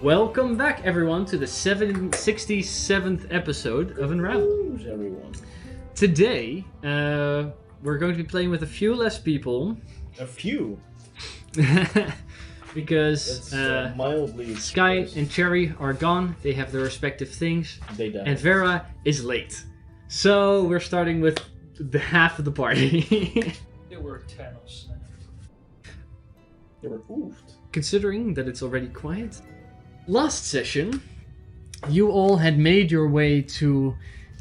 Welcome back, everyone, to the 67th episode of Unravel. Who's everyone? Today, we're going to be playing with a few less people. A few? Because mildly Sky expressed. and Cherry are gone. They have their respective things. They died. And Vera is late. So, we're starting with the half of the party. There were 10 of Snap. They were oofed. Considering that it's already quiet. Last session, you all had made your way to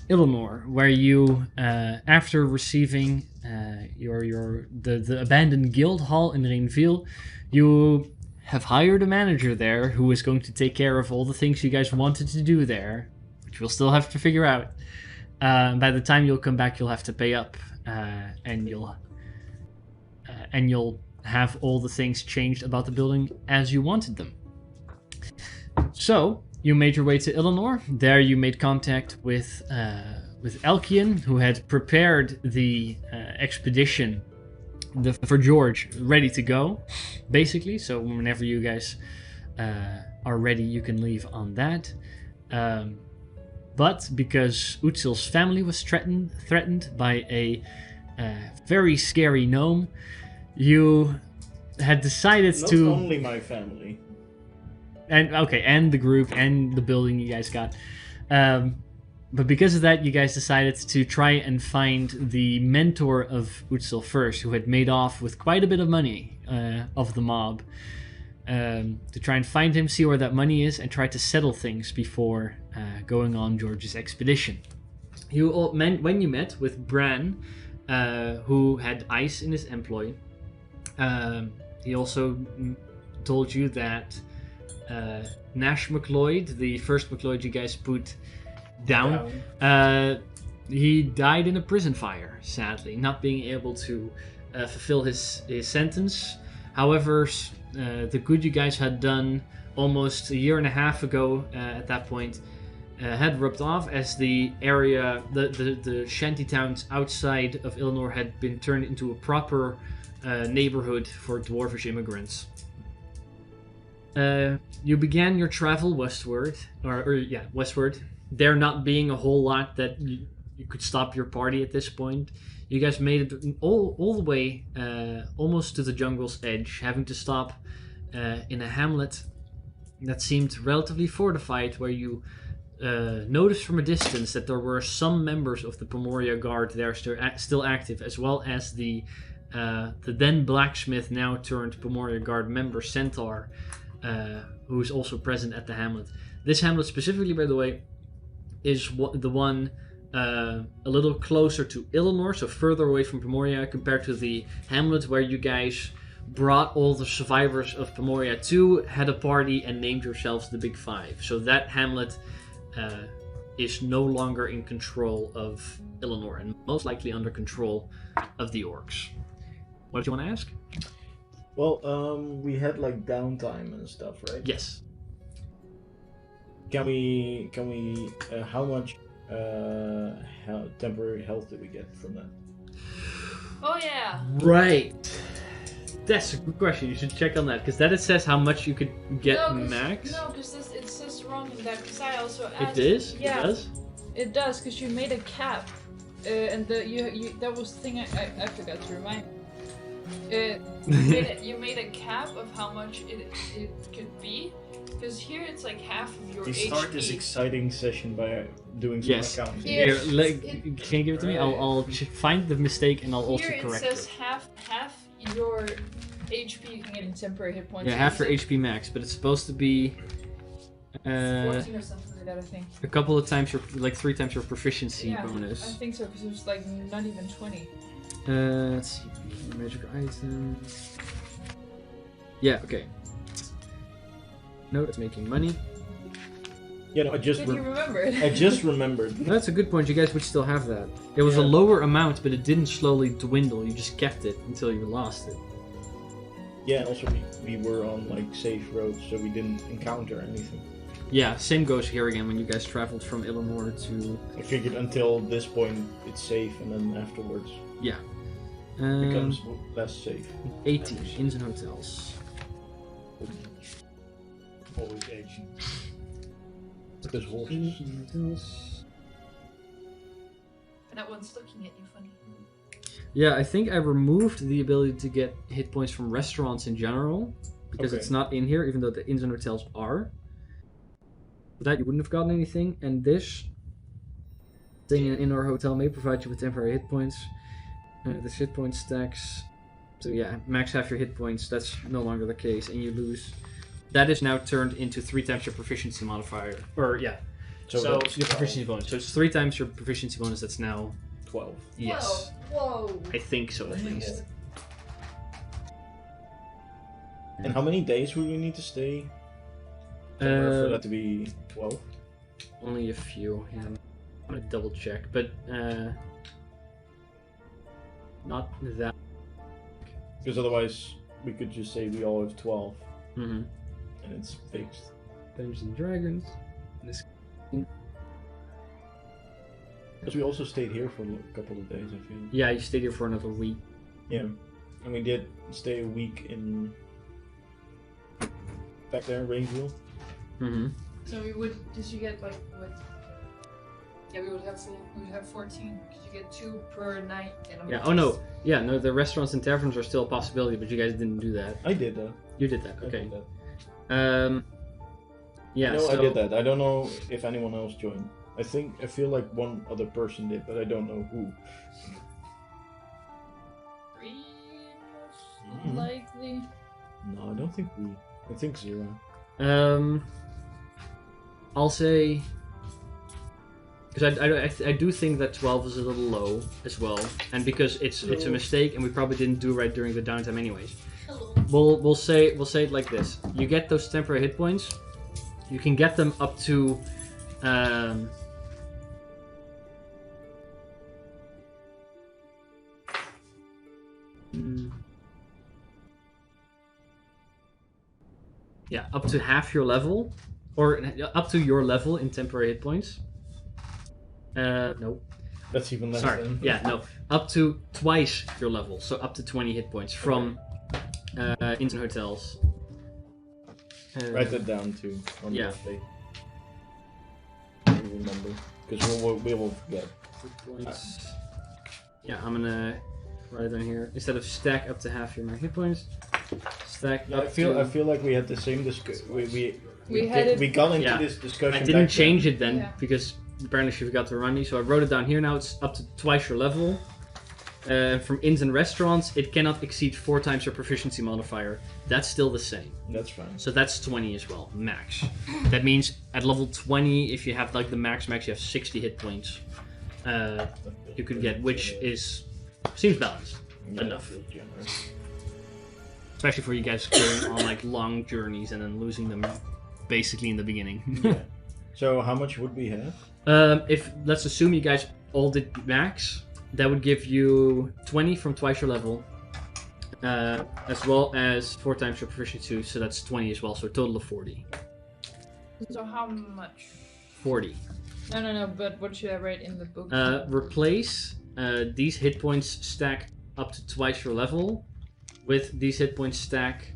Illinois, where you, after receiving the abandoned guild hall in Rainville, you have hired a manager there who is going to take care of all the things you guys wanted to do there, which we'll still have to figure out. By the time you'll come back, you'll have to pay up, and you'll have all the things changed about the building as you wanted them. So, you made your way to Illinois. There you made contact with Elkian, who had prepared the expedition for George ready to go, basically. So whenever you guys are ready, you can leave on that. But because Utsil's family was threatened by a very scary gnome, you had decided Not to... only my family. And the group and the building you guys got. But because of that, you guys decided to try and find the mentor of Utsil first, who had made off with quite a bit of money of the mob. To try and find him, see where that money is, and try to settle things before going on George's expedition. When you met with Bran, who had ice in his employ, he also told you that Nash McLeod, the first McLeod you guys put down, he died in a prison fire, sadly, not being able to fulfill his sentence. However, the good you guys had done almost a year and a half ago at that point had rubbed off, as the area, the shanty towns outside of Illinois had been turned into a proper neighborhood for dwarvish immigrants. You began your travel westward, westward. There not being a whole lot that you could stop your party at this point. You guys made it all the way almost to the jungle's edge, having to stop in a hamlet that seemed relatively fortified, where you noticed from a distance that there were some members of the Pomoria Guard there still active, as well as the then blacksmith, now turned Pomoria Guard member Centaur, who is also present at the hamlet. This hamlet specifically, by the way, is the one a little closer to Illinois, so further away from Pomoria, compared to the hamlet where you guys brought all the survivors of Pomoria to, had a party, and named yourselves the Big Five. So that hamlet is no longer in control of Illinois, and most likely under control of the orcs. What do you want to ask? Well, we had like downtime and stuff, right? Yes. Can we? How much temporary health did we get from that? Oh yeah. Right. That's a good question. You should check on that, because that it says how much you could get max. No, because it says wrong in that. Because I also asked. It is. Yeah. It does. It does, because you made a cap, and that was the thing I forgot to remind. You made a cap of how much it could be, because here it's like half of your We HP. start this exciting session by doing some Yes. accounting. Here, Can you give it to me? I'll find the mistake and I'll also Here it correct says it. half your HP you can get in temporary hit points. Yeah, half your HP max, but it's supposed to be 14 or something like that, I think. a couple of times like 3 times your proficiency Yeah, bonus. I think so, because it was like not even 20. Let's see. Magic item. Yeah, okay. No, it's making money. Yeah, no, I just Did you remember it? I just remembered. That's a good point. You guys would still have that. It was a Yeah. lower amount, but it didn't slowly dwindle. You just kept it until you lost it. Yeah, also we were on like safe roads, so we didn't encounter anything. Yeah, same goes here again when you guys traveled from Illinois to... I figured until this point it's safe, and then afterwards Yeah. becomes less safe. 18. Inns and hotels. always aging. Because horses. And that one's looking at you funny. Yeah, I think I removed the ability to get hit points from restaurants in general because Okay. it's not in here, even though the inns and hotels are. With that, you wouldn't have gotten anything, and this thing in our hotel may provide you with temporary hit points. The hit point stacks. So yeah, max half your hit points. That's no longer the case, and you lose. That is now turned into 3 times your proficiency modifier. Or yeah, so that's your proficiency bonus. So it's 3 times your proficiency bonus. That's now 12. yes. Whoa. I think so at least. And how many days will you need to stay somewhere for that to be 12? Only a few. Yeah. I'm gonna double check, but not that. Because otherwise, we could just say we all have 12, Mm-hmm. and it's fixed. Dungeons and Dragons. This. Because we also stayed here for a couple of days, I feel. Yeah, you stayed here for another week. Yeah. And we did stay a week in... back there in Rangeville. Mm-hmm. So we would. Did you get like what? Yeah, we would have 14. Because you get 2 per night. And Yeah. Oh no. Yeah. No. The restaurants and taverns are still a possibility, but you guys didn't do that. I did that. You did that. I Okay. did that. Yeah. No, so, I did that. I don't know if anyone else joined. I feel like one other person did, but I don't know who. 3 Mhm. likely. No, I don't think we. I think 0. I'll say. Because I do think that 12 is a little low as well, and because it's a mistake, and we probably didn't do right during the downtime anyways. Hello. We'll say it like this: you get those temporary hit points, you can get them up to, yeah, up to half your level, or up to your level in temporary hit points. No. That's even less Sorry. than. Yeah, no. Up to twice your level, so up to 20 hit points from inns and hotels. Write that down too. On Yeah. the day. Remember, because we will forget. Hit points. Yeah, I'm gonna write it down here. Instead of stack up to half your hit points, stack Yeah, up I to... feel like we had the same discussion. We had it- we got into Yeah. this discussion. I didn't back change then. it then Yeah. because apparently she forgot to remind me, so I wrote it down here now. It's up to twice your level. From inns and restaurants, it cannot exceed 4 times your proficiency modifier. That's still the same. That's fine. So that's 20 as well, max. That means at level 20, if you have like the max, you have 60 hit points. You could get, which seems balanced Yeah, enough. I feel generous. Especially for you guys going on like long journeys and then losing them basically in the beginning. Yeah. So how much would we have? If let's assume you guys all did max, that would give you 20 from twice your level, as well as 4 times your proficiency, so that's 20 as well, so a total of 40. So how much? 40. No, but what should I write in the book? Replace these hit points stack up to twice your level with these hit points stack.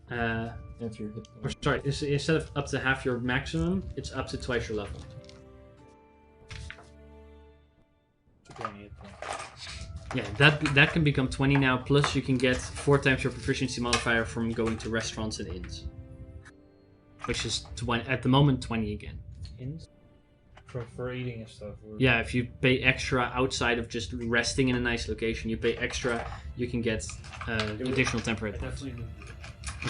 That's your hit Or point. sorry, instead of up to half your maximum, it's up to twice your level. 20 hit points. Yeah, that can become 20 now. Plus, you can get 4 times your proficiency modifier from going to restaurants and inns, which is 20 at the moment. 20 again. Inns? For eating and stuff. Yeah, if you pay extra outside of just resting in a nice location, you pay extra. You can get additional temporary I points. definitely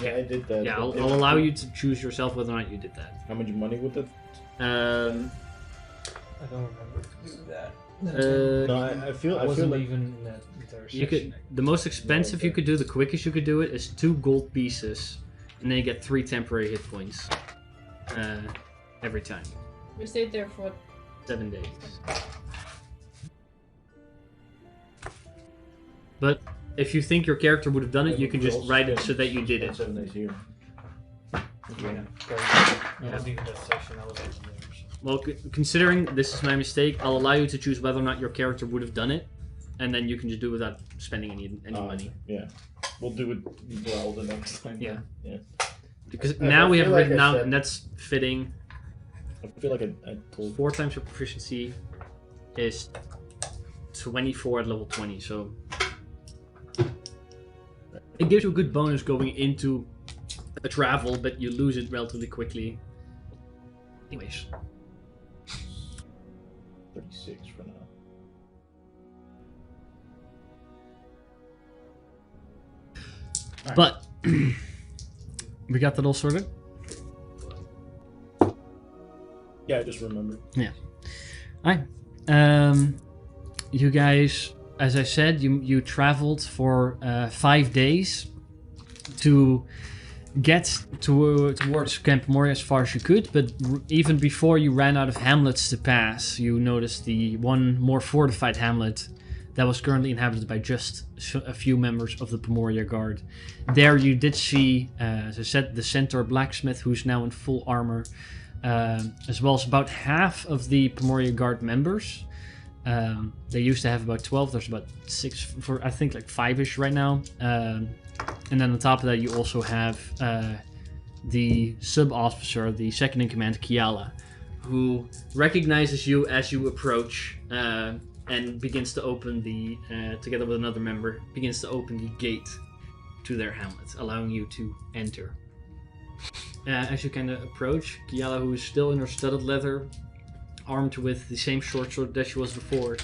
Yeah, I did that. Yeah, but I'll allow you to choose yourself whether or not you did that. How much money would that? I don't remember to do that. No, I feel wasn't like even in that entire you section. could. The most expensive okay. you could do, the quickest you could do it, is 2 gold pieces, and then you get 3 temporary hit points every time. We stayed there for 7 days. But if you think your character would have done it, you can just write it so that you did it. 7 days here. Yeah. I wasn't even that section. I was even there. So. Well, considering this is my mistake, I'll allow you to choose whether or not your character would have done it, and then you can just do it without spending any money. Yeah, we'll do it well the next time. Yeah. Yeah. Because I now we feel have like written I out, said- and that's fitting. I feel like I told. 4 times your proficiency is 24 at level 20, so it gives you a good bonus going into a travel, but you lose it relatively quickly. Anyways, 36 for now. but we got that all sorted. Yeah, I just remembered. Alright. You guys, as I said, you traveled for 5 days to get towards Camp Moria as far as you could, but even before you ran out of hamlets to pass, you noticed the one more fortified hamlet that was currently inhabited by just a few members of the Pomoria Guard. There you did see, as I said, the centaur blacksmith, who's now in full armor, as well as about half of the Pomoria Guard members. They used to have about 12. There's about 6, for I think like 5-ish right now. And then on top of that, you also have the sub-officer, the second in command, Kiala, who recognizes you as you approach and begins to open the, together with another member, begins to open the gate to their hamlet, allowing you to enter. As you kind of approach, Kiala, who is still in her studded leather, armed with the same short sword that she was before,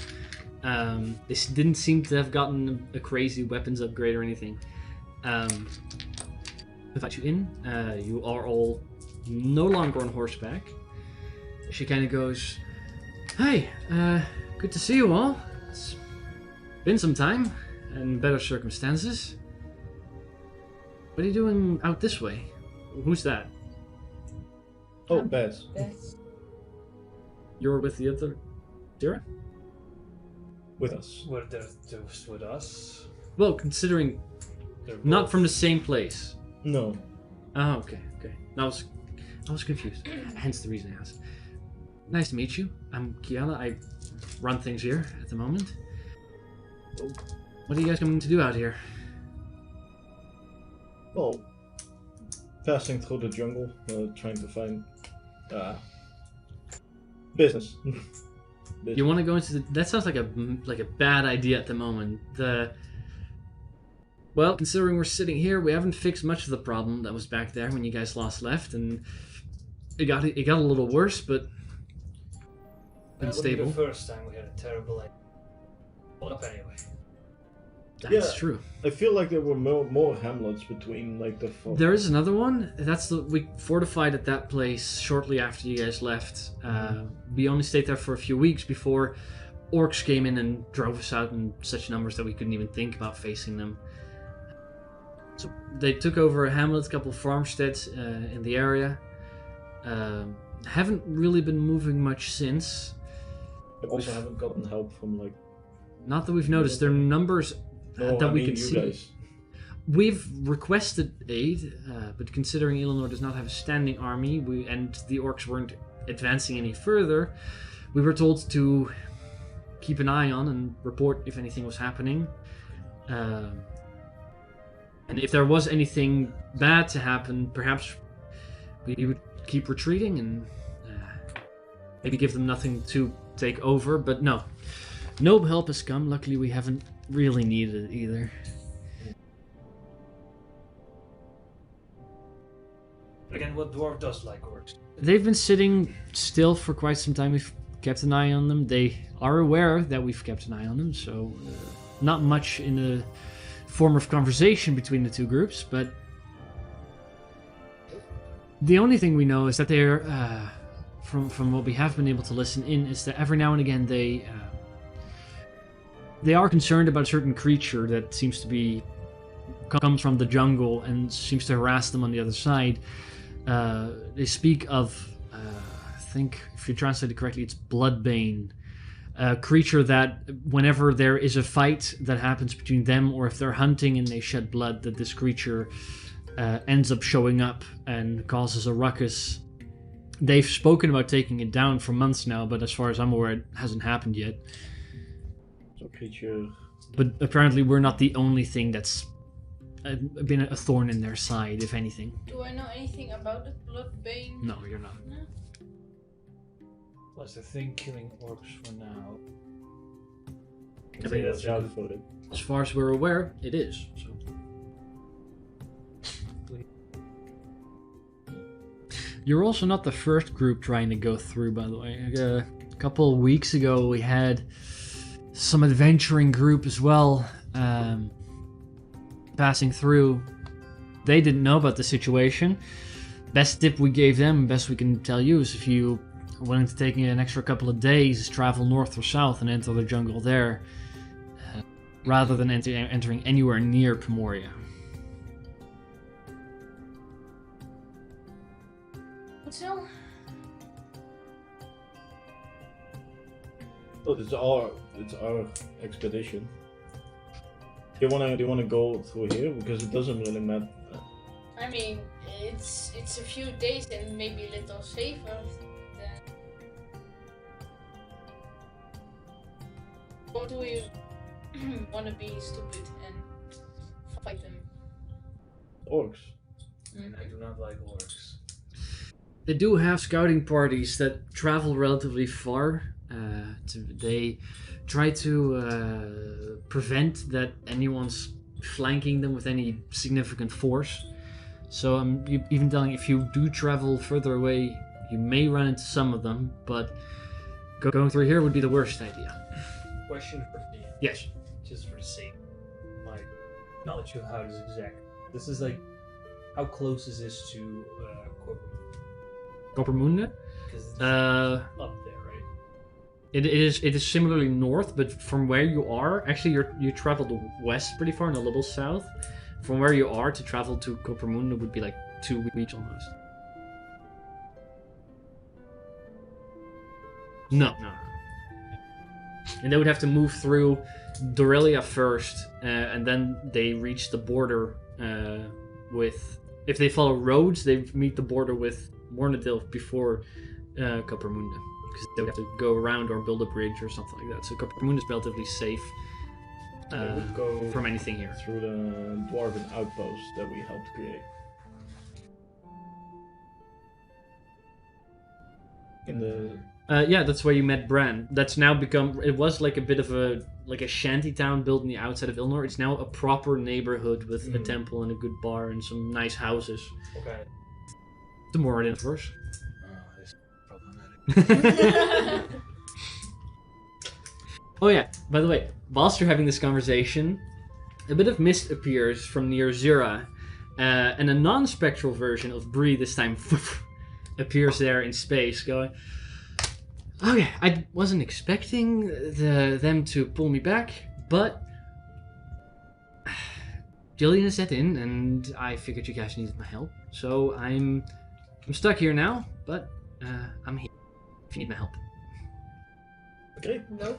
this didn't seem to have gotten a crazy weapons upgrade or anything. Invite you in. You are all no longer on horseback. She kind of goes, "Hi, good to see you all. It's been some time and better circumstances. What are you doing out this way? Who's that? Oh, Bess. Yes. You're with the other Dira? With us. Were there those with us? Well, considering They're not both- from the same place. No. Oh, okay. I was confused. Hence the reason I asked. Nice to meet you. I'm Kiala. I run things here at the moment. What are you guys coming to do out here? Well, passing through the jungle, trying to find business. You want to go into the... That sounds like a bad idea at the moment. Well, considering we're sitting here, we haven't fixed much of the problem that was back there when you guys last left, and it got a little worse, but That would be unstable. the first time we had a terrible idea. Hold up anyway. That's Yeah. true. I feel like there were more hamlets between like the. There is another one. We fortified at that place shortly after you guys left. We only stayed there for a few weeks before orcs came in and drove us out in such numbers that we couldn't even think about facing them. So they took over a hamlet, a couple of farmsteads in the area. Haven't really been moving much since. I also haven't gotten help from like. Not that we've noticed. Their numbers No, that I we mean could you see. guys. We've requested aid, but considering Eleanor does not have a standing army, and the orcs weren't advancing any further, we were told to keep an eye on and report if anything was happening. And if there was anything bad to happen, perhaps we would keep retreating and maybe give them nothing to take over. But no help has come. Luckily, we haven't really needed it either. Again, what dwarf does like orcs? They've been sitting still for quite some time. We've kept an eye on them. They are aware that we've kept an eye on them, so not much in the form of conversation between the two groups, but the only thing we know is that they're, from what we have been able to listen in, is that every now and again they are concerned about a certain creature that seems to be comes from the jungle and seems to harass them on the other side. They speak of, I think, if you translate it correctly, it's Bloodbane. A creature that whenever there is a fight that happens between them, or if they're hunting and they shed blood, that this creature ends up showing up and causes a ruckus. They've spoken about taking it down for months now, but as far as I'm aware, it hasn't happened yet. So creature. But apparently we're not the only thing that's been a thorn in their side, if anything. Do I know anything about the bloodbane? No, you're not. No. Was the thing killing orcs for now? I think that's outvoted. As far as we're aware, it is. So. You're also not the first group trying to go through, by the way. A couple of weeks ago, we had some adventuring group as well passing through. They didn't know about the situation. Best tip we gave them, best we can tell you, is if you are willing to take an extra couple of days, travel north or south and enter the jungle there, rather than entering anywhere near Pomoria. So, Oh, it's our expedition. Do you wanna go through here because it doesn't really matter. I mean, it's a few days and maybe a little safer than. Or do you want to be stupid and fight them? Orcs. And I do not like orcs. They do have scouting parties that travel relatively far. They try to prevent that anyone's flanking them with any significant force. So I'm even telling you, if you do travel further away, you may run into some of them, but going through here would be the worst idea. Question for me. Yes. Just for the sake of my knowledge of how this exact. This is like, how close is this to Coppermunda? Because it's Uh, up there, right? It is similarly north, but from where you are, actually you traveled west pretty far and a little south. From where you are to travel to Coppermunda would be like 2 weeks almost. No. And they would have to move through Dorelia first, and then they reach the border with... If they follow roads, they meet the border with Mornadil before Coppermunda. Because they would have to go around or build a bridge or something like that. So Coppermunda is relatively safe They would go from anything here. through the dwarven outpost that we helped create. In the Yeah, that's where you met Bran. That's now become... It was like a bit of a shanty town built on the outside of Ilnor. It's now a proper neighborhood with a temple and a good bar and some nice houses. Okay. The more it is, first. Oh, this is problematic. Oh yeah, by the way, whilst you're having this conversation, a bit of mist appears from near Zira, and a non-spectral version of Bree this time appears there in space, going, okay, I wasn't expecting them to pull me back, but Jillian is set in, and I figured you guys needed my help, so I'm stuck here now, but I'm here if you need my help. okay. No.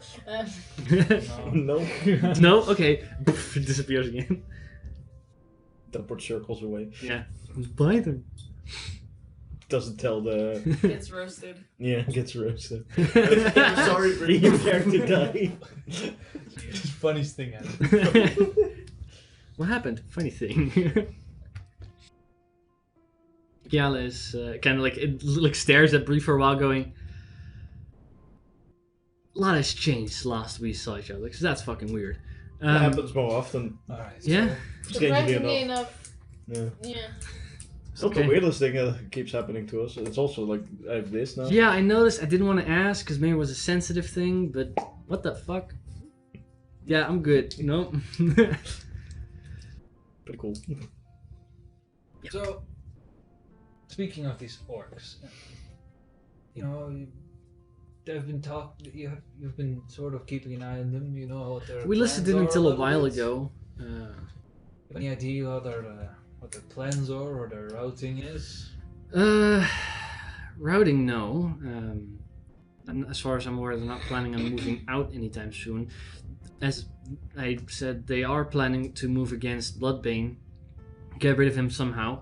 No. No? Okay. It disappears again. Teleport circles away. Yeah. Bye then. Doesn't tell the. Gets roasted. Yeah, gets roasted. Sorry, Bree, your character died. Funniest thing ever. What happened? Funny thing. Kiala is kind of like stares at Bree for a while, going, a lot has changed since we saw each other, because that's fucking weird. That happens more often. Alright. Yeah? Strangely Surprisingly enough. enough, Yeah. yeah. It's not Okay. the weirdest thing that keeps happening to us. It's also like I have this now. Yeah, I noticed. I didn't want to ask, because maybe it was a sensitive thing, but what the fuck? Yeah, I'm good, you know? Pretty cool. So, speaking of these orcs, you know, they've been you've been sort of keeping an eye on them. You know what their We listed it plans are until a little while bit? ago. Any idea what their plans are or their routing is? Routing, no. And as far as I'm aware, they're not planning on moving out anytime soon. As I said, they are planning to move against Bloodbane, get rid of him somehow.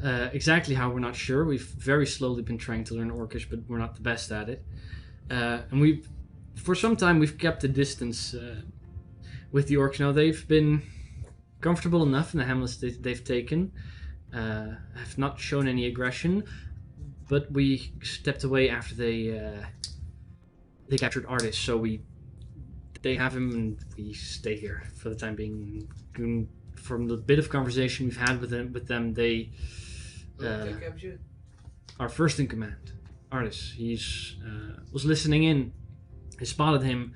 Exactly how, we're not sure. We've very slowly been trying to learn Orcish, but we're not the best at it. And for some time, we've kept a distance with the Orcs. Now, they've been comfortable enough in the hamlets they've taken. Have not shown any aggression, but we stepped away after they captured Artis, so they have him and we stay here for the time being. From the bit of conversation we've had with them, they captured? our first in command, Artis, he's was listening in. They spotted him,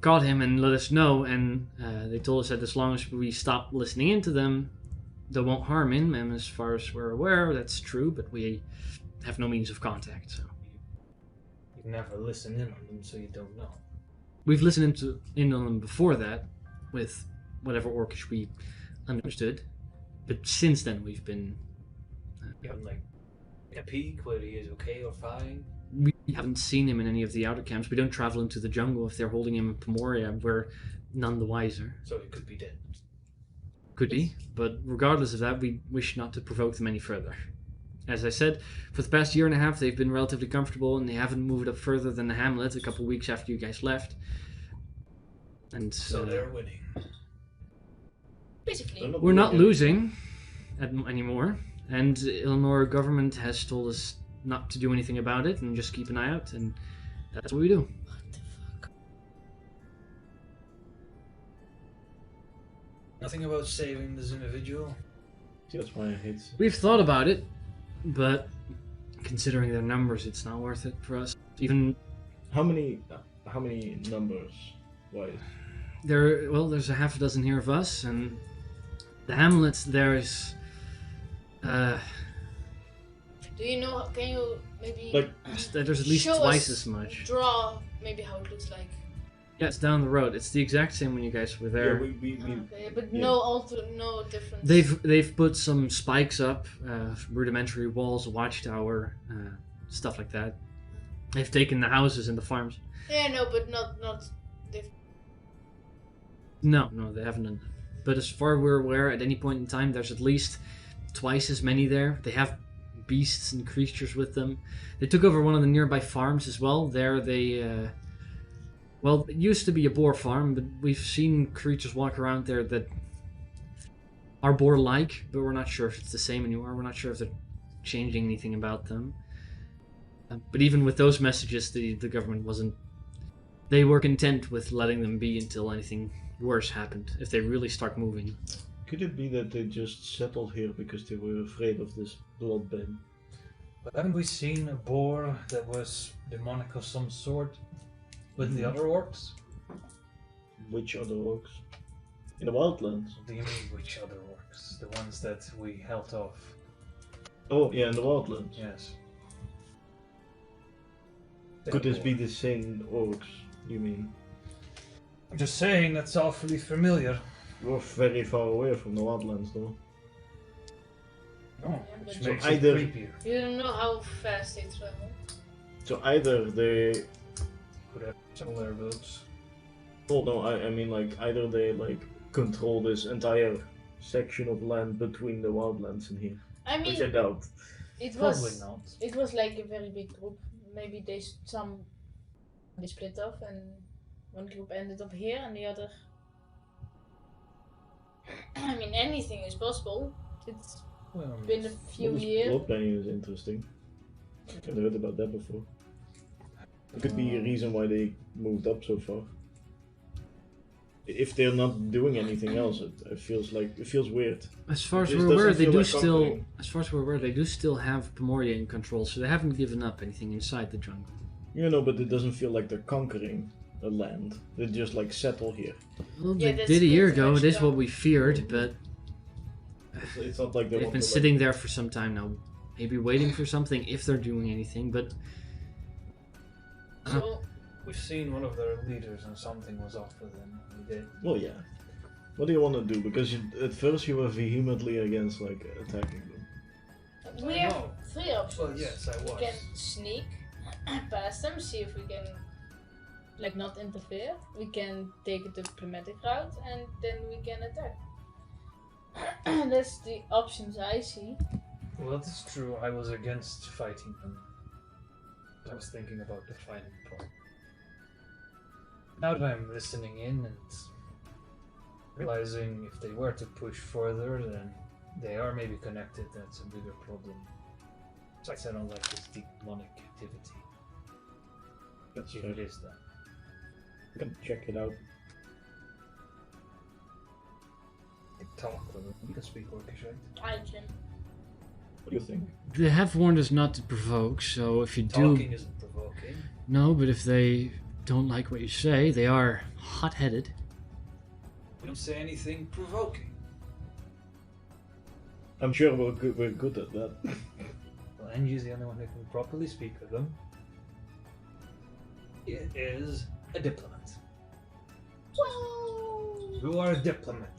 caught him, and let us know. And they told us that as long as we stop listening in to them, they won't harm him. And as far as we're aware, that's true. But we have no means of contact. So You never listen in on them, so you don't know. we've listened in on them before that, with whatever Orcish we understood. But since then, we've been. You have like a peek whether he is okay or fine. We haven't seen him in any of the outer camps. We don't travel into the jungle. If they're holding him in Pomoria, we're none the wiser. So he could be dead. Could be, but regardless of that, we wish not to provoke them any further. As I said, for the past year and a half, they've been relatively comfortable, and they haven't moved up further than the hamlet a couple of weeks after you guys left. And So they're winning. Basically. we're not losing anymore, and the Illinois government has told us not to do anything about it and just keep an eye out, and that's what we do. What the fuck? Nothing about saving this individual. See, that's why I hate. We've thought about it, but considering their numbers, it's not worth it for us. Even How many numbers wise? there's a half a dozen here of us, and the hamlets there's Do you know? Can you maybe Like, there's at least show twice us, as much. draw maybe how it looks like? Yeah, it's down the road. It's the exact same when you guys were there. yeah, we Okay, but yeah. no difference. They've put some spikes up, rudimentary walls, a watchtower, stuff like that. They've taken the houses and the farms. Yeah, no, but not. No, they haven't done that. But as far as we're aware, at any point in time, there's at least twice as many there. They have beasts and creatures with them. They took over one of the nearby farms as well. There they... well, it used to be a boar farm, but we've seen creatures walk around there that are boar-like, but we're not sure if it's the same anymore. We're not sure if they're changing anything about them. But even with those messages, the government wasn't... They were content with letting them be until anything worse happened, if they really start moving. Could it be that they just settled here because they were afraid of this bloodbath? But haven't we seen a boar that was demonic of some sort with the other orcs? Which other orcs? In the wildlands? Do you mean which other orcs? The ones that we held off? Oh, yeah, in the wildlands. Yes. Could this be the same orcs, you mean? I'm just saying that's awfully familiar. We're very far away from the wildlands, though. No, Yeah, which but- makes So it either- creepier. You don't know how fast they travel. So either they... Could have similar roads. Oh no, I mean like either they like control this entire section of land between the wildlands and here. I Which I mean, doubt. it Probably was not. it was like a very big group. Maybe they split off, and one group ended up here, and the other. I mean, anything is possible. It's Well, been a few Well, this years. bloodbath is interesting. I've never heard about that before. It could be a reason why they moved up so far. If they're not doing anything else, it feels weird. As far as This we're aware, doesn't they feel do like still. conquering. As far as we're aware, they do still have Pomoria in control, so they haven't given up anything inside the jungle. You know, but it doesn't feel like they're conquering a land. They just like settle here. Well, Yeah, they that's did a year pretty ago. much It is what done. we feared, but It's not like they they've want been to, sitting there for some time now, maybe waiting for something if they're doing anything. But So we've seen one of their leaders and something was off with them. We did. Well, yeah. What do you want to do? Because at first you were vehemently against like attacking them. we I have know. 3 options. Well, yes, I We was. can sneak past them, see if we can like not interfere. We can take a diplomatic route, and then we can attack. That's the options I see. Well, that's true. I was against fighting them. I was thinking about the fighting part. Now that I'm listening in and Realizing if they were to push further, then they are maybe connected. That's a bigger problem. Besides, I don't like this demonic activity. That's If fair. it is that. You can check it out. Talk with them. You can speak Orcish, right? I can. What do you think? They have warned us not to provoke, so if you Talking do... isn't provoking. No, but if they don't like what you say, they are hot-headed. We don't say anything provoking. I'm sure we're good at that. Well, Angie's the only one who can properly speak with them. It is a diplomat. Whoa! You are a diplomat.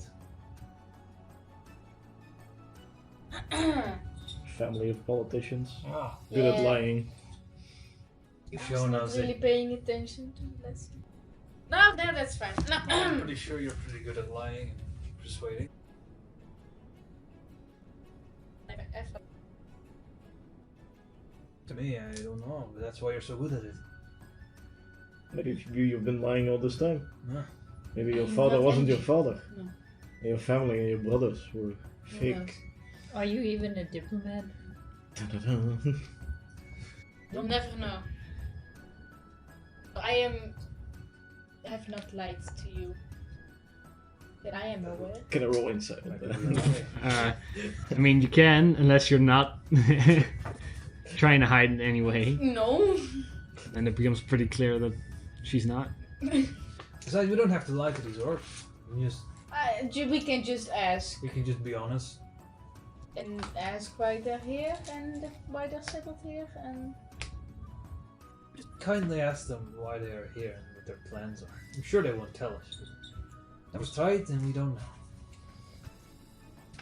Family of politicians. Ah, Good at Yeah. lying. you've I shown was us not really it. paying attention to the lesson. No, that's fine. I'm No. pretty sure you're pretty good at lying and persuading. To me, I don't know, but that's why you're so good at it. Maybe you've been lying all this time. No. Maybe your I'm father not wasn't your Angie. father. No. And your family and your brothers were fake. Are you even a diplomat? You'll never know. Have not lied to you. That I am aware. Can I roll inside? That could be a lie. I mean, you can, unless you're not trying to hide in any way. No. And it becomes pretty clear that she's not. Besides, we don't have to lie to these orcs. We can just ask. We can just be honest. And ask why they're here and why they're settled here and... Just kindly ask them why they are here and what their plans are. I'm sure they won't tell us. But that was tried and we don't know.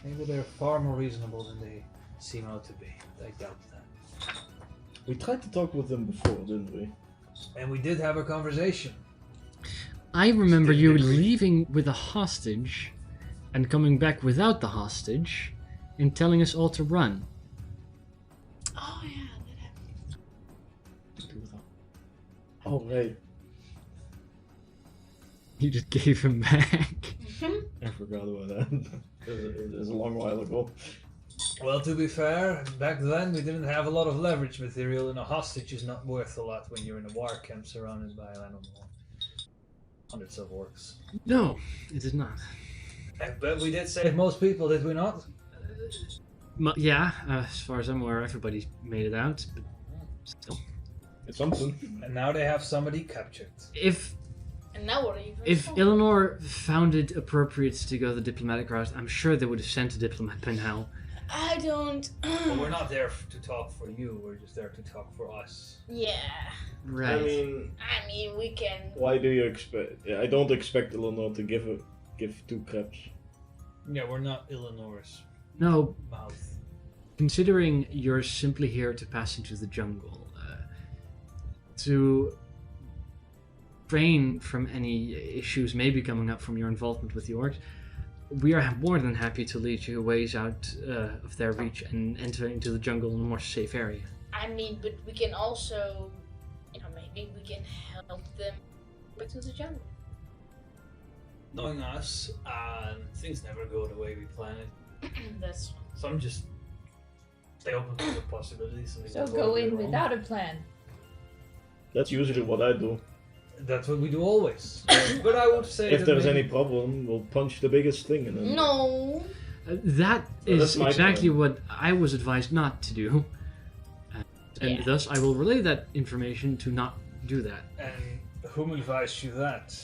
Maybe they're far more reasonable than they seem out to be. I doubt that. We tried to talk with them before, didn't we? And we did have a conversation. I remember Still you agree. leaving with a hostage and coming back without the hostage and telling us all to run. Oh yeah, that happened. Oh, right. You just gave him back. I forgot about that. It was a long while ago. Well, to be fair, back then we didn't have a lot of leverage material, and a hostage is not worth a lot when you're in a war camp surrounded by, I don't know, hundreds of orcs. No, it is not. But we did save most people, did we not? Yeah, as far as I'm aware, everybody made it out. But still, It's something. And now they have somebody captured. if And now what are you if Eleanor found it appropriate to go the diplomatic route, I'm sure they would have sent a diplomat by now. I don't... But we're not there to talk for you, we're just there to talk for us. Yeah. Right. I mean, we can... Why do you expect? I don't expect Eleanor to give two craps. Yeah, we're not Eleanor's No, mouth. considering you're simply here to pass into the jungle, to refrain from any issues maybe coming up from your involvement with the orcs, we are more than happy to lead you ways out of their reach and enter into the jungle in a more safe area. I mean, but we can also... maybe we can help them back to the jungle. Knowing us, things never go the way we plan it. That's... Some just stay open to the possibilities. And So go in without a plan. That's usually what I do. That's what we do always. But I would say If that there's maybe- any problem, we'll punch the biggest thing and then. No! That Well, that's is my exactly plan. what I was advised not to do. And Yeah. thus I will relay that information to not do that. And whom advised you that?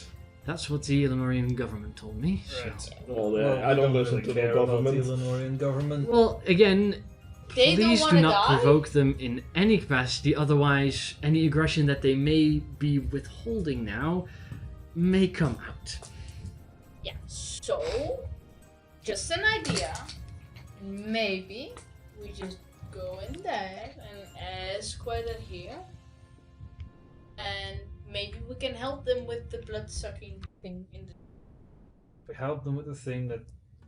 That's what the Illinoisian government told me. So. Right. Well, Well, I we don't listen really to the care about government. the Illinoisian government. Well, again, They don't please do wanna not die? provoke them in any capacity, otherwise any aggression that they may be withholding now may come out. Yeah, so... Just an idea. Maybe we just go in there and ask why they're here. And maybe we can help them with the blood-sucking thing in the... We help them with the thing that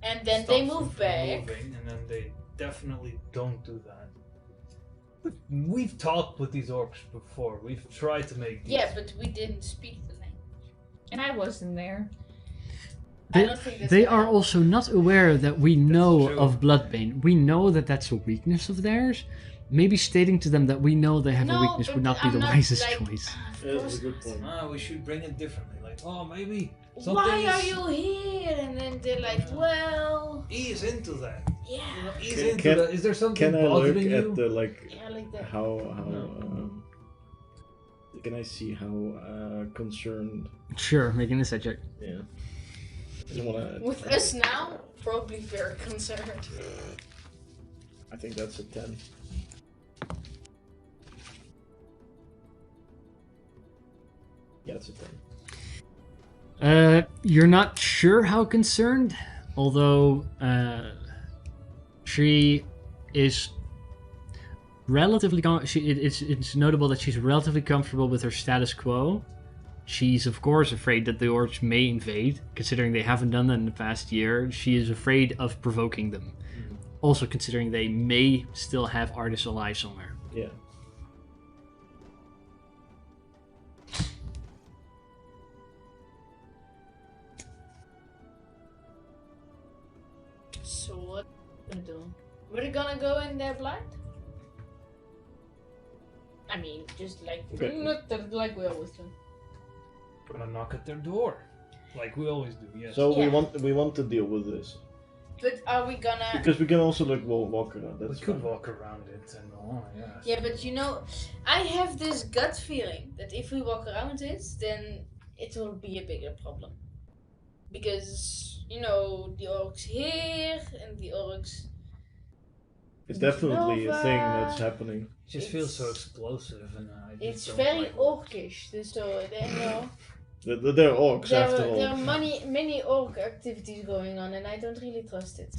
And then they stops them move from back. moving, and then they definitely don't do that. We've talked with these orcs before. We've tried to make deals. Yeah, but we didn't speak the language. And I wasn't there. I don't think that's They gonna are help. also not aware that we know true. of Bloodbane. We know that that's a weakness of theirs. Maybe stating to them that we know they have a No, weakness would but not be the I'm not, wisest like- choice. Of Yeah, that's course a good not. point. We should bring it differently. Like, oh, maybe something Why are is- you here? And then they're like, Yeah. well, ease into that. yeah. You know, ease Can- into can- that. Is there something Can I look bothering you? at the like Yeah, like that. how No. can I see how concerned? Sure, making this a check. Yeah. I just wanna. With us now, probably very concerned. I think that's a 10. Yeah, it's a 10. You're not sure how concerned, although she is relatively. It's notable that she's relatively comfortable with her status quo. She's of course afraid that the orcs may invade, considering they haven't done that in the past year. She is afraid of provoking them. Also considering they may still have artists alive somewhere. Yeah. So what are we gonna do? We're gonna go in there blind? I mean, just like like we always do. We're gonna knock at their door, like we always do. Yes. So Yeah. we want to deal with this But are we gonna? because we can also like walk around. we That's could fine. walk around it and all. Yes. Yeah, but you know, I have this gut feeling that if we walk around it, then it will be a bigger problem. Because, you know, the orcs here and the orcs. It's definitely a thing that's Nova. happening. It just feels so explosive, and I just It's don't very like it. orcish, so they know. They're orcs after all. There are many orc activities going on, and I don't really trust it.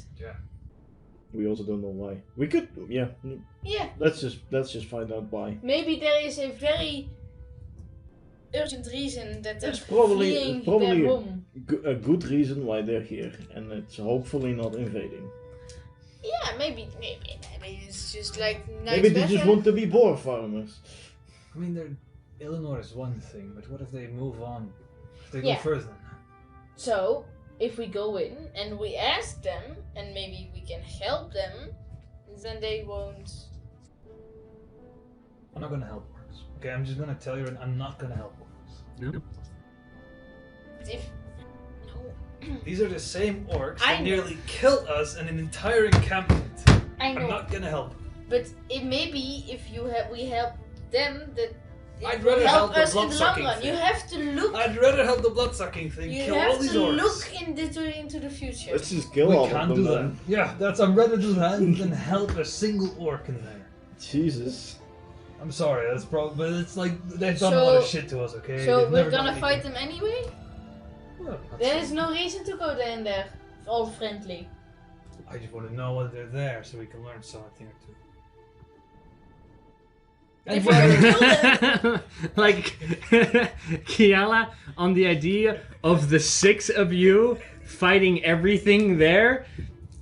We also don't know why. We could, yeah. Yeah, Let's just find out why. maybe there is a very urgent reason that they're It's probably- fleeing it's probably their home. A good reason why they're here, and it's hopefully not invading. Yeah, maybe it's just like nice Maybe they just weather. want to be boar farmers. I mean, Illinois is one thing, but what if they move on? If they Yeah. go further? So, if we go in and we ask them, and maybe we can help them, then they won't. I'm not gonna help orcs. Okay, I'm just gonna tell you, I'm not gonna help orcs. No. If no, These are the same orcs I that know. nearly killed us and an entire encampment. I know, I'm not gonna help. but it maybe if we help them, that it I'd will rather help help the us in the long blood-sucking run. You thing. have to look. I'd rather help the bloodsucking thing You kill all have these to orcs. look into the future. Let's just kill We all can't of do them. that. Then. Yeah, I'd rather do that than help a single orc in there. Jesus. I'm sorry, that's probably, but it's like they've done a lot of shit to us. Okay. So They've we're never gonna done fight anything. them anyway. Well, that's There fine. is no reason to go there and there, all friendly. I just want to know why they're there so we can learn something or two. If we're gonna kill them, Like Kiala on the idea of the 6 of you fighting everything there.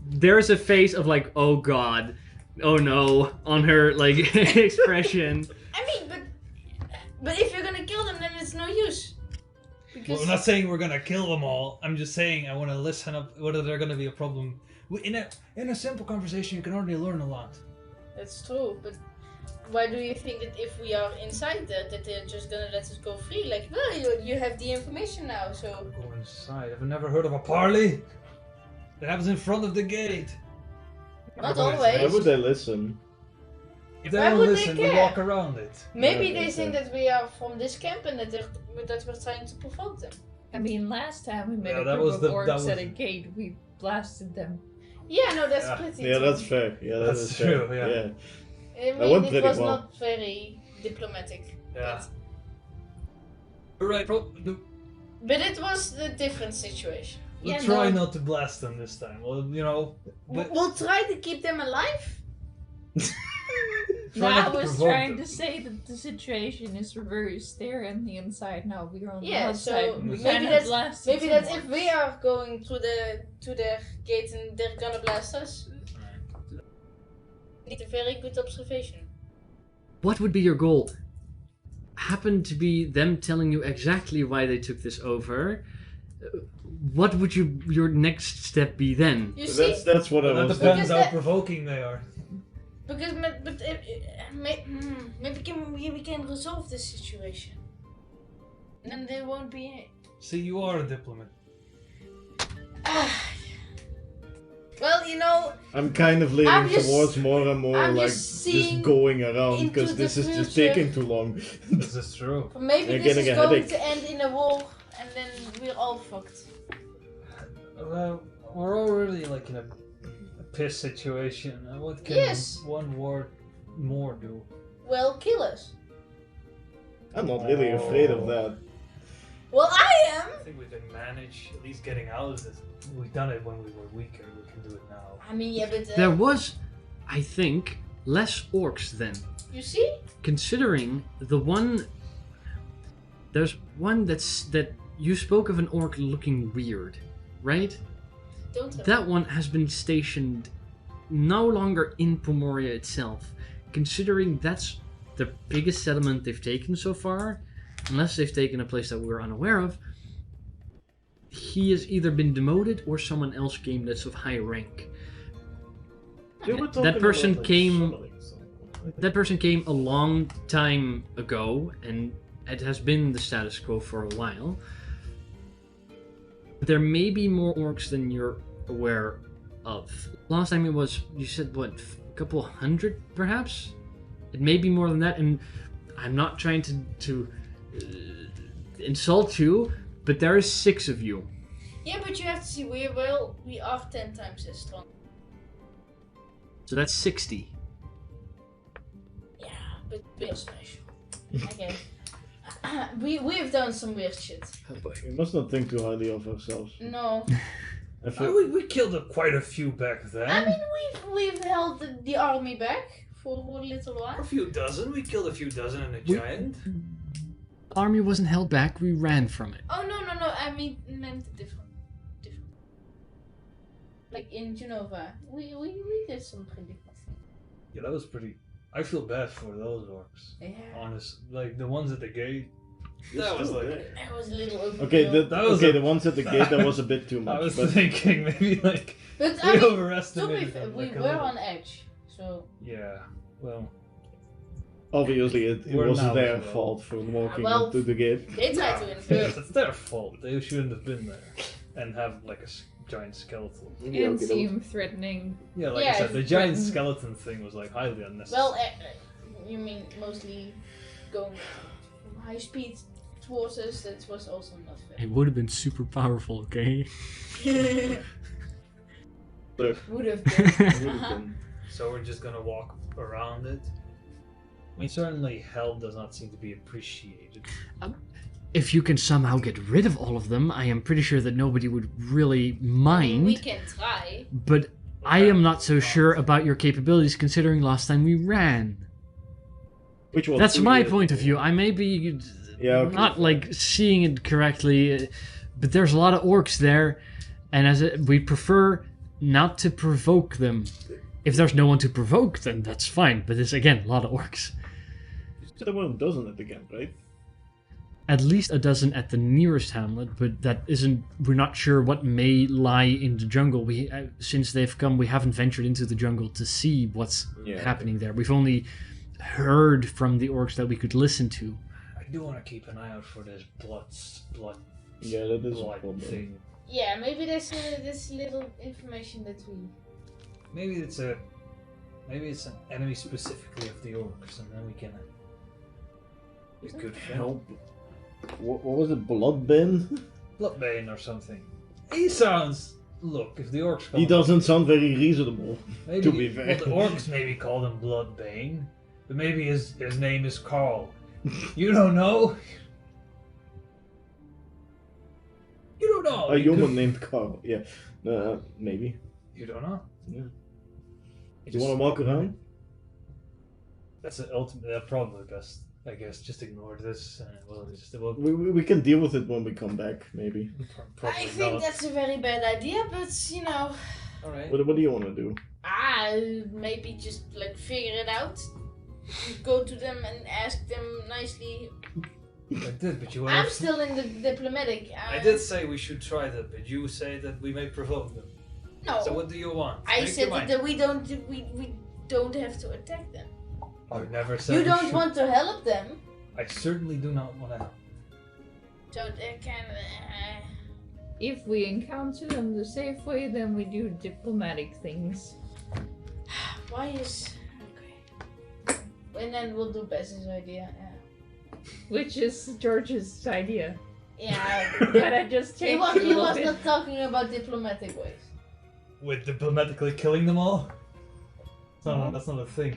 There's a face of like, oh god, oh no, on her like expression. I mean, but if you're gonna kill them, then it's no use. Because Well, I'm not saying we're gonna kill them all. I'm just saying I want to listen up whether they're gonna be a problem. In a simple conversation, you can already learn a lot. that's true. But why do you think that if we are inside there, that they're just gonna let us go free? Like, well, you have the information now, so Go inside. I've never heard of a parley. That happens in front of the gate. not Everybody's- Why always. would they listen? If they Why don't would they listen, we care? walk around it. Maybe Yeah, they okay. think that we are from this camp and that we're trying to provoke them. I mean, last time we met Yeah, a that group was of the- that orcs was- at a gate, we blasted them. Yeah, no, that's Yeah. pretty. Yeah, true. that's fair. Yeah, That's is true, fair. yeah. I That mean, went it pretty was well. not very diplomatic. Yeah. You're right. But it was a different situation. We'll Yeah, try no. not to blast them this time. Well, you know. But We'll try to keep them alive. try Now not I to was provoke trying them. to say that the situation is reversed. They're on the inside now. We're on Yeah, the outside. so we maybe kinda that's- blasted Maybe some that's if orcs. we are going to their gate and they're gonna blast us. It's a very good observation. What would be your goal? Happen to be them telling you exactly why they took this over, what would your next step be then? You see, That's what I That was depends Because how that- provoking they are. because maybe we can resolve this situation, and then there won't be. See, you are a diplomat. Well, you know, I'm kind of leaning I'm just- towards more and more I'm like just seeing going around into because the this is just future. taking too long. This is true. maybe You're this is getting a going headache. to end in a war, and then we're all fucked. Well, we're already like in a piss situation. What can Yes. one war more do? Well, kill us. I'm not really afraid of that. Well, I am. I think we can manage at least getting out of this. We've done it when we were weaker. We can do it now. I mean, yeah, but There was, I think, less orcs then. you see, Considering the one, there's one that you spoke of an orc looking weird, right? don't tell That one has been stationed no longer in Pomoria itself. Considering that's the biggest settlement they've taken so far, unless they've taken a place that we're unaware of, he has either been demoted or someone else came that's of high rank. You were That talking person about, like, came- summoning something. That person came a long time ago, and it has been the status quo for a while. There may be more orcs than you're aware of. Last time it was, you said, what, a couple hundred, perhaps? It may be more than that, and I'm not trying to insult you, but there is 6 of you. Yeah, but you have to see, we are 10 times as strong. So that's 60. Yeah, but we're special. Okay. We've done some weird shit. We must not think too highly of ourselves. No, I feel, We killed quite a few back then. I mean we've held the army back for a little a while. few dozen. We killed a few dozen and a We- giant. Army wasn't held back, we ran from it. Oh no, I meant different. Like in Genova, we did some pretty different things. Yeah, that was pretty. I feel bad for those orcs. Yeah, Honest, like the ones at the gate. You're That was still like. there. that was a little overkill. Okay, That was okay, a- the ones at the gate, that was a bit too I much. was But thinking maybe like but we I mean, to be overestimated fair, them. we like, a were little. on edge, so Yeah. Well. obviously it We're was now their as well. fault for walking well, into the gate. they tried to invade. It's their fault. They shouldn't have been there and have like a giant skeleton. Yeah, And okay, seem threatening. Yeah, like I Yeah, said, the it's giant threatened. skeleton thing was like highly unnecessary. Well, you mean mostly going from high speed towards us? That was also not It would have been super powerful, okay? fair. Look, Would have it would been. have been- So we're just gonna walk around it. I mean, certainly help does not seem to be appreciated. If you can somehow get rid of all of them, I am pretty sure that nobody would really mind. We can try. But I am not so sure about your capabilities considering last time we ran. Which was That's 2 my years point of ago. view. I may be Yeah, okay. not like seeing it correctly, but there's a lot of orcs there, and we prefer not to provoke them. If there's no one to provoke, then that's fine. But it's again a lot of orcs. There were a dozen at the camp, right? At least a dozen at the nearest hamlet, but that isn't. We're not sure what may lie in the jungle. We since they've come, we haven't ventured into the jungle to see what's Yeah, happening there. We've only heard from the orcs that we could listen to. I do want to keep an eye out for this blood Yeah, that is a blood problem. thing. Yeah, maybe there's this little information that we. Maybe it's an enemy specifically of the orcs, and then we can. We could help. What was it? Bloodbane? Bloodbane or something. He sounds. Look, if the orcs call He him- doesn't sound very reasonable. maybe, to be fair. well, the orcs maybe call him Bloodbane, but maybe his name is Carl. You don't know. You don't know. A He human could- named Carl. Yeah, maybe. You don't know. Yeah. You You want to walk around? That's the ultimate. That's probably best. I guess just ignore this. Well, We can deal with it when we come back, maybe. probably I think not. that's a very bad idea, but you know, All right. What do you want to do? maybe just like figure it out. Go to them and ask them nicely I did, but you I'm still in the diplomatic. I did say we should try that, but you say that we may provoke them. No. So what do you want? I Make said your mind. that we don't have to attack them. I never said You we don't should. want to help them. I certainly do not want to help. So they can. If we encounter them the safe way, then we do diplomatic things. Why is okay? And then we'll do Bess's idea. Yeah. Which is George's idea. Yeah. But I just he changed was, it a he little was bit. not talking about diplomatic ways. With diplomatically killing them all? That's not a thing.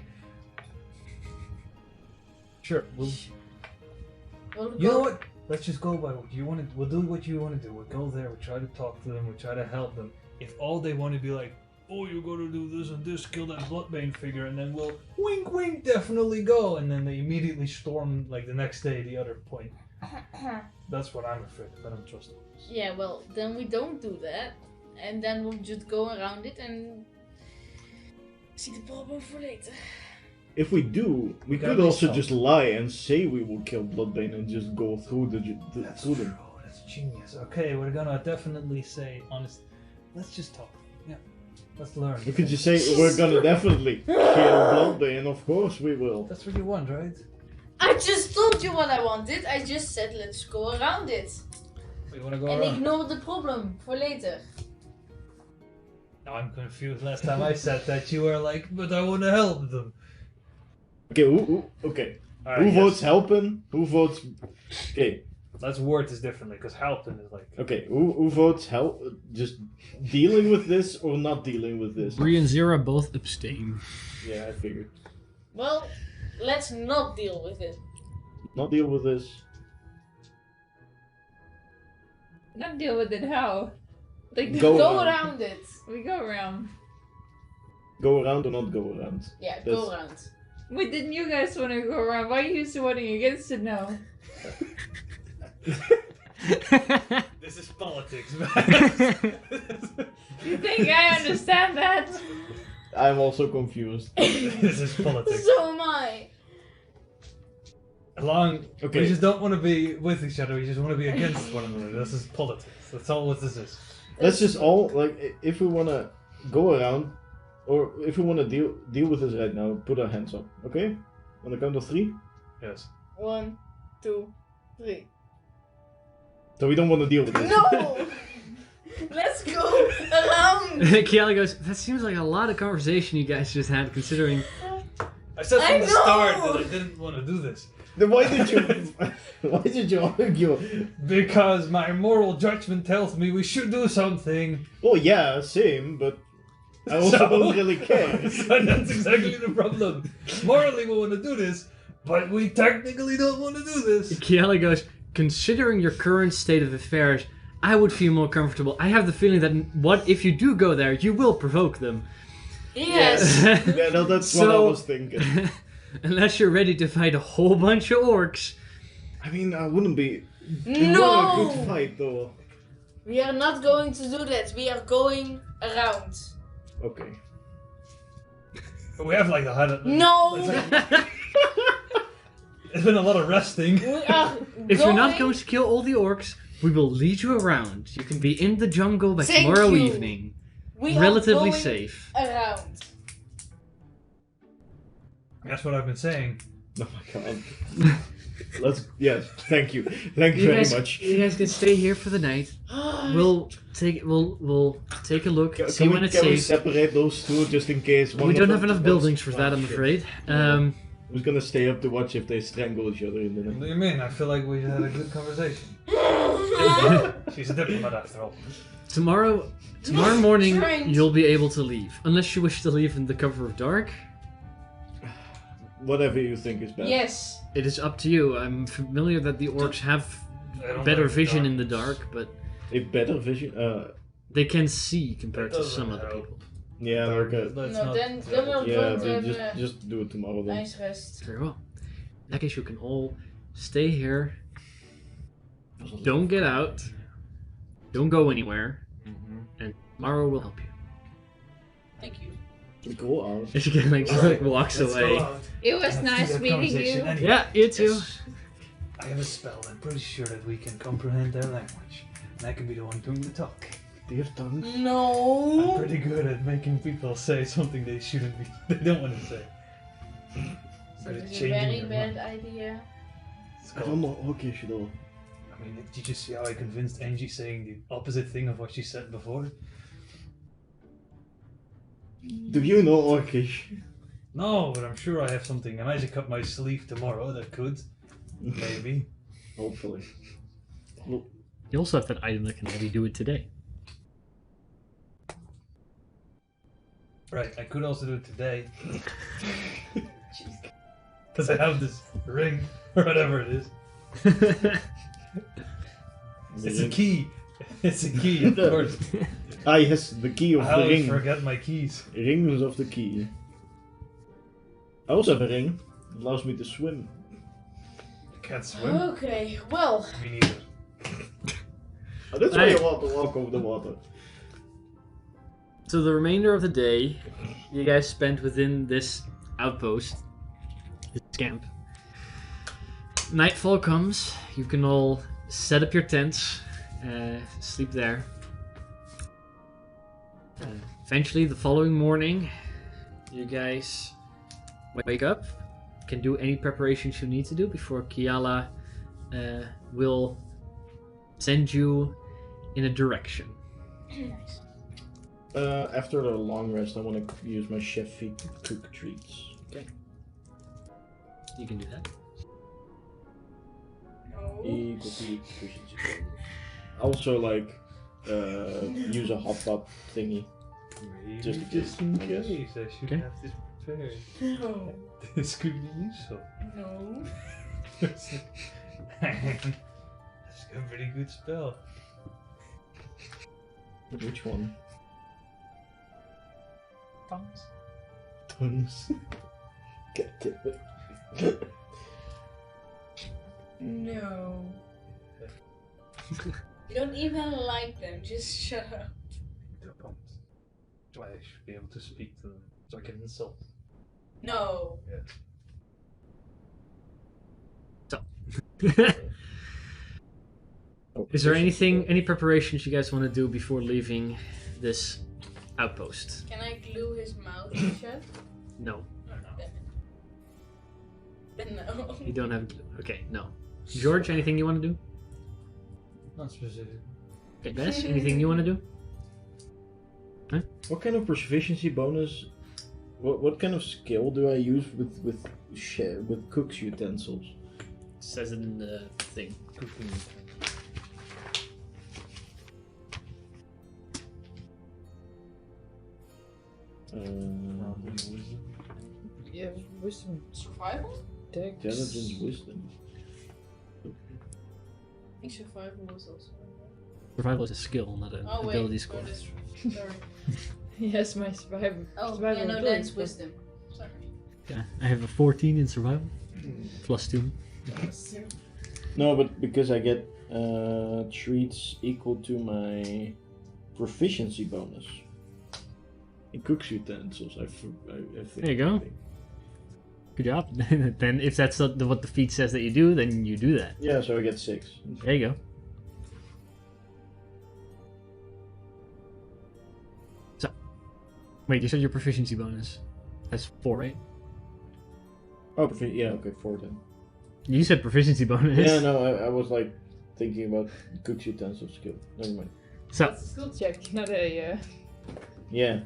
Sure. You know what? Let's just go by what you want to. We'll do what you want to do. We'll go there. We'll try to talk to them. We'll try to help them. If all they want to be like, oh, you're going to do this and this, kill that Bloodbane figure, and then we'll wink, wink, definitely go, and then they immediately storm like the next day the other point. That's what I'm afraid of. I don't trust them. Yeah, well, then we don't do that. And then we'll just go around it and see the problem for later. If we do, we gotta could be also soft. just lie and say we will kill Bloodbane and just go through That's through true. them. That's genius. Okay, we're gonna definitely say honest. Let's just talk. Yeah, let's learn. We could just say we're gonna definitely kill Bloodbane. Of course we will. That's what you want, right? I just told you what I wanted. I just said let's go around it. We want to go And around. ignore the problem for later. Now I'm confused. Last time I said that, you were like, "But I want to help them." Okay, okay. Alright, Who yes. votes helping? Who votes? Okay, Let's word this differently, because helping is like. okay. Who votes help? Just dealing with this or not dealing with this? Bree and Zira both abstain. Yeah, I figured. Well, let's not deal with it. Not deal with this. Not deal with it, how? Like, Go Go around. around it. we go around. Go around or not go around? Yeah, That's- go around. Wait, didn't you guys want to go around? Why are you voting against it now? This is politics, man. You think I understand that? I'm also confused. This is politics. So am I. Okay. We just don't want to be with each other. We just want to be against one another. This is politics. That's all what this is. Let's just all if we wanna go around, or if we wanna deal with this right now, put our hands up. Okay? On the count of 3. Yes. 1, 2, 3. So we don't want to deal with this. No! Let's go around! Kiala goes, that seems like a lot of conversation you guys just had, considering... I said I from the start know! that I didn't want to do this. Then why did you argue? Because my moral judgment tells me we should do something. Oh yeah, same, but I also So- don't really care. So that's exactly the problem. Morally we want to do this, but we technically don't want to do this. Kiala goes, considering your current state of affairs, I would feel more comfortable. I have the feeling that what if you do go there, you will provoke them. Yes! Yeah, no, that's what I So- was thinking. Unless you're ready to fight a whole bunch of orcs. I mean, I wouldn't be. It No! was a good fight, though. We are not going to do that. We are going around. Okay. We have like the hundred. No! It's been a lot of resting. We are If you're not going to kill all the orcs, we will lead you around. You can be in the jungle by Thank tomorrow you. evening. We are Relatively going safe. around. That's what I've been saying. Oh my god. Yes, thank you. Thank you very much. You guys can stay here for the night. We'll take a look, see when it's Can we safe. separate those two just in case one We of don't them have enough wants- buildings for Oh, that, I'm shit. afraid. Who's gonna stay up to watch if they strangle each other in the What night? do you mean? I feel like we had a good conversation. She's a diplomat after all. Tomorrow morning, Strange. you'll be able to leave. Unless you wish to leave in the cover of dark. Whatever you think is best. Yes. It is up to you. I'm familiar that the orcs have I don't better like the vision in the darkness. dark, but A better vision. they can see compared That to doesn't some other help. people. Yeah, okay. Let's No, not- then we're Yeah, going to but have a just do it tomorrow then. nice rest. Very well. In that case, you can all stay here. Don't get out. Don't go anywhere. And Tomorrow will help you. Thank you. Go out. She kind of like walks Let's away. go out. It was Let's do nice that meeting conversation you. anyway. Yeah, you too. Yes. I have a spell. I'm pretty sure that we can comprehend their language. And I can be the one doing the talk. Do you have tongues? I'm No. pretty good at making people say something they shouldn't be. They don't want to say. So But it's it's a very changing their bad mind. idea. It's I called- don't know Orcish at all. I mean, did you just see how I convinced Angie saying the opposite thing of what she said before? Do you know Orcish? No, but I'm sure I have something magic up my sleeve tomorrow that could. Maybe. Hopefully. You also have that item that can let you do it today. Right, I could also do it today. Because I have this ring, or whatever it is. It's a key. It's a key, of course. Ah, yes, the key of I the always ring. forget my keys. Rings of the key. I also have a ring. It allows me to swim. I can't swim. Okay, well, Me neither. Oh, that's why Hey. you want to walk over the water. So the remainder of the day, you guys spent within this outpost, this camp. Nightfall comes. You can all set up your tents, sleep there. Eventually, the following morning, you guys wake up. Can do any preparations you need to do before Kiala will send you in a direction. nice. After the long rest, I want to use my chef feet to cook treats. You can do that. No. Equal to efficiency. Also, like, use a hot pot thingy. Maybe Just in just case, in I guess. case. I should Okay. have this prepared. No. This could be useful. No. That's a pretty good spell. Which one? Thumbs. Tongues. God damn it. No. You don't even like them, just shut up. The thumbs. So I should be able to speak to them. So I can insult. No. Oh, Is there any preparations you guys want to do before leaving this outpost? Can I glue his mouth shut? No, Oh, damn it. Then no. you don't have glue. Okay, no. George, anything you want to do? Not specific. Okay, Bess, anything you want to do? What kind of proficiency bonus? What kind of skill do I use with cook's utensils? It says it in the thing. Cooking. Probably wisdom. Yeah, wisdom Survival? dex. Intelligence, wisdom. I think survival was also. Survival is a skill, not an Oh wait, ability score. oh, that's true. Sorry. Yes, my survival. Oh survival yeah, no, ability that's score. wisdom. Sorry. Yeah, I have a 14 in survival, plus 2. No, but because I get treats equal to my proficiency bonus in cook's utensils. I think. There you go. Good job. Then if that's not what the feat says that you do, then you do that. Yeah, so I get 6. There you go. So, wait, you said your proficiency bonus. That's 4, right? Oh, yeah, okay, 4 then. You said proficiency bonus. Yeah, no, I was like thinking about cook's utensil skill. Never mind. So, That's a skill check, not a. Yeah.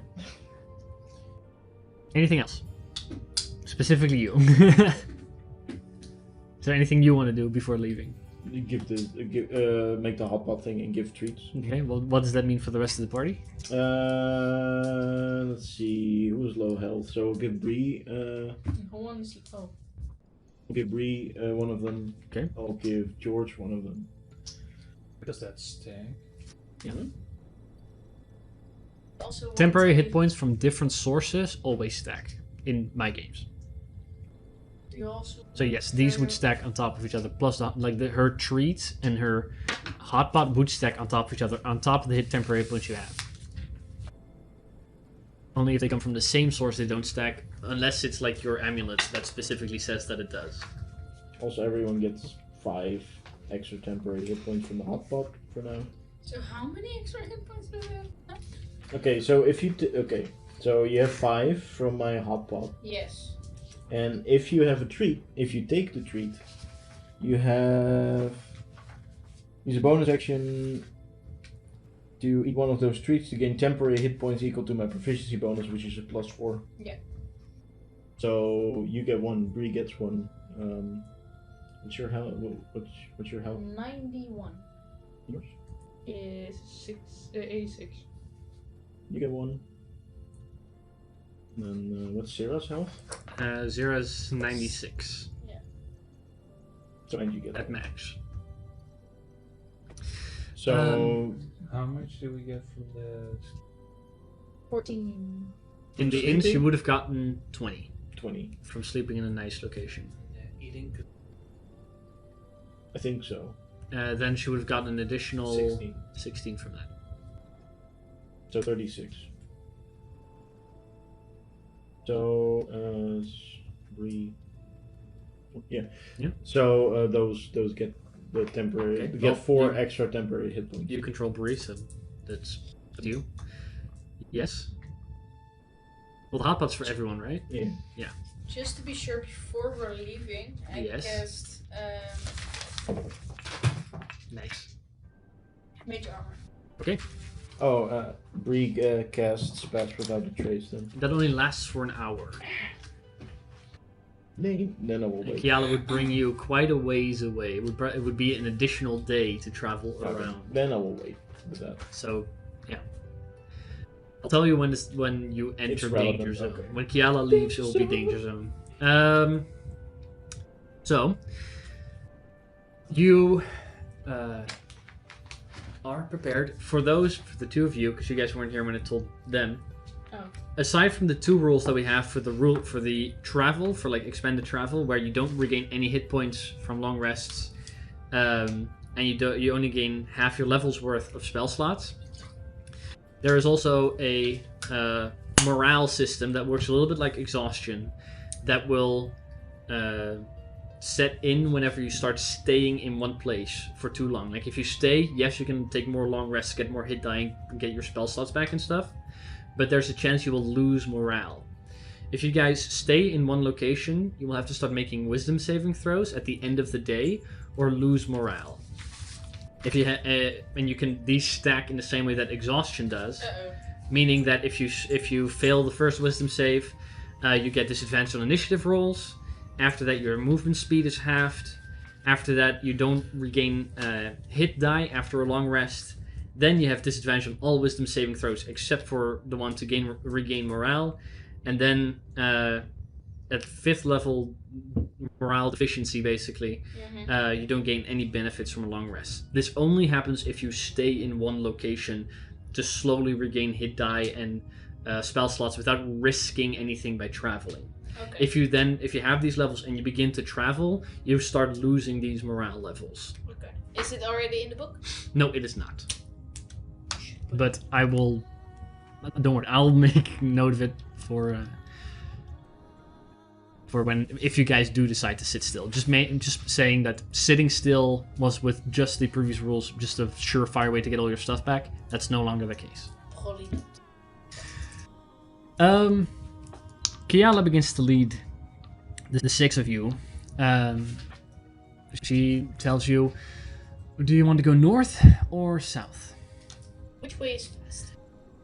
anything else? Specifically you. Is there anything you want to do before leaving? Make the hot pot thing and give treats. Okay, well, what does that mean for the rest of the party? Let's see. Who's low health? So I'll give Bree. Who wants? Oh, I'll give Bree one of them. Okay. I'll give George one of them. Does that stink? also. want Temporary to- hit points from different sources always stack in my games. Do you also? So yes, these would stack on top of each other. Plus, her treats and her hotpot would stack on top of each other, on top of the hit temporary points you have. Only if they come from the same source, they don't stack, unless it's like your amulet that specifically says that it does. Also, everyone gets 5 extra temporary hit points from the hot pot for now. So how many extra hit points do we have? Okay, so if you so you have 5 from my hot pot, Yes. and if you have a treat, if you take the treat, you have use a bonus action to eat one of those treats to gain temporary hit points equal to my proficiency bonus, which is a +4. Yeah. So you get 1, Bree gets 1. What's your health? What's your health? 91 Yours? Is 86. You get 1. And then what's Sarah's health? Zera's 96 So and you get at that. max. So How much do we get from the... 14. In the inns, you would have gotten 20 20. from sleeping in a nice location. eating? I think so. Then she would have gotten an additional 16. 16 from that. So 36. So Bree. Yeah. Yeah. So those get the temporary. Okay. Get Well, 4 you- extra temporary hit points. You control Bree, so that's up to you. Yes? Well, the hot pot's for everyone, right? Yeah. Just to be sure, before we're leaving, I Yes. cast Nice. mage armor. Okay. Oh, Bree casts Pass Without a Trace then. That only lasts for an hour. Then I will And wait. Kiala would bring you quite a ways away. It would be an additional day to travel Okay. around. Then I will wait with that. So, yeah. I'll tell you when you enter relevant, danger zone. okay. When Kiala leaves, it will be danger zone. So, you are prepared. For the two of you, because you guys weren't here when I told them. Oh. Aside from the 2 rules that we have for the travel, for like expended travel, where you don't regain any hit points from long rests, and you only gain half your level's worth of spell slots. There is also a morale system that works a little bit like exhaustion, that will set in whenever you start staying in one place for too long. Like if you stay, yes, you can take more long rests, get more hit die, and get your spell slots back and stuff. But there's a chance you will lose morale. If you guys stay in one location, you will have to start making wisdom saving throws at the end of the day, or lose morale. If you and you can these stack in the same way that exhaustion does, meaning that if you fail the first wisdom save, you get disadvantage on initiative rolls. After that, your movement speed is halved. After that, you don't regain hit die after a long rest. Then you have disadvantage on all wisdom saving throws except for the one to regain morale. And then at 5th level morale deficiency, basically, you don't gain any benefits from a long rest. This only happens if you stay in one location to slowly regain hit die and spell slots without risking anything by traveling. Okay. If you have these levels and you begin to travel, you start losing these morale levels. Okay. Is it already in the book? No, it is not. But I will. Don't worry, I'll make note of it for if you guys do decide to sit still. Just saying that sitting still was with just the previous rules, just a surefire way to get all your stuff back. That's no longer the case. Probably not. Kiala begins to lead the 6 of you. She tells you, do you want to go north or south? Which way is fast?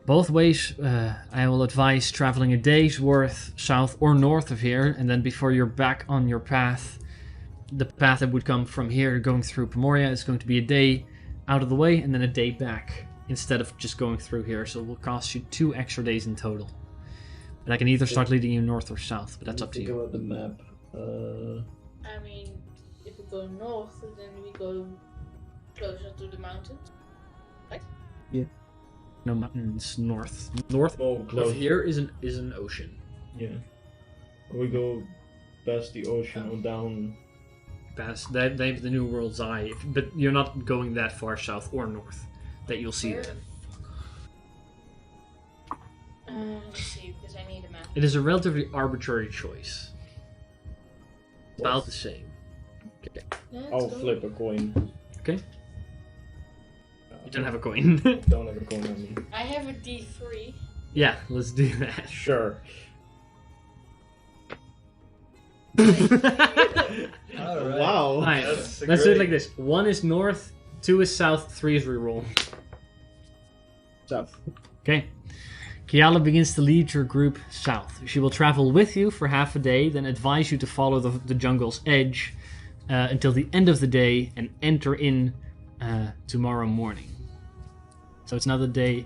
Both ways, I will advise traveling a day's worth south or north of here, and then before you're back on your path, the path that would come from here going through Pomoria is going to be a day out of the way and then a day back instead of just going through here, so it will cost you 2 extra days in total. And I can either start leading you north or south, but that's up to Think you. about the map. I mean, if we go north, then we go closer to the mountains. No mountains north. North Oh, of close. here is an ocean. Yeah. We go past the ocean or down. Past that, the New World's Eye, but you're not going that far south or north that you'll see Where that. Let's see, because I need a map. It is a relatively arbitrary choice. About the same. Let's I'll go. flip a coin. Okay. You don't have a coin. Don't have a coin on me. I have a D3. Yeah, let's do that. Sure. Alright. Wow. Alright, That's let's do it great. like this. 1 is north, 2 is south, 3 is reroll. South. Okay. Kiala begins to lead your group south. She will travel with you for half a day, then advise you to follow the jungle's edge until the end of the day and enter in tomorrow morning. So it's another day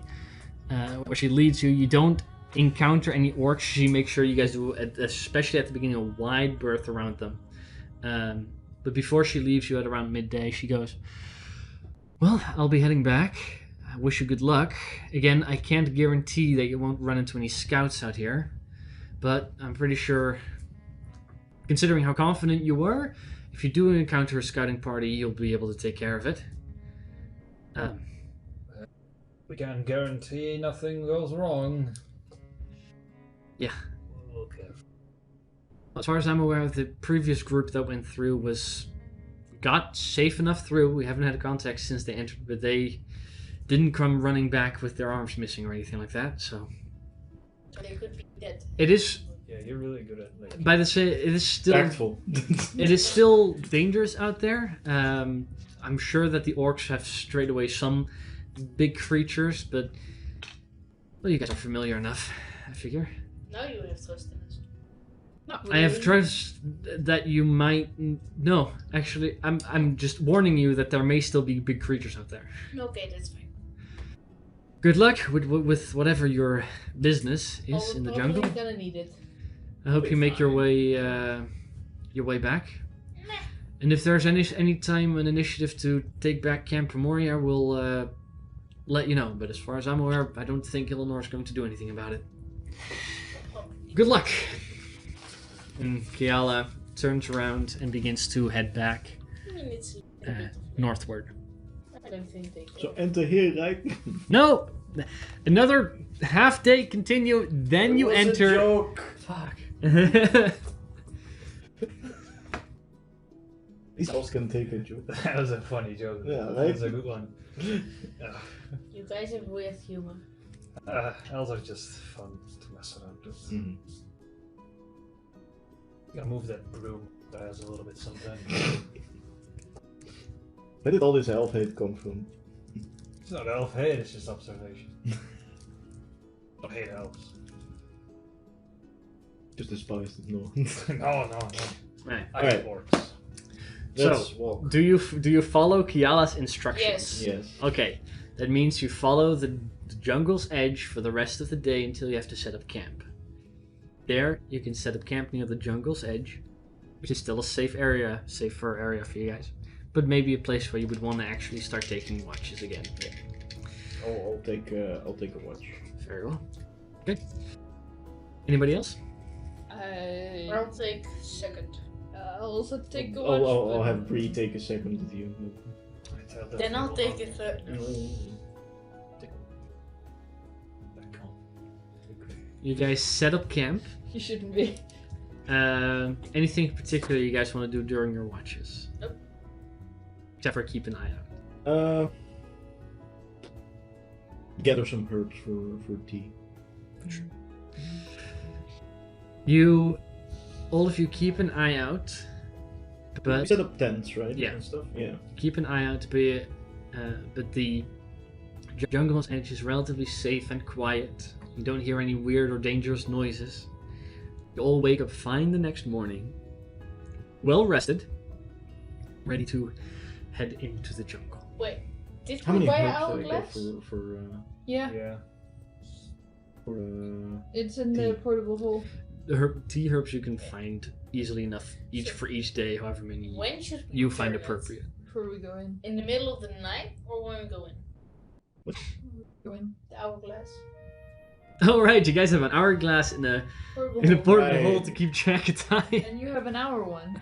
where she leads you. You don't encounter any orcs. She makes sure you guys do, especially at the beginning, a wide berth around them. But before she leaves you at around midday, she goes, "Well, I'll be heading back. I wish you good luck. Again, I can't guarantee that you won't run into any scouts out here, but I'm pretty sure, considering how confident you were, if you do encounter a scouting party, you'll be able to take care of it." We can't guarantee nothing goes wrong. Yeah. Okay. As far as I'm aware, the previous group that went through got safe enough through. We haven't had contact since they entered, but they didn't come running back with their arms missing or anything like that. So They could be dead. it is. Yeah, you're really good at like. By the say, it is still. Tactful. It is still dangerous out there. I'm sure that the orcs have strayed away some big creatures, but well, you guys are familiar enough, I figure. Now you have trust in us. Not I have really. trust that you might. No, actually, I'm just warning you that there may still be big creatures out there. Okay, that's fine. Good luck with whatever your business is in the jungle. You're gonna need it. I hope you make your way back. And if there's any time an initiative to take back Camp Primoria, we'll let you know. But as far as I'm aware, I don't think Eleanor is going to do anything about it. Good luck. And Kiala turns around and begins to head back I mean, it's a bit- northward. I don't think they So enter here, right? No, another half day continue. Then you It was a enter. joke. Fuck. These elves can take a joke. That was a funny joke. Yeah, That right? was a good one. You guys have weird humor. Elves are just fun to mess around with. Mhm. You gotta move that broom guys a little bit sometimes. Where did all this elf hate come from? It's not elf hate, it's just observation. I hate elves. Just despise it, no. No. Right. I hate orcs. Let's walk. Do you follow Kiala's instructions? Yes. Yes. Okay, that means you follow the jungle's edge for the rest of the day until you have to set up camp. There, you can set up camp near the jungle's edge, which is still a safer area for you guys, but maybe a place where you would want to actually start taking watches again. I'll take a watch. Very well. Okay. Anybody else? I'll take second. I'll also take a watch. I'll have Bree take a second with you. Then I'll take a third. You guys set up camp. You shouldn't be. Anything in particular you guys want to do during your watches? Nope. Except for keep an eye out. Gather some herbs for tea. All of you keep an eye out, We but set up tents, right? Yeah. And stuff. Yeah. keep an eye out. But the jungle's edge is relatively safe and quiet. You don't hear any weird or dangerous noises. You all wake up fine the next morning, well rested, ready to head into the jungle. Wait, did How we many buy an herbs did I hourglass? get for Yeah, Yeah. it's in the tea? portable hole. The tea herbs you can find easily enough for each day, however many When should we you find prepare that? appropriate. Before we go in. In the middle of the night or when we go in? Go in. The hourglass. All right, you guys have an hourglass in a Portable in a hole. portable Right. hole to keep track of time. And you have an hour one.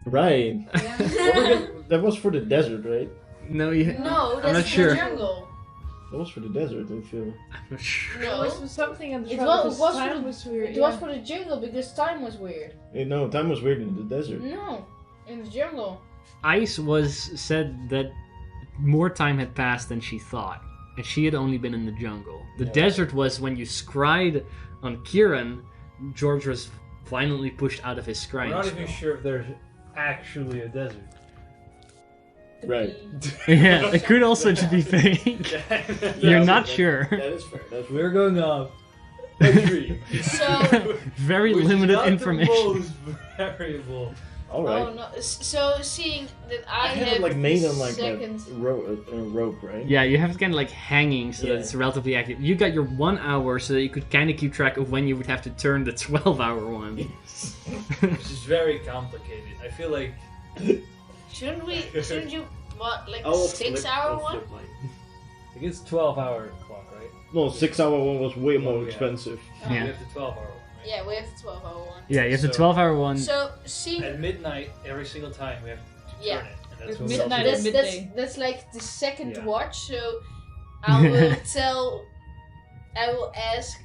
Right. Yeah. That was for the desert, right? No, you. No, that's I'm not for sure. the jungle. That was for the desert, I feel. I'm not sure. No, It was something on the It front was- because it was time for- was weird. it was for the jungle because time was weird. Hey, no, time was weird in the desert. No, In the jungle. Ice was said that more time had passed than she thought, and she had only been in the jungle. The desert was when you scryed on Kieran, George was violently pushed out of his We're scrying not spell. even sure if there's actually a desert. Right. Yeah, it could also just be fake. You're not sure. That is fair. That's fair. We're going off a dream. So, Very Which is limited not information. The most variable. All right. oh no. So seeing that I I had have it like made on like second. a rope, right? Yeah, you have it kind of like hanging so Yeah. that it's relatively active. You got your 1 hour so that you could kind of keep track of when you would have to turn the 12-hour one. Which is very complicated. I feel like Shouldn't you what like I'll 6 flip- hour I'll one? flip mine. I think it's 12-hour clock, right? No, 6-hour one was way more yeah. expensive. We Yeah. have the 12-hour one. Right? Yeah, we have the 12-hour one. Yeah, you have the So- 12-hour one. So see, At midnight, every single time we have to Yeah. turn it. And that's At when we midnight also- and that's like the second Yeah. watch. So I will I will ask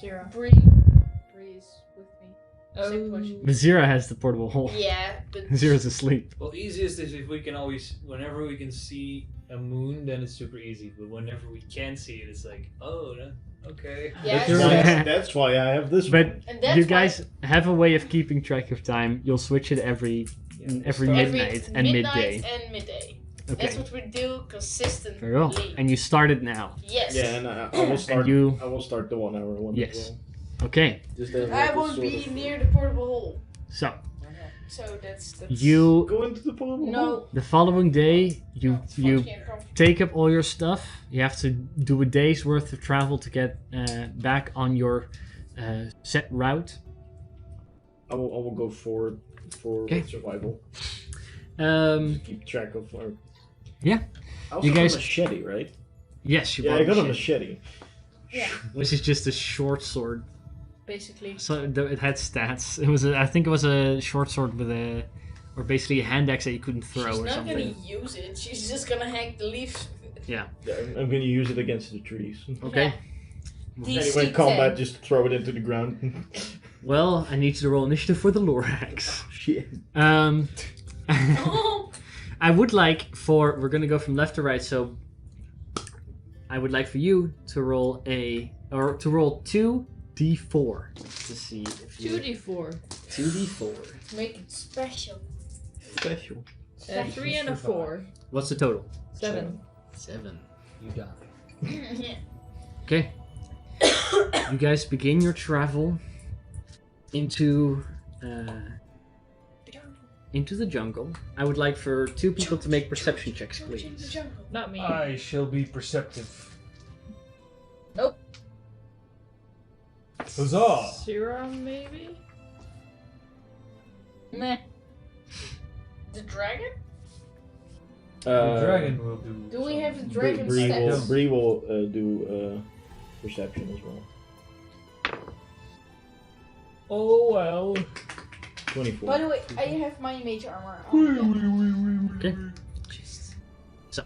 Zero. Bree is with me. Second watch. Oh. But Zira has the portable hole. Yeah, but Zira's asleep. Well, easiest is if we can always, whenever we can see a moon, then it's super easy. But whenever we can't see it, it's like, oh, no, okay. Yeah, That's, it's right. that's why I have this But one. and that's you why guys have a way of keeping track of time. You'll switch it every midnight and midday. and midday. Okay. That's what we do consistently. Very well. And you started now. Yes. Yeah, and I will start. you- I will start the 1 hour one Yes. as well. Okay. Just as I like a won't sort be of- near the portable hole. So So that's you Go into the portable hole? no. the following day you it's you functioning uncomfortable. take up all your stuff. You have to do a day's worth of travel to get back on your set route. I will go for Okay. survival. Keep track of our. Yeah. I also You got guys- a machete, right? Yes, you Yeah, bought I got a machete, machete. which is just a short sword. Basically. So it had stats. It was I think it was a short sword with or basically a hand axe that you couldn't throw She's or not something. gonna use it. She's just gonna hang the leaves. Yeah, I'm gonna use it against the trees. Okay. DC Anyway, 10. combat, just throw it into the ground. Well, I need you to roll initiative for the lore axe. Shit. Oh, I would like we're gonna go from left to right, so I would like for you to roll 2d4 to see if you 2d4. 2d4. make it special. Special. 3 and a 4. What's the total? 7. 7. You die. Yeah. Okay. You guys begin your travel into the jungle. I would like for 2 people to make perception checks, please. Not me. I shall be perceptive. Nope. Huzzah! 0 maybe? Meh. The dragon? The dragon will do. Do we have the Bree dragon will, stats? Bree will do perception as well. Oh well. 24. By the way, I have my mage armor on. Okay. So.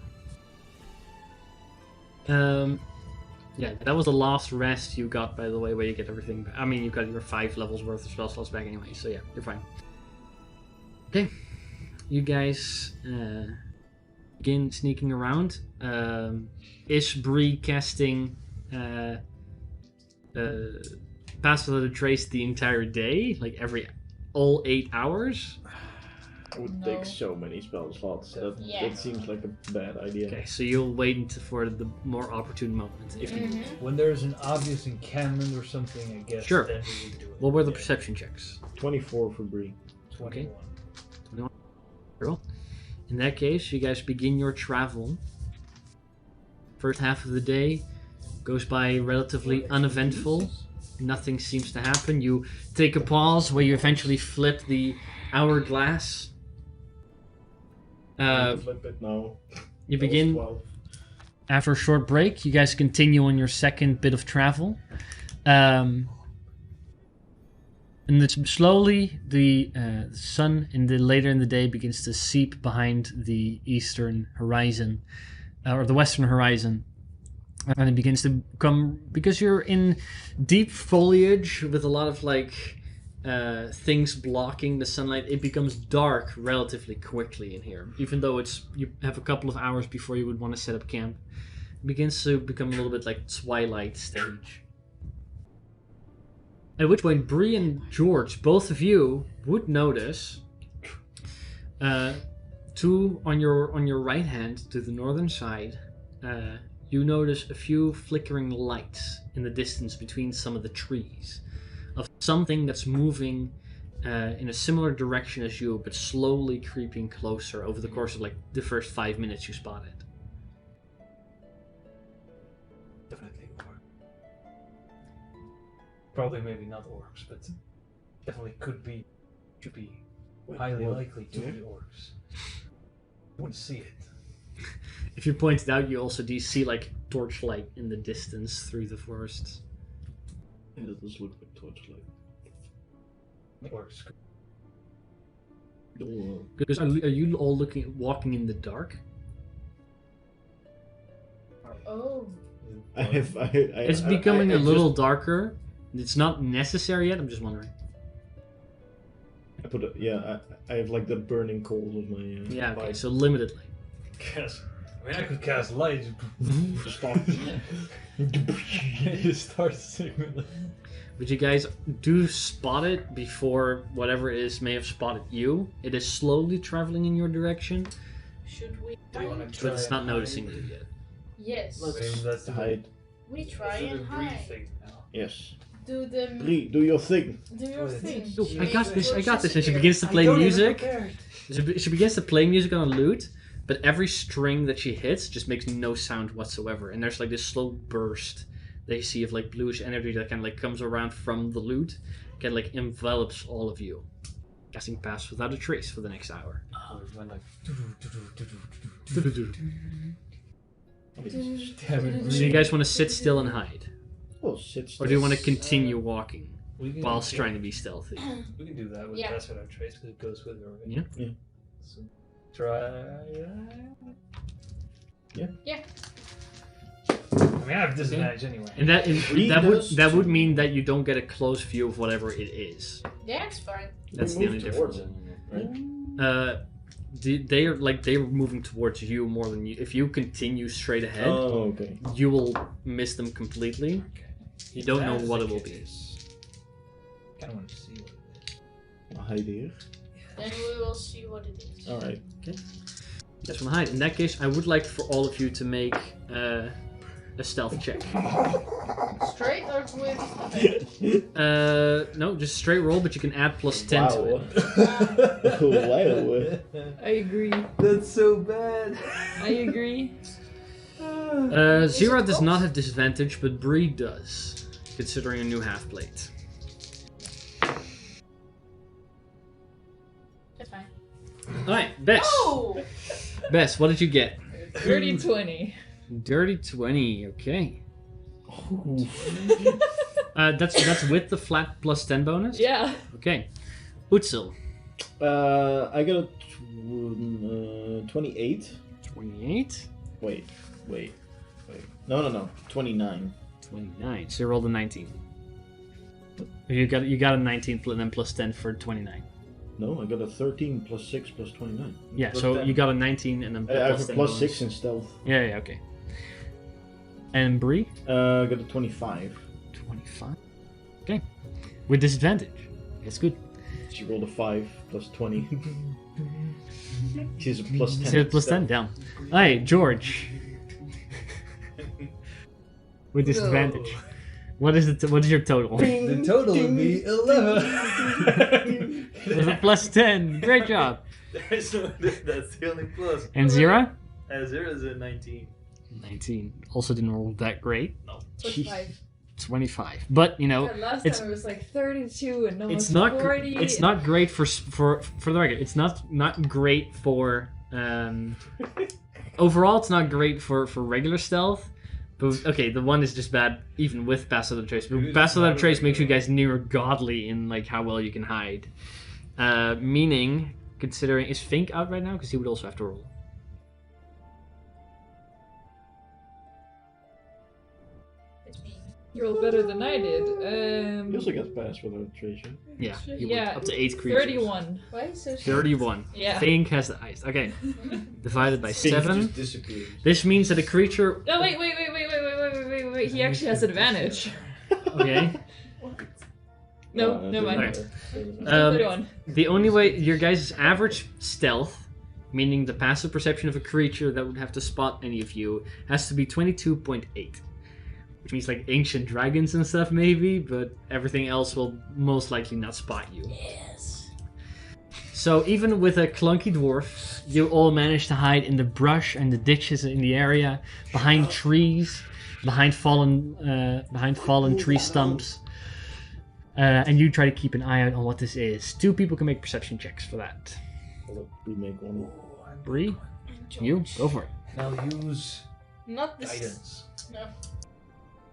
Yeah, that was the last rest you got, by the way, where you get everything back. I mean, you got your 5 levels worth of spell slots back anyway, so yeah, you're fine. Okay. You guys begin sneaking around. Is Bree casting Pass Without a Trace the entire day? Like all 8 hours? I would No. take so many spell slots. Yeah. That seems like a bad idea. Okay, so you'll wait for the more opportune moment. If you Mhm. When there's an obvious encampment or something, I guess. Sure. Then we would do it. What were the Yeah. perception checks? 24 for Bree. 21. Girl. In that case, you guys begin your travel. First half of the day goes by relatively uneventful. Nothing seems to happen. You take a pause where you eventually flip the hourglass. Flip it now. You That was begin 12. after a short break. You guys continue on your second bit of travel. And it's slowly the sun later in the day begins to seep behind the eastern horizon, or the western horizon, and it begins to come because you're in deep foliage with a lot of things blocking the sunlight, it becomes dark relatively quickly in here. Even though you have a couple of hours before you would want to set up camp, it begins to become a little bit like twilight stage. At which point, Bree and George, both of you would notice two on your right hand to the northern side. You notice a few flickering lights in the distance between some of the trees of something that's moving in a similar direction as you, but slowly creeping closer over the course of like the first 5 minutes you spot it. Definitely orc. Probably maybe not orcs, but definitely should be highly likely to be orcs. You wouldn't see it. If you point it out, you also do see like torchlight in the distance through the forests. Yeah, that does look like torchlight. Orcs. Because are you all walking in the dark? Oh. It's becoming a little darker. It's not necessary yet. I'm just wondering. I have like the burning coals of my. Yeah. Okay. pipe. So limitedly. I could cast light. Stop. It starts signaling. But you guys do spot it before whatever it is may have spotted you. It is slowly traveling in your direction, Should we Do you wanna hide? try but it's and not hide? noticing you yet. Yes. That's the Hide. We try Let's do and the breathe hide. thing now. Yes. Do the Bree, do your thing. do your thing. Oh, I got this. And she Disappear. begins to play I don't have music. prepared. She begins to play music on a lute, but every string that she hits just makes no sound whatsoever. And there's like this slow burst that you see of like bluish energy that kind of like comes around from the lute, kind of like envelops all of you. Casting Pass Without a Trace for the next hour. Oh, it went like. So you guys want to sit still and hide, Oh, sit still. or do you want to continue walking We can whilst trying to be stealthy? We can do that with Yeah. Pass Without Trace because it goes with her. Yeah. Yeah. So try. Yeah. I mean, I have disadvantage anyway. And that Read those that would two. mean that you don't get a close view of whatever it is. Yeah, it's fine. That's the We only move towards difference. it, right? They're moving towards you more than you. If you continue straight ahead, Oh, okay. you will miss them completely. Okay. You don't know That's what the it will be. case. Kind of want to see what it is. I'll hide here. Then we will see what it is. All right. Just want to hide. In that case, I would like for all of you to make a stealth check. Straight or with? No, just straight roll, but you can add plus 10 to it. Wow. I agree. That's so bad. I agree. Zira does not have disadvantage, but Bree does, considering a new half plate. That's fine. Alright, Bess. Oh! Bess, what did you get? Dirty 20. Dirty 20, okay. That's with the flat plus 10 bonus? Yeah. Okay. Utsil. I got a 28. 28. Wait. No. 29. 29. So you rolled a 19. You got a 19 and then plus 10 for 29. No, I got a 13 plus 6 plus 29. Yeah, Plus so 10. you got a 19 and then I have plus a 10 plus bonus. 6 in stealth. Yeah, okay. And Bree? I got a 25. 25. Okay. With disadvantage. That's good. She rolled a 5 plus 20. She's a plus 10. So plus 10 down. Alright, George. With disadvantage. What is it? What is your total? The total would be 11. With a plus 10. Great job. That's the only plus. And Zira? 0 is a 19. 19. Also didn't roll that great. 25. 25. But, you know, Yeah, last it's- time it was like 32 and it's almost not 40. it's not great for the record. It's not great for overall. It's not great for regular stealth. But okay, the one is just bad even with Pass Without a Trace. But Pass Without a Trace makes you guys near godly in like how well you can hide. Meaning, considering is Fink out right now because he would also have to roll. It's me. You rolled better than I did. He also gets passed without treasure. Yeah, you would, Yeah, up to 8 creatures. 31. Why are you so shit? 31. Yeah. Think has the highest. Okay. Divided by Thing 7. just disappears. This means that a creature. Oh, wait. He actually has advantage. Okay. No, Oh, never mind. doesn't matter. Um, 31. The only way your guys' average stealth, meaning the passive perception of a creature that would have to spot any of you, has to be 22.8. Which means like ancient dragons and stuff maybe, but everything else will most likely not spot you. Yes. So even with a clunky dwarf, you all manage to hide in the brush and the ditches in the area, behind trees, behind fallen tree stumps. And you try to keep an eye out on what this is. 2 people can make perception checks for that. I'll let Bree make one. Bree, you go for it. Now use Not this. guidance. No.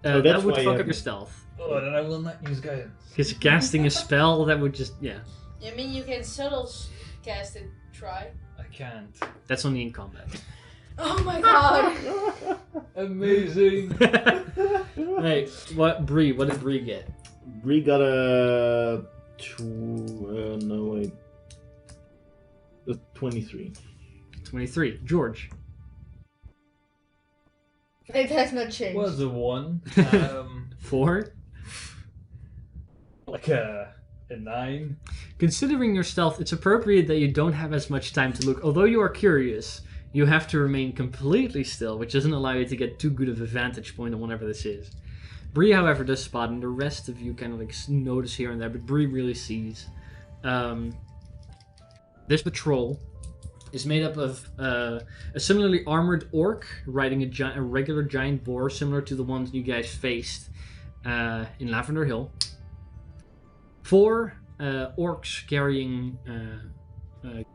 Oh, That that's would why you fuck have up your it. stealth. Oh, then I will not use guidance. Because casting a spell that would just I mean, you can subtle cast it. Try. I can't. that's only in combat. Oh my god. Amazing. Hey, what did Bree get? Bree got a 23. 23. George. It has not changed. Was a 1. 4. Like a 9. Considering your stealth, it's appropriate that you don't have as much time to look. Although you are curious, you have to remain completely still, which doesn't allow you to get too good of a vantage point on whatever this is. Bree, however, does spot, and the rest of you kind of like notice here and there, but Bree really sees. This patrol is made up of a similarly armored orc riding a regular giant boar, similar to the ones you guys faced in Lavender Hill. 4 orcs carrying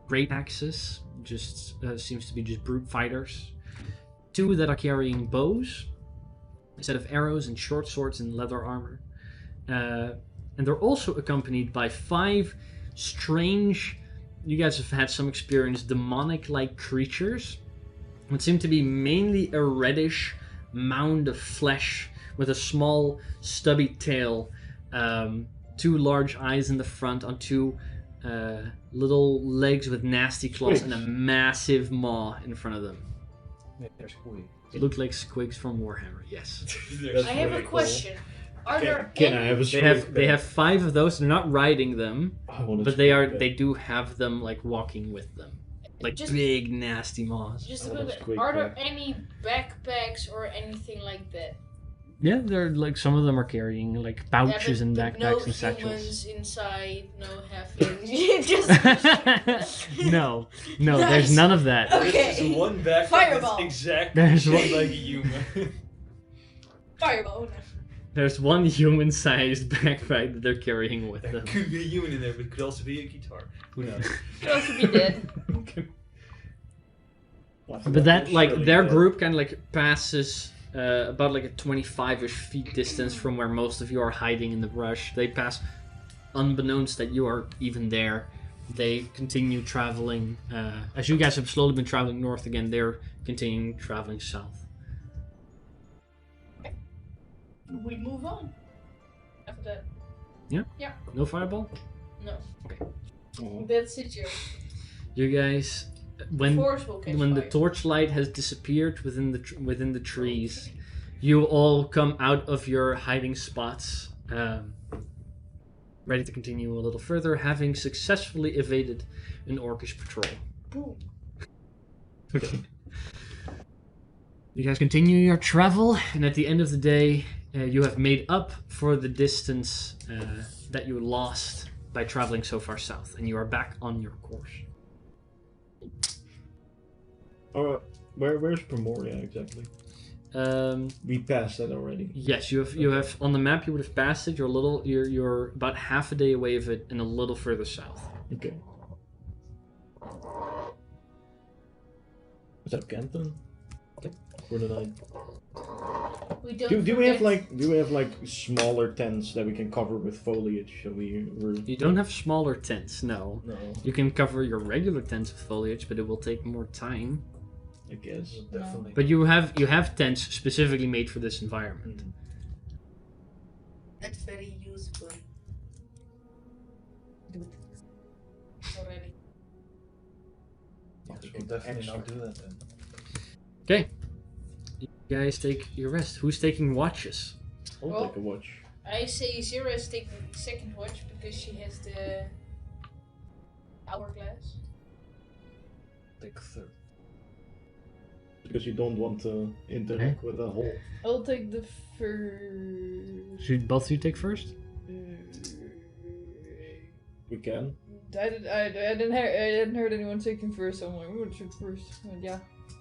great axes, just seems to be just brute fighters. 2 that are carrying bows, a set of arrows and short swords and leather armor. And they're also accompanied by 5 strange, you guys have had some experience, demonic-like creatures. What seem to be mainly a reddish mound of flesh with a small stubby tail, 2 large eyes in the front on 2 little legs with nasty claws and a massive maw in front of them. There's Squeak. They look like squigs from Warhammer, yes. That's I have really a question. Are there Can any... I have a They have 5 of those. They're not riding them, but they do have them like walking with them, like Just- big nasty maws. Just I a want a bit, squig are there bag. any backpacks or anything like that? Yeah, they're like some of them are carrying like pouches and but backpacks and no satchels. humans inside, no halflings. Just no, Nice. there's none of that. Okay. This is one backpack Fireball. that's exactly There's shaped one- like a human. fireball. There's one human-sized backpack that they're carrying with There them. could be a human in there, but it could also be a guitar. Who knows? Could also be dead. But that like their group kind of like passes about like a 25-ish feet distance from where most of you are hiding in the brush. They pass unbeknownst that you are even there. They continue traveling. As you guys have slowly been traveling north again, they're continuing traveling south. We move on. After that. No fireball? No. Oh. That's it, Joe. You guys, when Force will catch the fire. torchlight has disappeared within the trees, you all come out of your hiding spots, ready to continue a little further, having successfully evaded an orcish patrol. Boom. Okay. You guys continue your travel, and at the end of the day, you have made up for the distance that you lost by traveling so far south, and you are back on your course. Where's Primoria exactly? We passed that already. Yes, you have on the map. You would have passed it. You're about half a day away of it, and a little further south. Okay. Is that Canton? For the night. We don't Do we have forget- like smaller tents that we can cover with foliage? So we're You don't have smaller tents, no. no, You can cover your regular tents with foliage, but it will take more time. I guess. Definitely. But you have tents specifically made for this environment. That's very useful. Do it already. I will definitely not do that then. Okay. You guys take your rest. Who's taking watches? I'll Well- take a watch. I say Zero is taking the second watch because she has the hourglass. Take third. Because you don't want to interact with a hole. I'll take the first. Should both of you take first? We can. I didn't heard anyone taking first. So I'm like, I'm gonna take first. But yeah.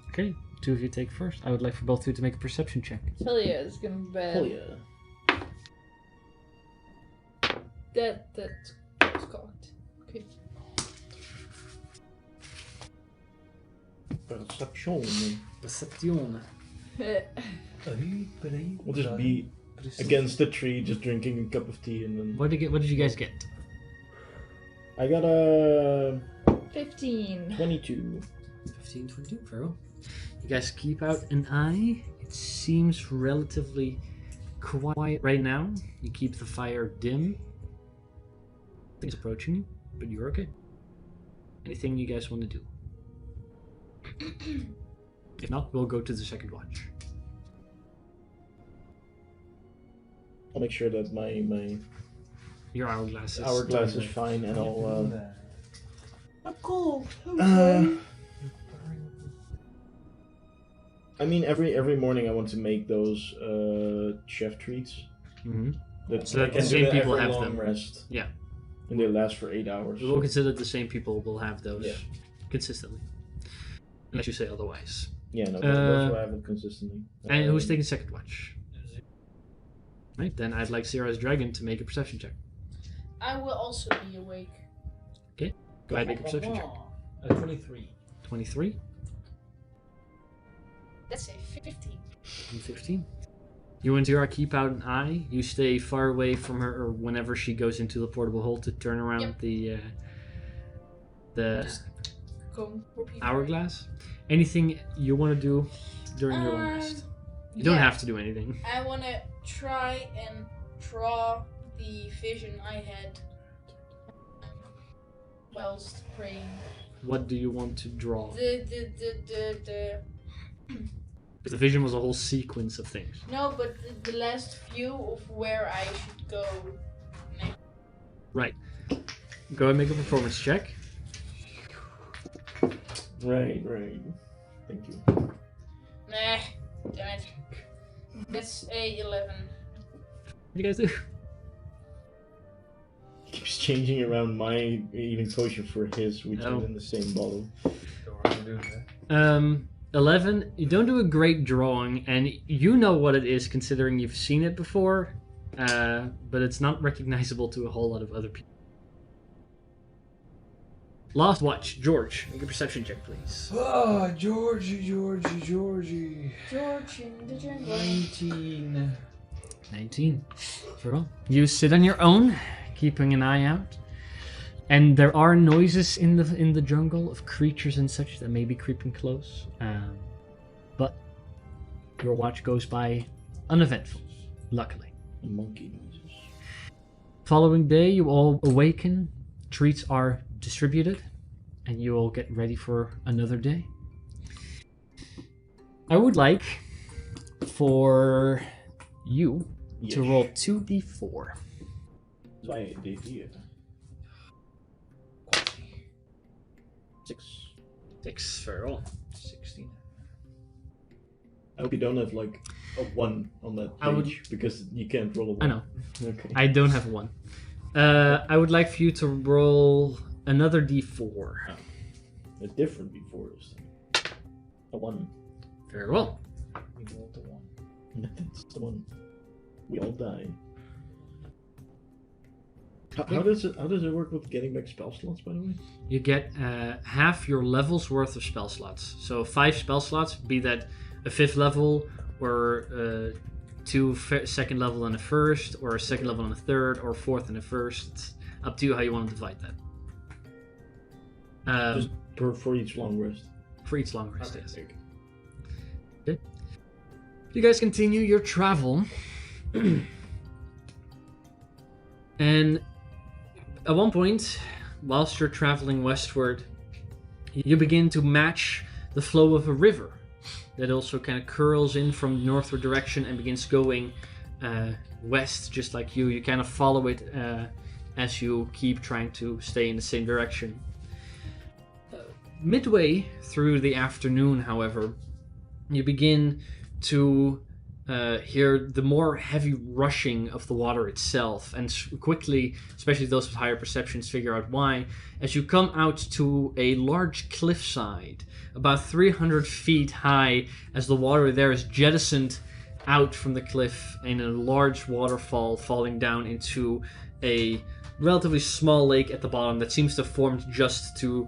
Okay, 2 of you take first. I would like for both of you to make a perception check. Hell yeah, it's gonna be bad. Hell yeah. That's cocked. Okay. Perception. Perception. We'll just be against the tree, just drinking a cup of tea, and then What did you guys get? I got a 15. 22. 15, 22. Very well. You guys keep out an eye. It seems relatively quiet right now. You keep the fire dim. Things approaching you, but you're okay. Anything you guys want to do? If not, we'll go to the second watch. I'll make sure that my Your hourglass is hourglass is fine, and I'll. I'm cold. I mean, every morning I want to make those chef treats. Mm-hmm. That So that I the can same do people every have long them. Rest. Yeah. And they last for 8 hours. We will consider the same people will have those Yeah. consistently. Unless you say otherwise. Yeah, no, those will have it consistently. And who's taking second watch? Right, then I'd like Sarah's dragon to make a perception check. I will also be awake. Go ahead, make a perception check. 23. 23 Let's say 15. and 15. You and Zira keep out an eye. You stay far away from her or whenever she goes into the portable hole to turn around Yep. the Going for people. hourglass. Anything you want to do during your long rest? You don't Yeah. have to do anything. I want to try and draw the vision I had whilst praying. What do you want to draw? The Because the vision was a whole sequence of things. no, but the last view of where I should go next. Right. Go ahead and make a performance check. Right. Thank you. Nah, damn it. That's a 11. What do you guys do? Keeps changing around my eating potion for his, which Oh. is in the same bottle. Don't worry, do that. 11, you don't do a great drawing, and you know what it is considering you've seen it before, but it's not recognizable to a whole lot of other people. Last watch, George, make a perception check, please. Ah, Georgie. George in the jungle. 19. 19. Very well. You sit on your own, keeping an eye out, and there are noises in the jungle of creatures and such that may be creeping close. But your watch goes by uneventful, luckily. Monkey noises. Following day, you all awaken. Treats are distributed, and you all get ready for another day. I would like for you to roll 2d4. Zwei D4. 6. 6 for all. 16. I hope you don't have like a 1 on that I would- page, because you can't roll a 1. I know. Okay. I don't have one. I would like for you to roll another d4. A different before this thing. A 1. Very well. We rolled the 1. That's the one. We all die. How does it work with getting back spell slots, by the way? You get half your level's worth of spell slots. So 5 spell slots, be that a 5th level, or 2 second level and a 1st, or a 2nd level and a 3rd, or 4th and a 1st. Up to you how you want to divide that. Just for each long rest. For each long rest, yes. Okay. You guys continue your travel. And at one point, whilst you're traveling westward, you begin to match the flow of a river that also kind of curls in from the northward direction and begins going west, just like you. You kind of follow it as you keep trying to stay in the same direction. Midway through the afternoon, however, you begin to hear the more heavy rushing of the water itself, and quickly, especially those with higher perceptions, figure out why, as you come out to a large cliffside, about 300 feet high, as the water there is jettisoned out from the cliff in a large waterfall falling down into a relatively small lake at the bottom that seems to have formed just to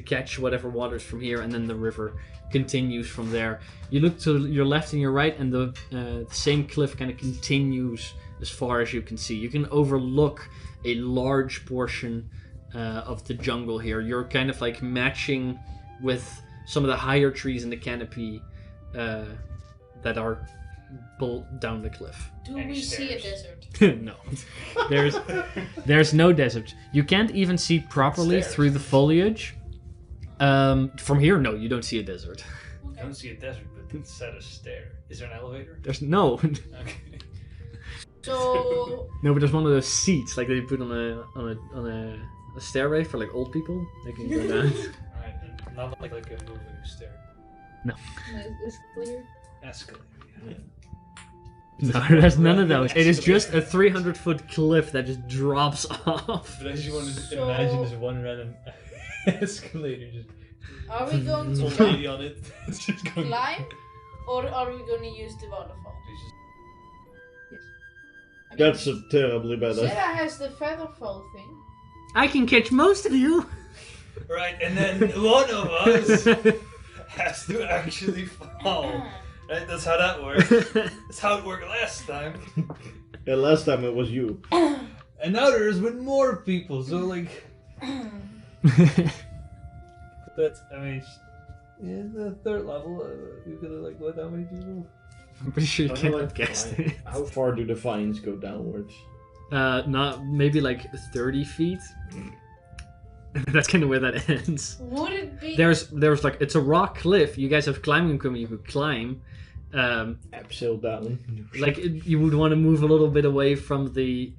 catch whatever waters from here, and then the river continues from there. You look to your left and your right, and the same cliff kind of continues as far as you can see. You can overlook a large portion of the jungle here. You're kind of like matching with some of the higher trees in the canopy that are down the cliff. Do we see a desert? No, there's no desert. You can't even see properly through the foliage. From here, no, you don't see a desert. I don't see a desert, but it's set a stair. Is there an elevator? There's no. Okay. So No, but there's one of those seats like they put on a stairway for like old people. They can go down. Alright, and not like a moving stair. Is clear. Escalator, yeah. No, there's none of those. It is just a 300-foot cliff that just drops off. But I just want to So- imagine there's one random escalator just are we going to old lady on it. It's just going. climb, or are we going to use the waterfall? I mean, That's a terribly bad Sarah idea. has the feather fall thing. I can catch most of you. Right, and then one of us has to actually fall. Right, that's how that works. That's how it worked last time. Yeah, last time it was you. And now there's been more people, so like. That's, I mean, yeah, the third level, you could have like let how many people? I'm pretty sure you I can't like guess fine. it. How far do the vines go downwards? Not maybe like 30 feet. That's kind of where that ends. Would it be? There's like it's a rock cliff. You guys have climbing equipment you could climb. Abseil down. Like you would want to move a little bit away from the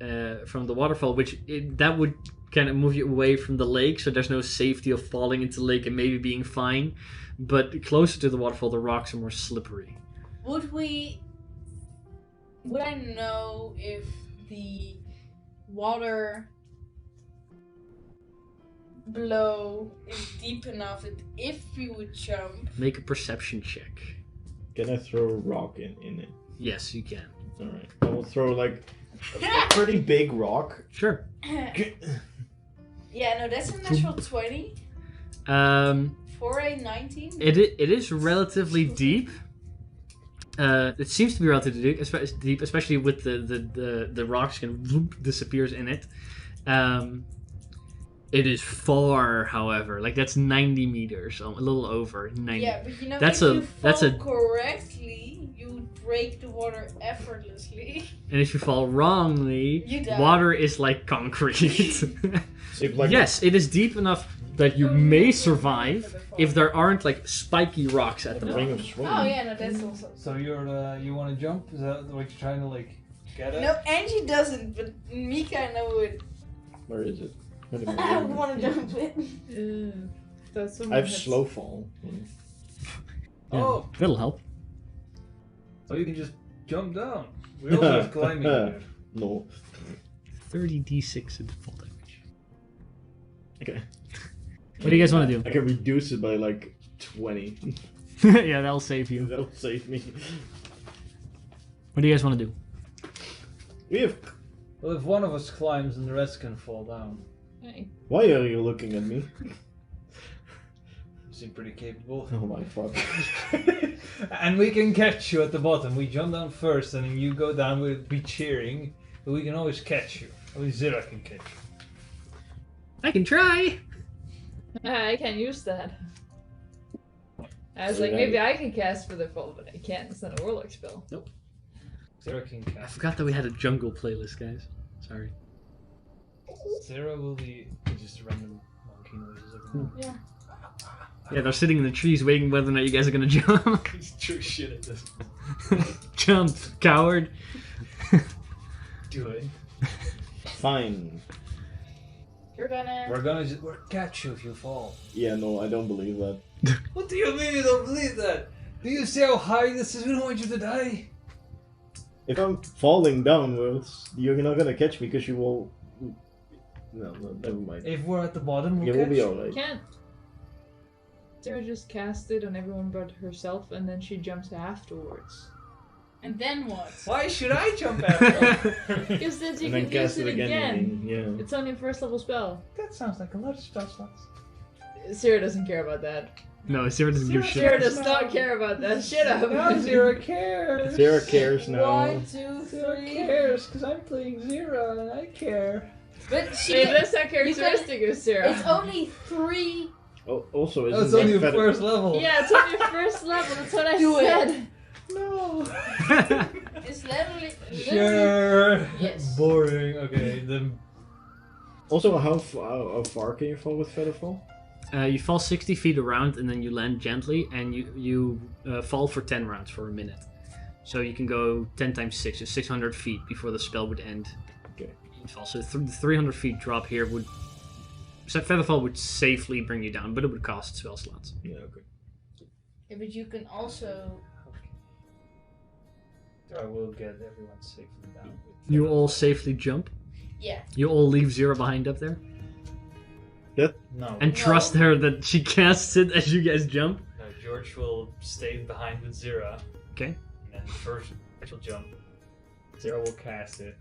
waterfall, which that would kind of move you away from the lake, so there's no safety of falling into the lake and maybe being fine. But closer to the waterfall, the rocks are more slippery. Would I know if the water below is deep enough that if we would jump? Make a perception check. Can I throw a rock in it? Yes, you can. Alright. I will throw like a pretty big rock. Sure. Yeah, no, that's a natural 20 Um, for a 19. it is relatively deep. It seems to be relatively deep, especially with the rocks kind of whoop, disappears in it. It is far, however, like that's 90 meters, a little over 90. Yeah, but you know, That's if a- you that's fall a- correctly, you would break the water effortlessly. And if you fall wrongly, You die. water is like concrete. If like Yes, it is deep enough that you may survive if there aren't like spiky rocks at the the bottom. ring of swimming. Oh yeah, no, that's also. So you want to jump? Is that what you're trying to like get at? No, Angie doesn't, but Mika and I would. Where is it? Where am I I would want to jump it. That's I have slow fall. Yeah, Oh, that'll help. so you can just jump down. We also have climbing. There. No. 30d6 in fall damage. Okay. What do you guys want to I can reduce it by like 20. do? Yeah, that'll save you. That'll save me. What do you guys want to do? We have. Well, if one of us climbs, then the rest can fall down. Hey. Why are you looking at me? You seem pretty capable. Oh my fuck. And we can catch you at the bottom. We jump down first, and then you go down. We'll be cheering, but we can always catch you. At least Zira can catch you. I can try. I can't use that. I was So like, then- maybe I can cast for the fall, but I can't. It's not a warlock spell. Zira can I catch. forgot that we had a jungle playlist, guys. Sorry. Sarah will be just random monkey noises every now and Yeah. Yeah, they're sitting in the trees waiting whether or not you guys are gonna jump. then. He's true shit at this. Jump, coward. Do it. Fine. We're gonna. We'll catch you if you fall. Yeah, no, I don't believe that. What do you mean you don't believe that? Do you see how high this is? We don't want you to die. If I'm falling downwards, you're not gonna catch me because you will. No, never mind. If we're at the bottom, we'll Yeah, catch we'll be you. alright. Can't Sarah just cast it on everyone but herself and then she jumps afterwards? And then what? Why should I jump after? Because then you And then can cast use it again. you mean? Yeah. It's only a first level spell. That sounds like a lot of spell slots. Sarah doesn't care about that. No, Sarah doesn't give a shit. Sarah does not care about that. Shut up. Now Zero cares. Sarah cares now. 1, 2, Zero 3. cares because I'm playing Zero and I care. But she. Hey, that's not characteristic of Sarah. It's only 3. Oh, also, Oh, it's isn't only it a better- first level. Yeah, it's only first level. That's what I Do it. said. No. It's literally. Sure. Yes. Boring. Okay, then. Also, how far can you fall with Featherfall? You fall 60 feet around and then you land gently and you fall for 10 rounds for a minute. So you can go 10 times 6, so 600 feet before the spell would end. Okay. You'd fall. So the 300 feet drop here would... So Featherfall would safely bring you down, but it would cost spell slots. Yeah, okay. Yeah, but you can also. I will get everyone safely down. With You all safely jump. Yeah. You all leave Zero behind up there. No. And No. trust her that she casts it as you guys jump. No, George will stay behind with Zero. Okay. And then first she'll jump. Zero will cast it.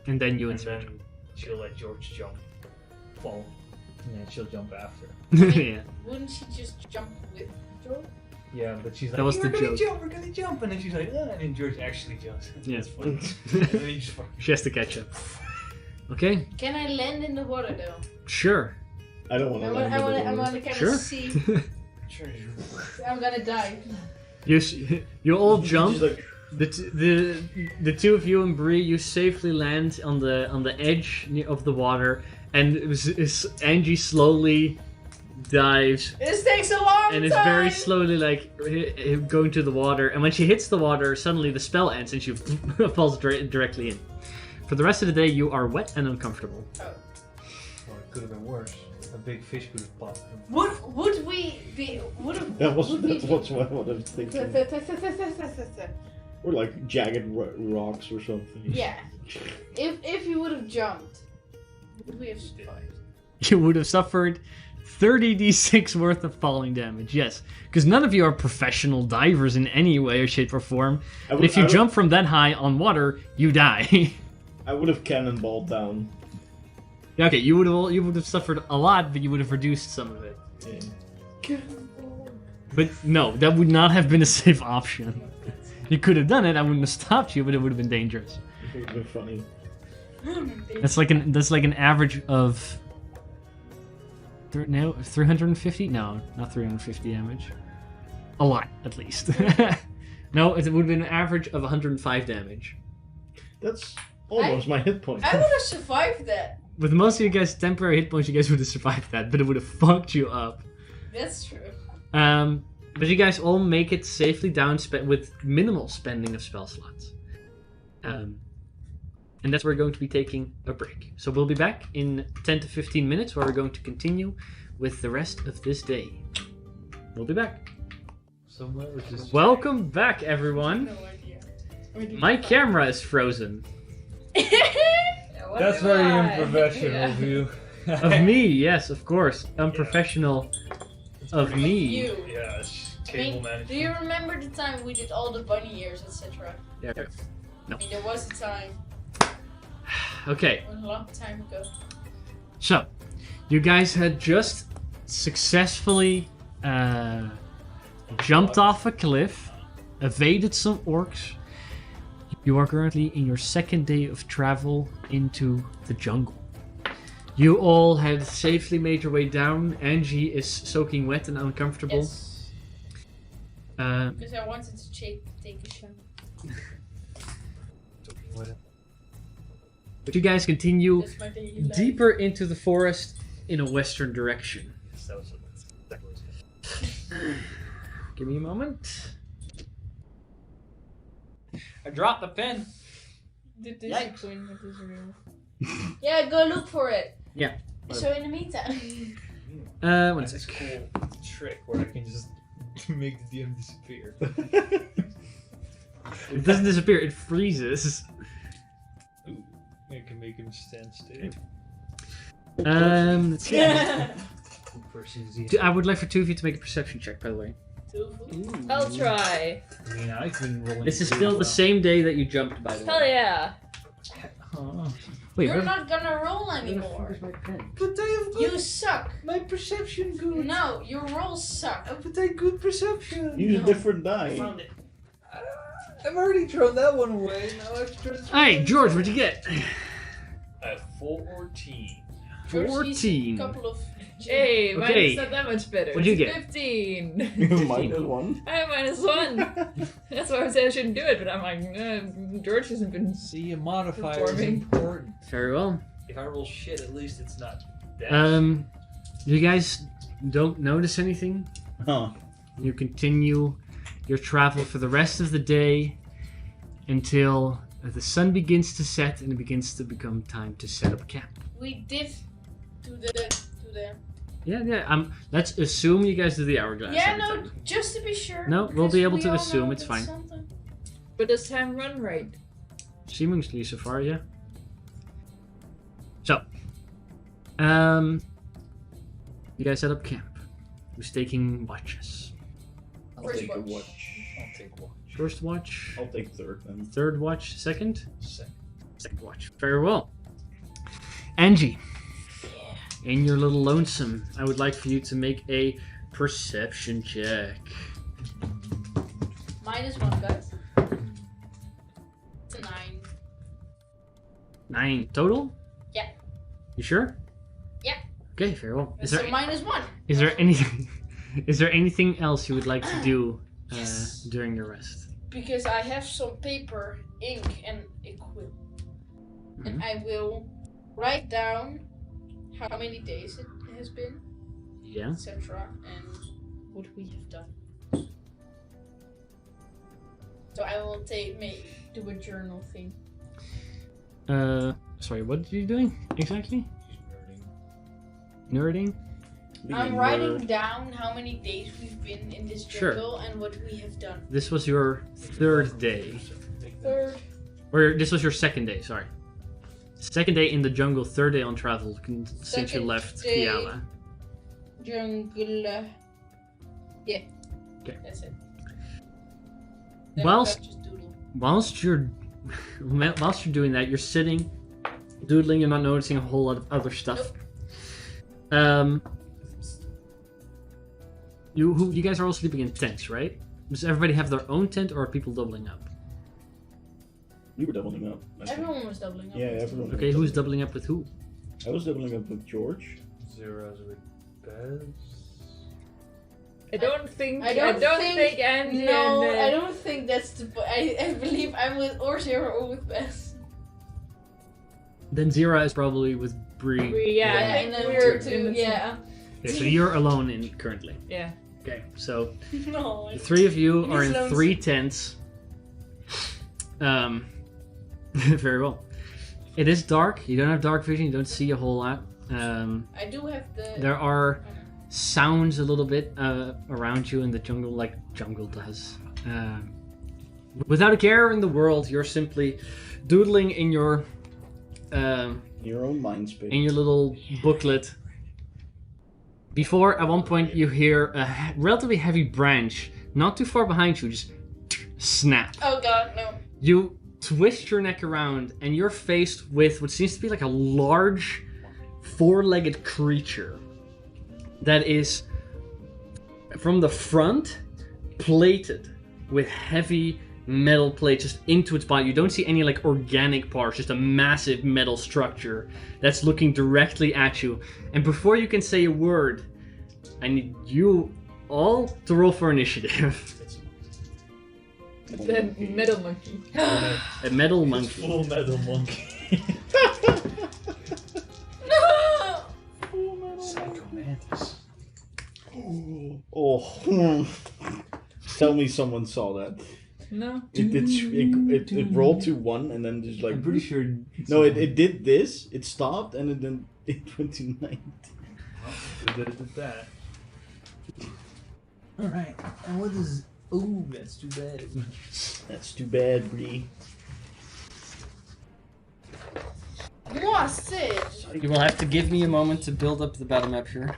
And then you And insert. then she'll let George jump. Fall. And then she'll jump after. Yeah. Wouldn't she just jump with George? Yeah, but she's like, That was we're the gonna joke. jump, we're gonna jump. And then she's like, and then George actually jumps. Yeah. That's funny. And then he just fucking... She has to catch up. Okay, Can I land in the water though? sure. I don't want to land I in the want water. to kind Sure. of see. Sure. I'm gonna die. You all jump. Just like, The two of you and Bree, you safely land on the edge of the water, and Angie slowly dives This takes a long and time. is very slowly like going to the water. And when she hits the water, suddenly the spell ends and she falls directly in. For the rest of the day, you are wet and uncomfortable. Or it could have been worse. A big fish could have popped. Would we be? that was would we what I was thinking. Or like jagged rocks or something. Yeah. If you would have jumped, would we have survived? You would have suffered 30d6 worth of falling damage, yes. Because none of you are professional divers in any way or shape or form. But if you jump from that high on water, you die. I would have cannonballed down. Yeah, okay, you would have suffered a lot, but you would have reduced some of it. Yeah. But no, that would not have been a safe option. You could have done it, I wouldn't have stopped you, but it would have been dangerous. It would have been funny. That's like an average of 350? No, not 350 damage. A lot, at least. No, it would have been an average of 105 damage. That's almost my hit point. I would have survived that. With most of you guys' temporary hit points, you guys would have survived that, but it would have fucked you up. That's true. But you guys all make it safely down with minimal spending of spell slots. And that's where we're going to be taking a break. So we'll be back in 10 to 15 minutes where we're going to continue with the rest of this day. We'll be back. Somewhere which is... Welcome back, everyone. No idea. My camera is frozen. That's very unprofessional of you. Of me, yes, of course. Unprofessional of me. You. Yeah, it's I cable mean, management. do you remember the time we did all the bunny ears, etc.? Yeah. I mean, there was a time, Okay, a long time ago. so you guys had just successfully jumped off a cliff, evaded some orcs. You are currently in your second day of travel into the jungle. You all had safely made your way down. Angie is soaking wet and uncomfortable. Yes. Because I wanted to take a shower. But you guys continue That's my daily life. deeper into the forest in a western direction. Yes, that was exactly what I was Give me a moment. I dropped the pen. The Yikes. disappointment is real. Yeah, go look for it. Yeah. So in the meantime. One That's a sec. cool trick where I can just make the DM disappear. It doesn't disappear, it freezes. Ooh, I can make him stand still. Let's see. Versus I would like for two of you to make a perception check, by the way. I'll try. I mean, I've been rolling. This is pretty still the well. same day that you jumped, by the Hell way. yeah. Oh. Wait, You're where, not gonna roll where the fuck anymore. is my pen? But I have You suck. my perception good. No, your rolls suck. But I good perception. Use No. a different I die. found it. I've already thrown that one away. Now I've thrown. Hey, George, what'd you get? A 14. George needs 14. A couple of. Hey, mine Okay. is not that much better. What'd you It's get? 15. -1. I have -1. That's why I said I shouldn't do it, but I'm like, George hasn't been. See, a modifier is Performing. important. Very well. If I roll shit, at least it's not bad. You guys don't notice anything. Huh. You continue your travel for the rest of the day until the sun begins to set and it begins to become time to set up camp. We did do the. Yeah. Let's assume you guys do the hourglass. Yeah, every no, time. just to be sure. No, we'll because be able we to all assume, know it's that fine. something- But does time run right? Seemingly so far, yeah. So, you guys set up camp. Who's taking watches? I'll First take a watch. watch. I'll take one. First watch, I'll take third then. third watch, second? Second. Second watch. Very well. Angie, in your little lonesome, I would like for you to make a perception check. -1, guys. It's a 9. 9 total? Yeah. You sure? Yeah. Okay, very well. It's a -1. Is there anything? Is there anything else you would like to do Yes. during your rest? Because I have some paper, ink, and a quill. And I will write down how many days it has been, Yeah. etc. and what we have done. So I will do a journal thing. Sorry, what are you doing exactly? Nerding? Being I'm a writing nerd. down how many days we've been in this Sure. jungle and what we have done. This was your third day. Third. Or this was your second day, sorry. Second day in the jungle, third day on travel since you Second left day. Kiala. Jungle. Yeah. Okay. That's it. Then Whilst- we got just doodle. Whilst you're doing that, you're sitting, doodling, you're not noticing a whole lot of other stuff. You guys are all sleeping in tents, right? Does everybody have their own tent, or are people doubling up? You were doubling up. I think. Everyone was doubling up. Yeah, everyone. Okay, who's doubling up with who? I was doubling up with George. Zeros with Bez. I don't think. I don't think- Angie No, and, I don't think that's the. I believe I'm with or Zero or with Bess. Then Zira is probably with Bree. Yeah, I think and then we're we're two. Yeah. Okay, so you're alone in currently. Yeah. Okay, so No. the three of you are in Lonesome. 3 tents. Very well. It is dark. You don't have dark vision. You don't see a whole lot. I do have the. There are sounds a little bit around you in the jungle, like jungle does. Without a care in the world, you're simply doodling in your Your own mind space. little booklet. Before, at one point, you hear a relatively heavy branch not too far behind you just snap. Oh god, no. You twist your neck around, and you're faced with what seems to be like a large, 4-legged creature that is, from the front, plated with heavy metal plates just into its body. You don't see any like organic parts, just a massive metal structure that's looking directly at you. And before you can say a word, I need you all to roll for initiative. The metal monkey. A metal monkey. Full metal monkey. Oh. Tell me someone saw that. No. It rolled to 1 and then just like. I'm pretty sure. No, it did this. It stopped and then it went to 90. We did that. Alright, and what is. Ooh, that's too bad. That's too bad, Bree. Moi, Sid! You will have to give me a moment to build up the battle map here.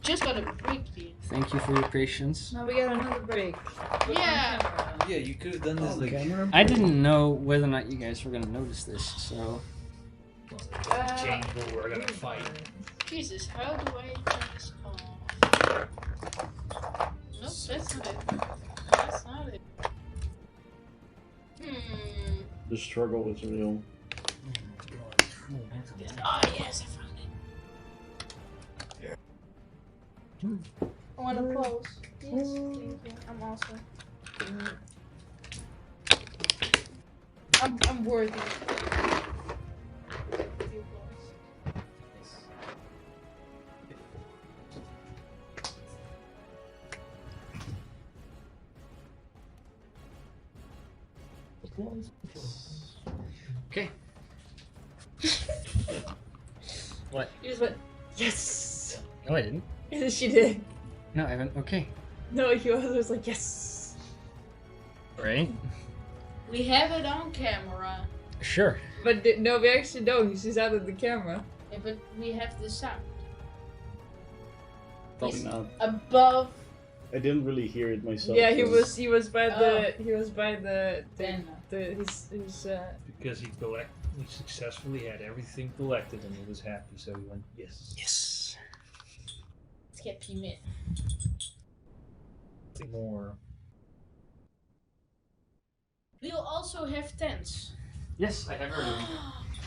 Just got a break here. Thank you for your patience. Now we got another break. Yeah. Yeah, you could have done this like. I didn't know whether or not you guys were gonna notice this, so Change what we're gonna fight. Jesus, how do I turn this off? Nope, that's not it. That's not it. The struggle is real. Oh, yes, I found it. I want to pose. Yes, thank you. I'm also. I'm worthy. okay. What? You just went, yes! No, I didn't. Yes, she did. No, I haven't. Okay. No, you was like, yes! Right. We have it on camera. Sure. But no, we actually don't. She's out of the camera. Yeah, but we have the sound. Probably not. Above. I didn't really hear it myself. Yeah, he so- was by the Then. his Because he successfully had everything collected and he was happy, so he went, yes. Yes. Let's get P-Mit. More. We'll also have tents. Yes, I have everything.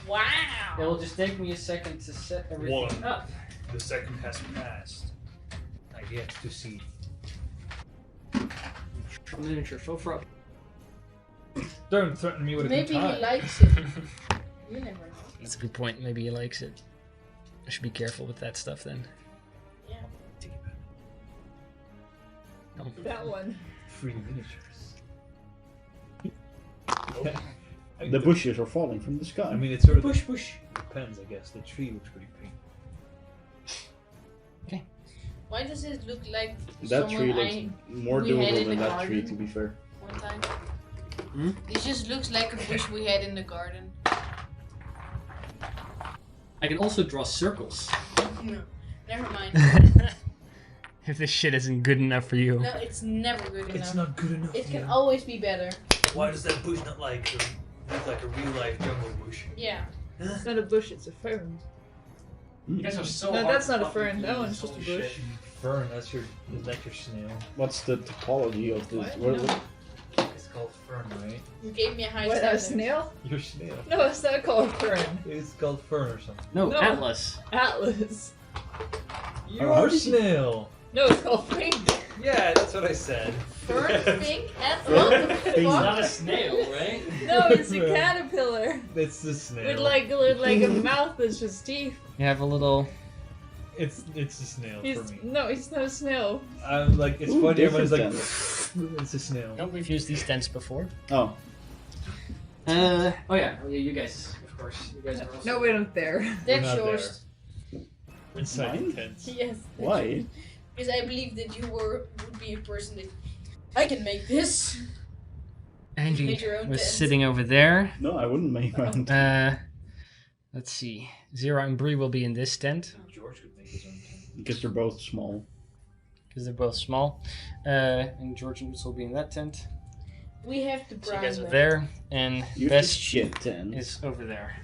Wow. It will just take me a second to set everything One. up. The second has passed. I get to see. Miniature so far. Don't threaten me with a Maybe good he time. likes it. You never know. That's a good point. Maybe he likes it. I should be careful with that stuff then. Yeah. No. that one. Free miniatures. The bushes are falling from the sky. I mean, it's sort of bush. Depends, I guess. The tree looks pretty pink. Why does it look like that tree someone looks more we had doable in than the that tree, garden. to be fair. one time? Hmm? It just looks like a bush we had in the garden. I can also draw circles. No, never mind. If this shit isn't good enough for you. No, it's never good enough. It's not good enough. It can yeah. always be better. Why does that bush not look like a real life jungle bush? Yeah. It's not a bush, it's a fern. You guys are so No, hard that's to not a fucking fern. That please. one's just a Holy bush. shit. Fern, that's your snail. What's the topology of this? What? No. It's called fern, right? You gave me a high What, a standard. snail? Your snail. No, it's not called fern. It's called fern or something. No, No. Atlas. Atlas. Your how did you- snail. No, it's called fink. Yeah, that's what I said. Fern, pink, and what the Fern. fuck? a snail, right? No, it's a caterpillar. It's the snail. With like a mouth that's just teeth. You have a little. It's a snail He's for me. no, he's not a snail. I'm like, it's Ooh, funny. Everyone's like, different it's a snail. No, we've used these tents before. Oh, Oh yeah. Oh yeah, you guys, of course. You guys are also. No, we're not there. That's not yours. Inside Mine? the tents. Yes. why? Because I believe that you would be a person that I can make this. Angie Make your own was tent. sitting over there. No, I wouldn't make mine. Let's see. Zero and Bree will be in this tent George could make his own tent. Because they're both small. because they're both small. And George and Utz will be in that tent. We have to So you guys are prime there, and Use Best this shit then. is over there.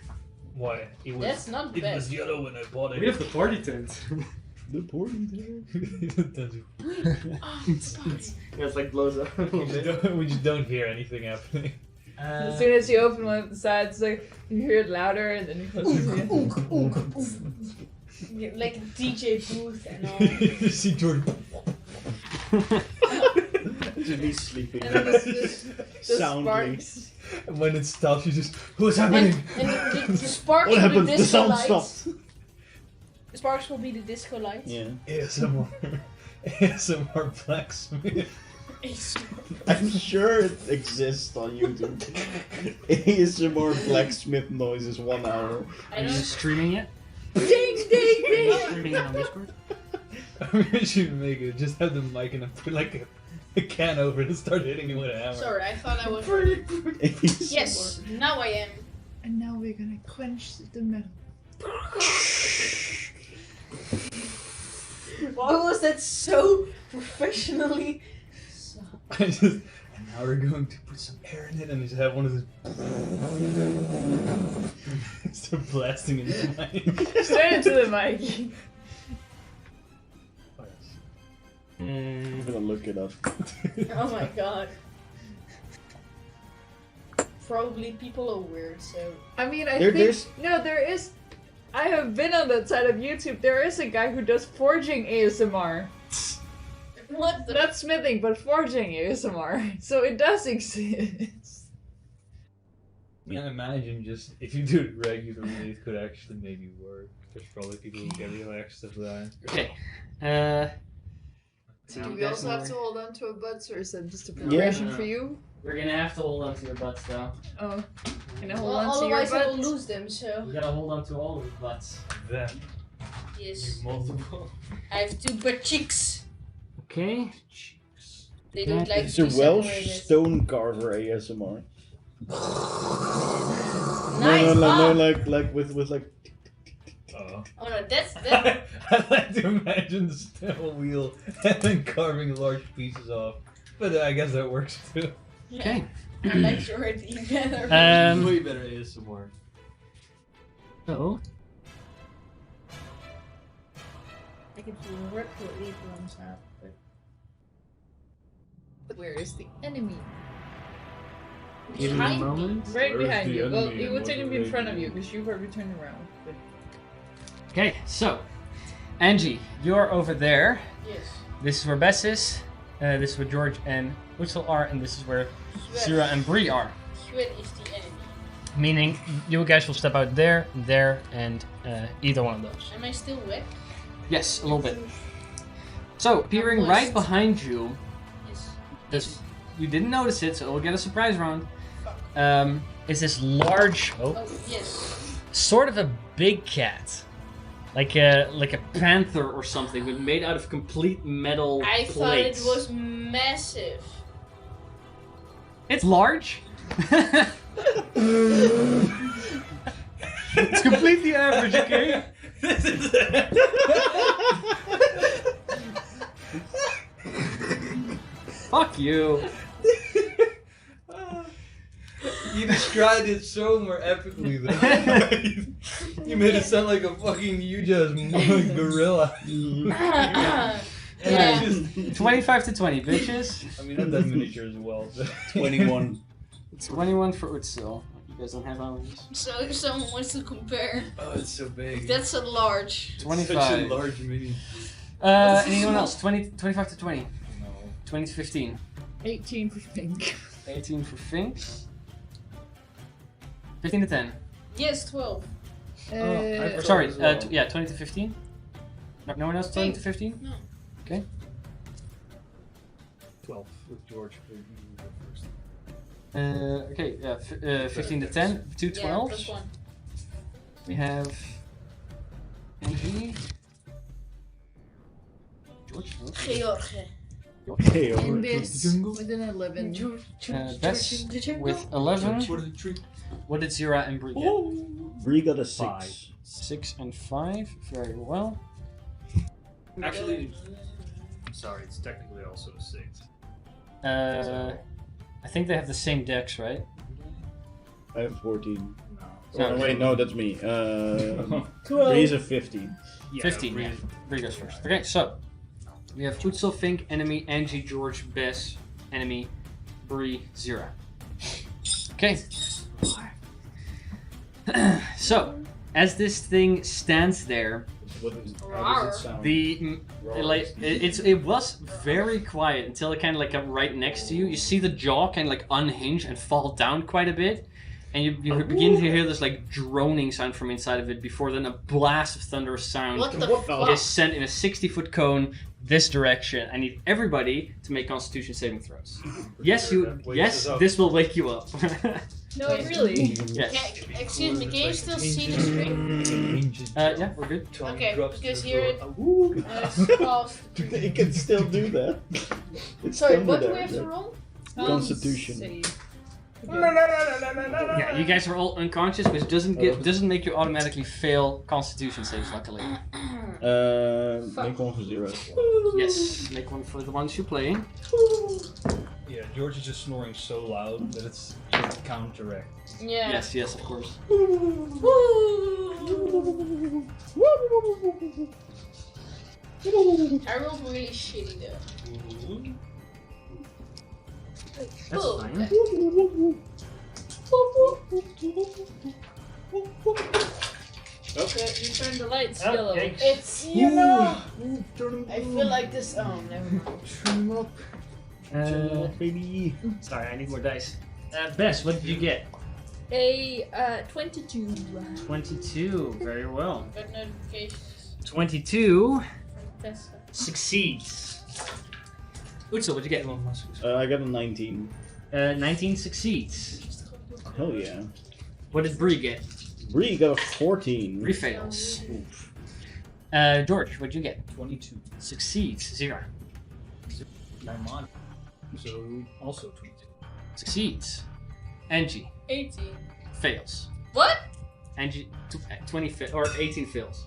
Why? It was, That's not it best. was yellow when I bought it. the party tent. The party there. Yeah, it's like blows up a little bit. we just don't hear anything happening. As soon as you open one of the sides, like you hear it louder, and then you close it again. Yeah, like a DJ booth and all. You see George. Just be sleeping. And then the Soundly. sparks. And when it stops, you just, what's And, happening? and the sparks What will happened? be The disco sound lights. stopped. The sparks will be the disco lights. Yeah. ASMR. ASMR blacksmith. I'm sure it exists on YouTube. ASMR blacksmith noises 1 hour. I Are you don't. streaming it? Ding, ding, Are you ding! streaming it on Discord? We should make it. Just have the mic and put like a can over it and start hitting it with a hammer. Sorry, I thought I was. ASMR. Yes, now I am. And now we're gonna quench the metal. Why was that so professionally? And now we're going to put some air in it and just have one of those. Start blasting into the mic. Straight into the mic. I'm gonna look it up. Oh my god. Probably people are weird, so. I mean, I There- think there's- no, there is. I have been on that side of YouTube. There is a guy who does forging ASMR. What the? Not smithing, but forging ASMR. So it does exist. Yeah, imagine just if you do it regularly, it could actually maybe work. There's probably people who get relaxed of that. Okay. Do you we guys also have know to hold on to our butts, or is that just a Yeah. progression for you? We're gonna have to hold on to your butts though. Oh, can I hold Well, on to your otherwise I will butt? lose them, so. You gotta hold on to all of your butts. Then Yes. multiple. I have 2 butt cheeks. Okay. They don't like It's to a be Welsh separated. stone carver ASMR. Nice! No, Ah! like with like. Oh. Oh no, that's that. I like to imagine the steel wheel and then carving large pieces off. But I guess that works too. Okay. I like your idea better. Way better ASMR. So I could rip your earphones out, but. Where is the enemy? give me a Behind me. moment. Right Where is behind the you. Well, enemy it and would what technically do be in front they of do? you because you've already turned around. But Okay, so Angie, you're over there. Yes. This is where Bess is. This is where George and Utsel are, and this is where Zira and Bree are. Sweat is the enemy. Meaning, you guys will step out there, and either one of those. Am I still wet? Yes, a little bit. So, peering moist. right behind you, Yes. this, you didn't notice it, so we'll get a surprise round. Is this large, Oh, yes. sort of a big cat, like a panther or something, but made out of complete metal I thought it plates. was massive. It's large. It's completely average, okay? This is Fuck you. You described it so more epically though. You made it sound like a fucking huge ass gorilla. Yeah. 25 to 20, bitches. I mean, not that miniature as well. But 21. It's 21 for Utsil. You guys don't have ours. So if someone wants to compare, Oh, it's so big. that's a large. 25. Such a large mini. Anyone else? 25 to 20. No. 20 to 15. 18 for pink. 18 for Fink. 15 to 10. Yes, 12. I Or thought sorry, as well. yeah, 20 to 15. No one else 20 to 15? No. 12 with George. You go first. Okay, 15 to 10. 2 Yeah, 12s. plus 1. We have Angie. George. George. Hey, And over. Biss with an 11. Bess with 11. for the tree. What did Zira and Bree get? Bree got a 6. 5. 6 and 5. Very well. Actually, I'm sorry, it's technically also a 6. I think they have the same decks, right? I have 14. No. Oh, wait, no, that's me. Bree's a 15. 15, yeah. Bree goes first. Okay, so we have Utsil, Fink, enemy, Angie, George, Bess, enemy, Bree, Zira. Okay. So, as this thing stands there, How does it sound? it was very quiet until it kind of like got right next to you. You see the jaw kind of like unhinge and fall down quite a bit, and you begin to hear this like droning sound from inside of it before then a blast of thunderous sound What the What fuck? is sent in a 60-foot cone this direction. I need everybody to make Constitution saving throws. Yes, this will wake you up. No, Wait. really. Yes. Excuse me, can you still see the string? Yeah, we're good. Okay, because here it Ooh. falls. It can still do that. It's Sorry, thunder what do there, we have to yeah. roll? Constitution. Save. Yeah, you guys are all unconscious, which doesn't make you automatically fail Constitution saves. Luckily. Make one for 0. Yes, make one for the ones you're playing. Yeah, George is just snoring so loud that it's just counteract. Yeah. Yes, of course. I rolled really shitty though. That's Ooh, fine. Okay, you turn the lights Oh, yellow. yikes. It's I feel like this. Oh, never mind. Turn him up. Turn him up, baby. Sorry, I need more dice. Bess, what did you get? A 22. 22. Very well. Got notifications 22 from Tessa. succeeds. Utsil, what'd you get? I got a 19. 19 succeeds. Hell yeah. What did Bree get? Bree got a 14. Bree fails. George, what'd you get? 22. Succeeds. 0. I'm on. So also 22. Succeeds. Angie 18. fails. What? Angie 18 fails.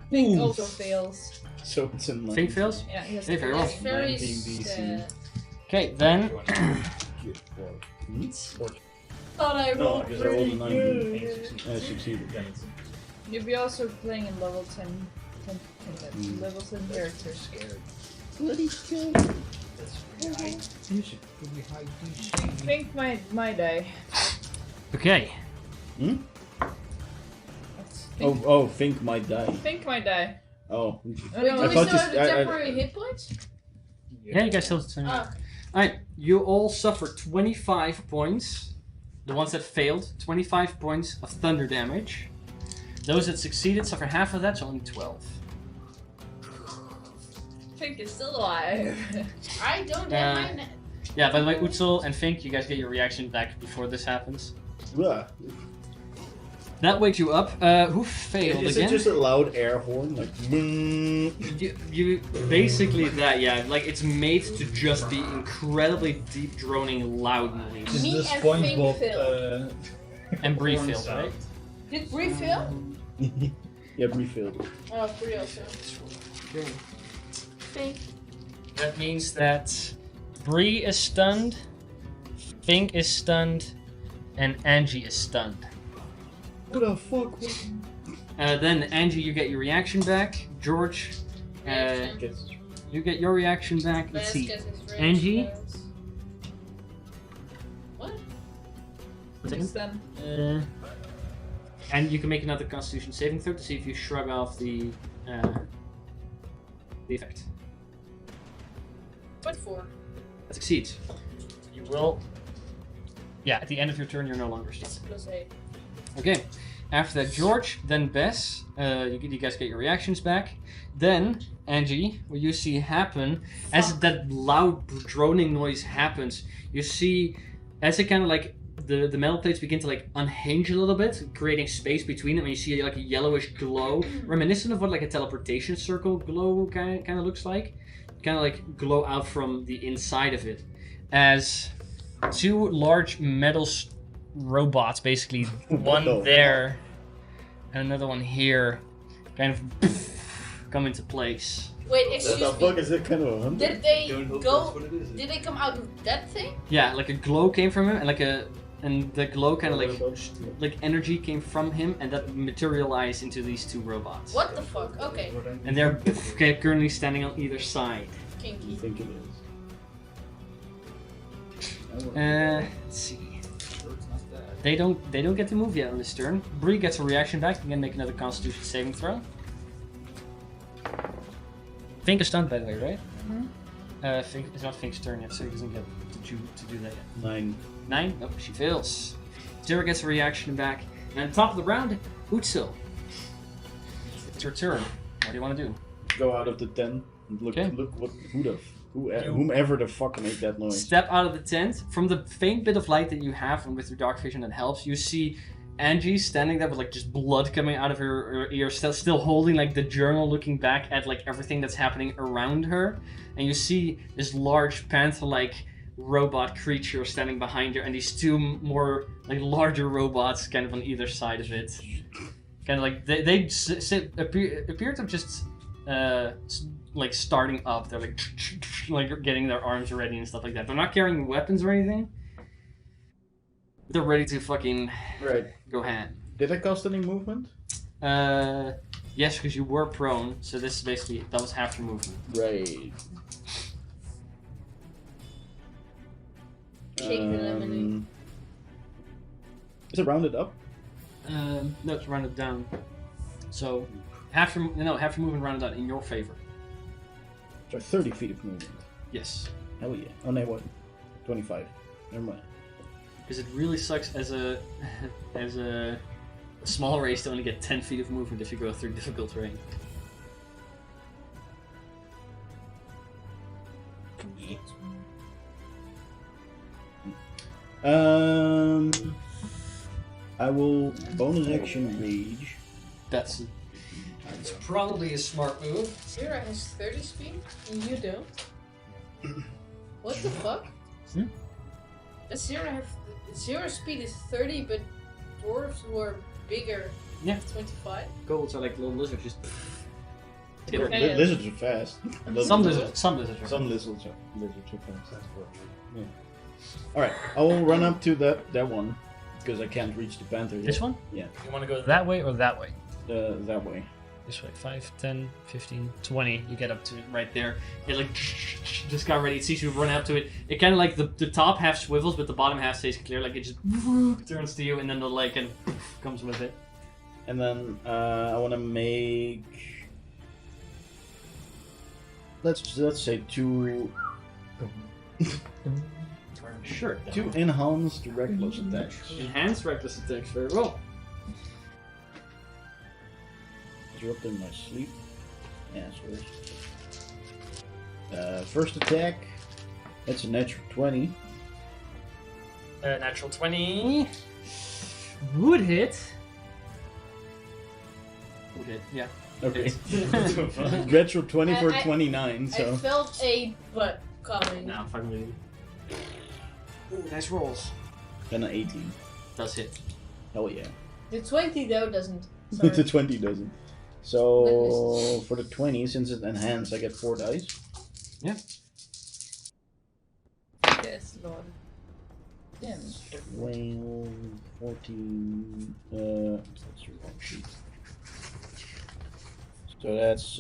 Fink also fails. So it's in line. Think fails? Yeah, he has Yeah, very well. It's very 19 DC. sad. Okay, then Thought I No, rolled because I rolled a really 19. good. I succeeded. Then it's You'll be also playing in level 10. Level 10 characters. scared. Bloody That's pretty high. You should probably hide these. Fink my die. okay. Hmm? Fink, Oh, Fink might die. Fink my die. Oh. Oh, Wait, no, do I we thought still you- have the I- temporary hit points? Yeah, you guys still. Oh, Alright, you all suffer 25 points. The ones that failed, 25 points of thunder damage. Those that succeeded suffer half of that, so only 12. Fink is still alive. I don't have Uh, mine. Yeah, by the way, Utsil and Fink, you guys get your reaction back before this happens. Blah. That wakes you up. Who failed Is again? it just a loud air horn? Like, You basically that, yeah. Like it's made to just be incredibly deep, droning, loud noise. This is Me the and SpongeBob. Fink And Bree horn failed, sound. right? Did Bree fail? yeah, refilled. Oh, Bree also. Okay. Fink. That means that Bree is stunned, Fink is stunned, and Angie is stunned. What the fuck? Then Angie, you get your reaction back. George, you get your reaction back. Let's see. Angie? What? Fix them. And you can make another Constitution saving throw to see if you shrug off the effect. What for? That succeeds. You will. Yeah, at the end of your turn, you're no longer stunned. It's plus 8. Okay. After that, George, then Bess. You guys get your reactions back. Then, Angie, what you see happen, as that loud droning noise happens, you see, as it kind of like, the metal plates begin to like unhinge a little bit, creating space between them, and you see like a yellowish glow, reminiscent of what like a teleportation circle glow kind of looks like. Kind of like glow out from the inside of it. As two large metal robots, basically, one there and another one here, kind of come into place. Wait, What excuse the fuck me. is it kind of a hunter? Did they Don't hope go? that's what it is. Did they come out of that thing? Yeah, like a glow came from him, and the glow kind of like energy came from him, and that materialized into these two robots. What the fuck? Okay, And they're currently standing on either side. I kinky. think it is. Let's see. They don't get to move yet on this turn. Bree gets a reaction back. You can make another Constitution saving throw. Fink is stunned, by the way, right? It's not Fink's turn yet, so he doesn't get to do that yet. 9. 9? Nope, she fails. Zero gets a reaction back. And at the top of the round, Utsil. It's your turn. What do you want to do? Go out of the tent. Look, Okay. look what, whomever the fuck made that noise. Step out of the tent. From the faint bit of light that you have, and with your dark vision that helps, you see Angie standing there with like just blood coming out of her ear, still holding like the journal, looking back at like everything that's happening around her. And you see this large panther-like robot creature standing behind her, and these two more like larger robots kind of on either side of it. Kind of like they appear to just like starting up. They're like getting their arms ready and stuff like that. They're not carrying weapons or anything. They're ready to fucking go ahead. Did I cast any movement? Yes, because you were prone. So this is basically that was half your movement. Right. Shake the lemonade. Is it rounded up? No, it's rounded down. So half your movement rounded out in your favor. So 30 feet of movement. Yes. Hell yeah. Oh no, what? 25. Never mind. Because it really sucks as a small race to only get 10 feet of movement if you go through difficult terrain. I will bonus action rage. That's probably a smart move. Zero has 30 speed? And you don't. What the fuck? Hmm? Does Zero speed is 30, but dwarves who are bigger Yeah. 25? Goblins are like little lizards, just. Lizards are fast. Some lizards are. Some lizards are fast. Yeah. All right, I will run up to that one because I can't reach the panther yet. This one? Yeah. You want to go that way or that way? That way. This way. 5, 10, 15, 20. You get up to it right there. It like just got ready. It sees you run up to it. It kind of like the top half swivels, but the bottom half stays clear. Like it just turns to you, and then the leg and comes with it. And then I want to make. Let's say two. Sure. 2 enhanced reckless attacks. Enhanced reckless attacks. Very well. Dropped in my sleep. Assholes. First attack. That's a natural 20. Natural 20 would hit. Would hit. Yeah. Okay. Natural 20 for I- 29. I So. felt a butt coming. No, I'm fucking with you. Ooh, nice rolls. Then an 18. Does hit. Hell yeah. The 20 though doesn't. Sorry. The 20 doesn't. So for the 20, since it's enhanced, I get 4 dice. Yeah. Yes, Lord. Damn. 12, 14. That's your wrong sheet. So that's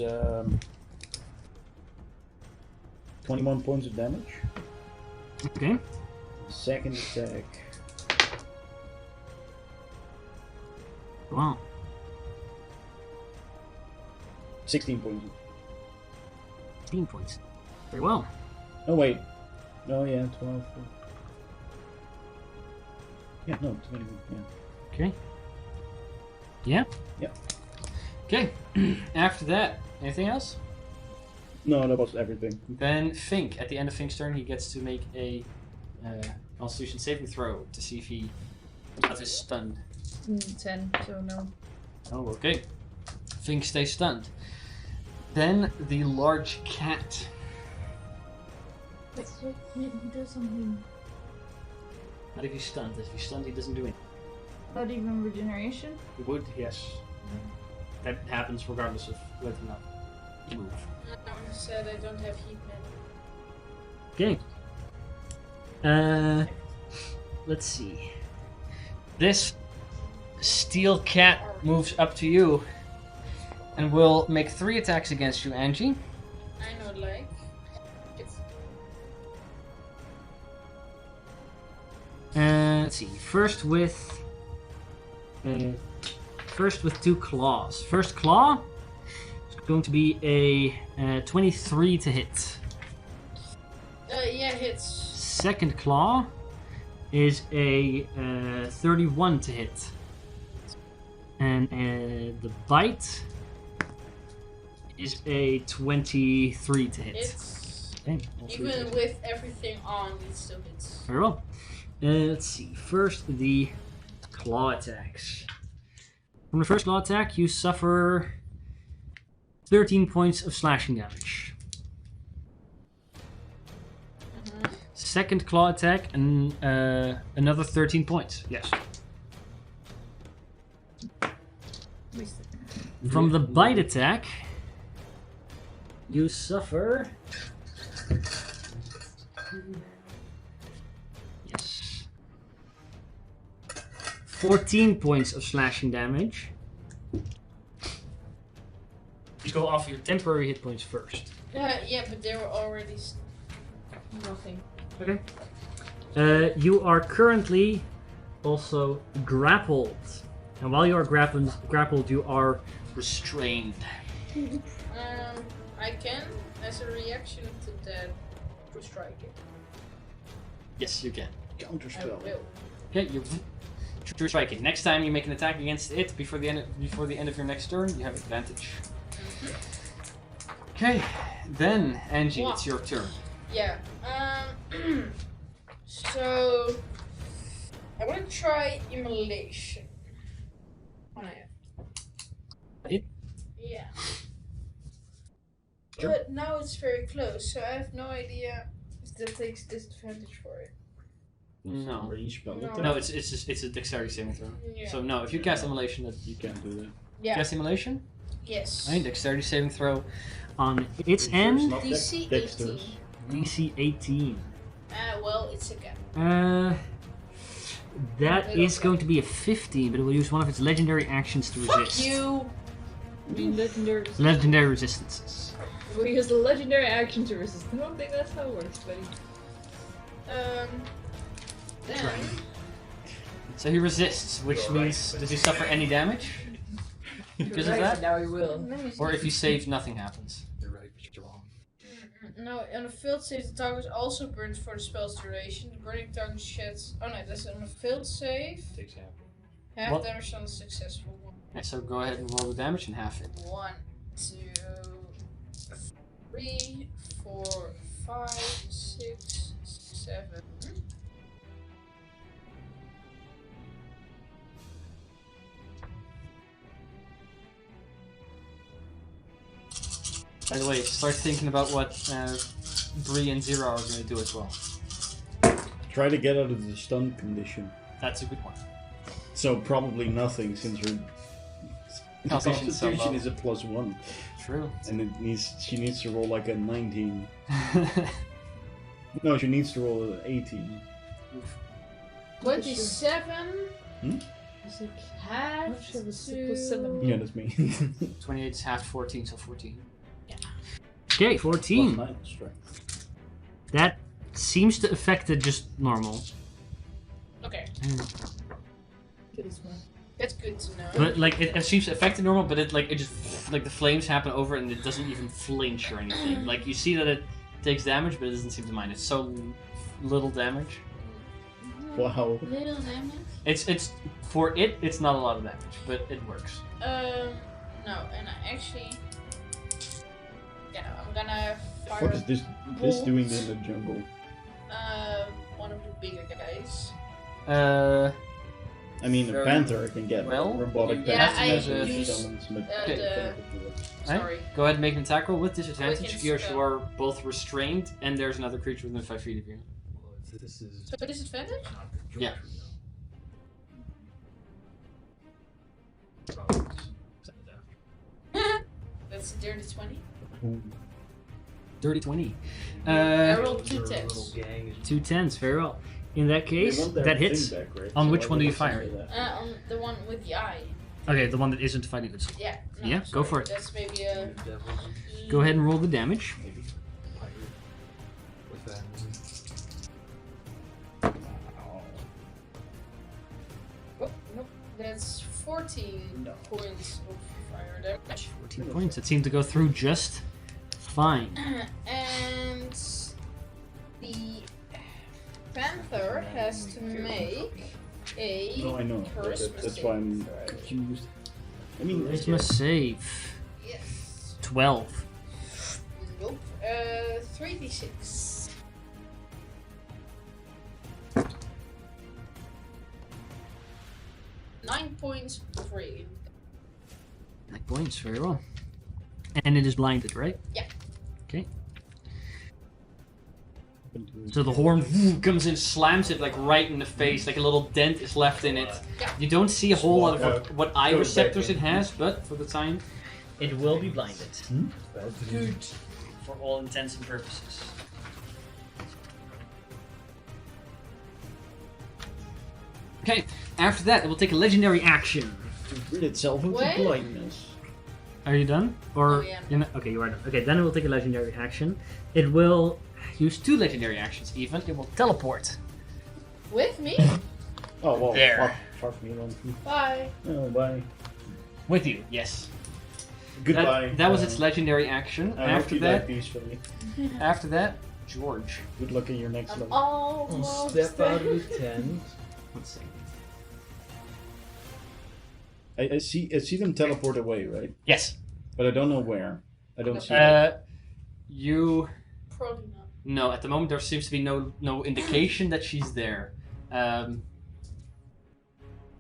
21 points of damage. Okay. Second attack. Wow. 16 points. 15 points. Very well. Oh wait. Oh yeah, 12. Yeah, no, 21. Yeah. Okay. Yeah? Yep. Okay. After that, anything else? No, that was everything. Then Fink. At the end of Fink's turn, he gets to make a Constitution saving throw to see if he is stunned. 10, so no. Oh, okay. Fink stays stunned. Then the large cat. Let's do something. Not if he's stunned. If he's stunned, he doesn't do anything. Not even regeneration? He would, yes. That happens regardless of whether or not you move. I said I don't have heat man. Okay. Let's see. This steel cat moves up to you and will make 3 attacks against you, Angie. I know, like. It's Let's see. First with 2 claws. First claw is going to be a 23 to hit. hits. Second claw is a 31 to hit. And the bite is a 23 to hit. It's Okay, all three even hits. with everything on, it still hits. Very well. Let's see. First, the claw attacks. From the first claw attack, you suffer 13 points of slashing damage. Second claw attack, and another 13 points. Yes. From the bite attack, you suffer. Yes. 14 points of slashing damage. You go off your temporary hit points first. Yeah, but they were already nothing. Okay. You are currently also grappled. And while you are grappled, you are restrained. I can, as a reaction to that, to strike it. Yes, you can. I Counterspell. will. Okay, you true strike it. Next time you make an attack against it before the end of your next turn, you have advantage. Okay, then Angie, Wow. it's your turn. Yeah. So I want to try immolation. On it. It? Yeah. Sure. But now it's very close, so I have no idea if that takes disadvantage for it. No. Range spell No. attack? No, it's a dexterity saving throw. Yeah. So no, if you cast immolation, that You can't do that. Yeah. cast immolation. Yes. Right, dexterity saving throw on its It's end. not DC dexterous. 18. DC 18. Well, it's a gap. That is going to be a 15, but it will use one of its legendary actions to resist. Fuck you! I mean, legendary. Legendary resistances. We use the legendary action to resist. I don't think that's how it works, buddy. Then So he resists, which means does he suffer any damage? Because of Right, that? now he will. let me see. Or if you save, nothing happens. You're right, but you're wrong. No, on a failed save, the target also burns for the spell's duration. The burning tongue sheds. Oh no, that's on a failed save. Takes half. Half What? damage on a successful one. Okay, so go ahead and roll the damage and half it. 1, 2, 3, 4, 5, 6, 7. By the way, start thinking about what Bree and Zero are going to do as well. Try to get out of the stun condition. That's a good one. So probably nothing, since her Constitution's so Constitution low. is a +1, True. and she needs to roll like a 19. No, she needs to roll an 18. 27. It's like, Half oh, shit, it's to... plus 7. Yeah, that's me. 28 is half 14, so 14. Yeah. Okay, 14. +9 strength. That seems to affect it just normal. Okay, Good as well. that's good to know. But like it seems to affect it normal, but it just like the flames happen over and it doesn't even flinch or anything. Like you see that it takes damage, but it doesn't seem to mind. It's so little damage. Wow. Little damage. It's for it. It's not a lot of damage, but it works. No, and I actually... Yeah, I'm gonna fire What is this doing in the jungle? one of the bigger guys. I mean, a Very panther can get well. robotic Yeah, panther I has use, stones, but the... Sorry. Go ahead and make an attack roll with disadvantage Quicken because spell. you are both restrained and there's another creature within 5 feet of you. Well, if this is So disadvantage? not the Yeah. That's a dirty 20. Dirty 20. I rolled two Your tens. little gang is 2 10s, very well. In that case, that hits. On which one do you fire? On the one with the eye. Okay, the one that isn't fighting good. Yeah. No, Yeah, go sorry. for it. That's maybe a... devils, Go ahead and roll the damage. maybe pirate with that. Oh, nope. That's 14 points of fire damage. 14 points. It seemed to go through just fine. And the Panther has to make a No, I know. charisma That's why I'm save throw. confused. I mean, Charisma save. Yes. 12. Nope. 3d6. Nine points of radiant. 9 points, very well. And it is blinded, right? Yeah. Okay. So the horn comes in, slams it like right in the face, like a little dent is left in it. Yeah. You don't see a whole lot of what eye Goes back receptors in. it has, but for the time, it will be blinded. Good. For all intents and purposes. Okay, after that, it will take a legendary action. rid itself of the Wait. blindness. Are you done? Or Oh, yeah. you're not? Okay, you are done. Okay, then it will take a legendary action. It will use 2 legendary actions even. It will teleport. With me? Oh, well, There. far from you. Bye. Oh, bye. With you, yes. Goodbye. That was its legendary action. I hope After you die that, peacefully. George. Good luck in your next I'm level. almost Step out of there. the tent. Let's see. I see them teleport away, right? Yes. But I don't know where. I don't see. You. Probably not. No, at the moment there seems to be no indication that she's there.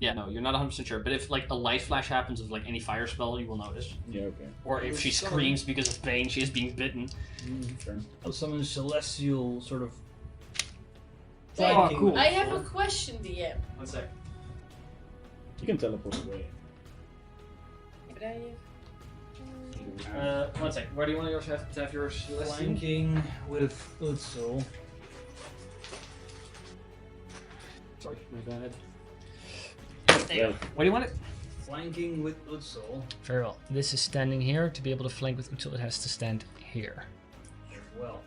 Yeah, no, you're not 100% sure. But if like a light flash happens of like any fire spell, you will notice. Yeah, okay. Or if she screams because of pain, she is being bitten. Fair. I'll summon celestial sort of. Oh, cool. I have a question, DM. One sec. You can teleport away. But I One sec. Where do you want yours to have your celestial? Flanking with Utsul. Sorry, my bad. There you go. Where do you want it? Flanking with Utsul. Very well. This is standing here. To be able to flank with Util, it has to stand here. Well.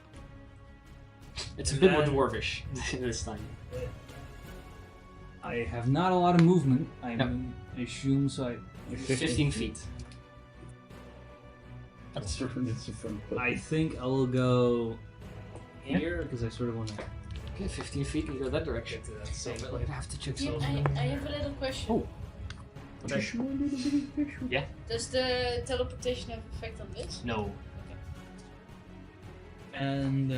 It's a And bit more then- dwarvish this time. I have not a lot of movement. I No. assume so. 15 feet. That's a fun. I think I will go Yeah. here because I sort of want to Okay, 15 feet and go that direction. get to that. So we'll have to check DM, I have a little question. Oh. Yeah. Does the teleportation have effect on this? No. And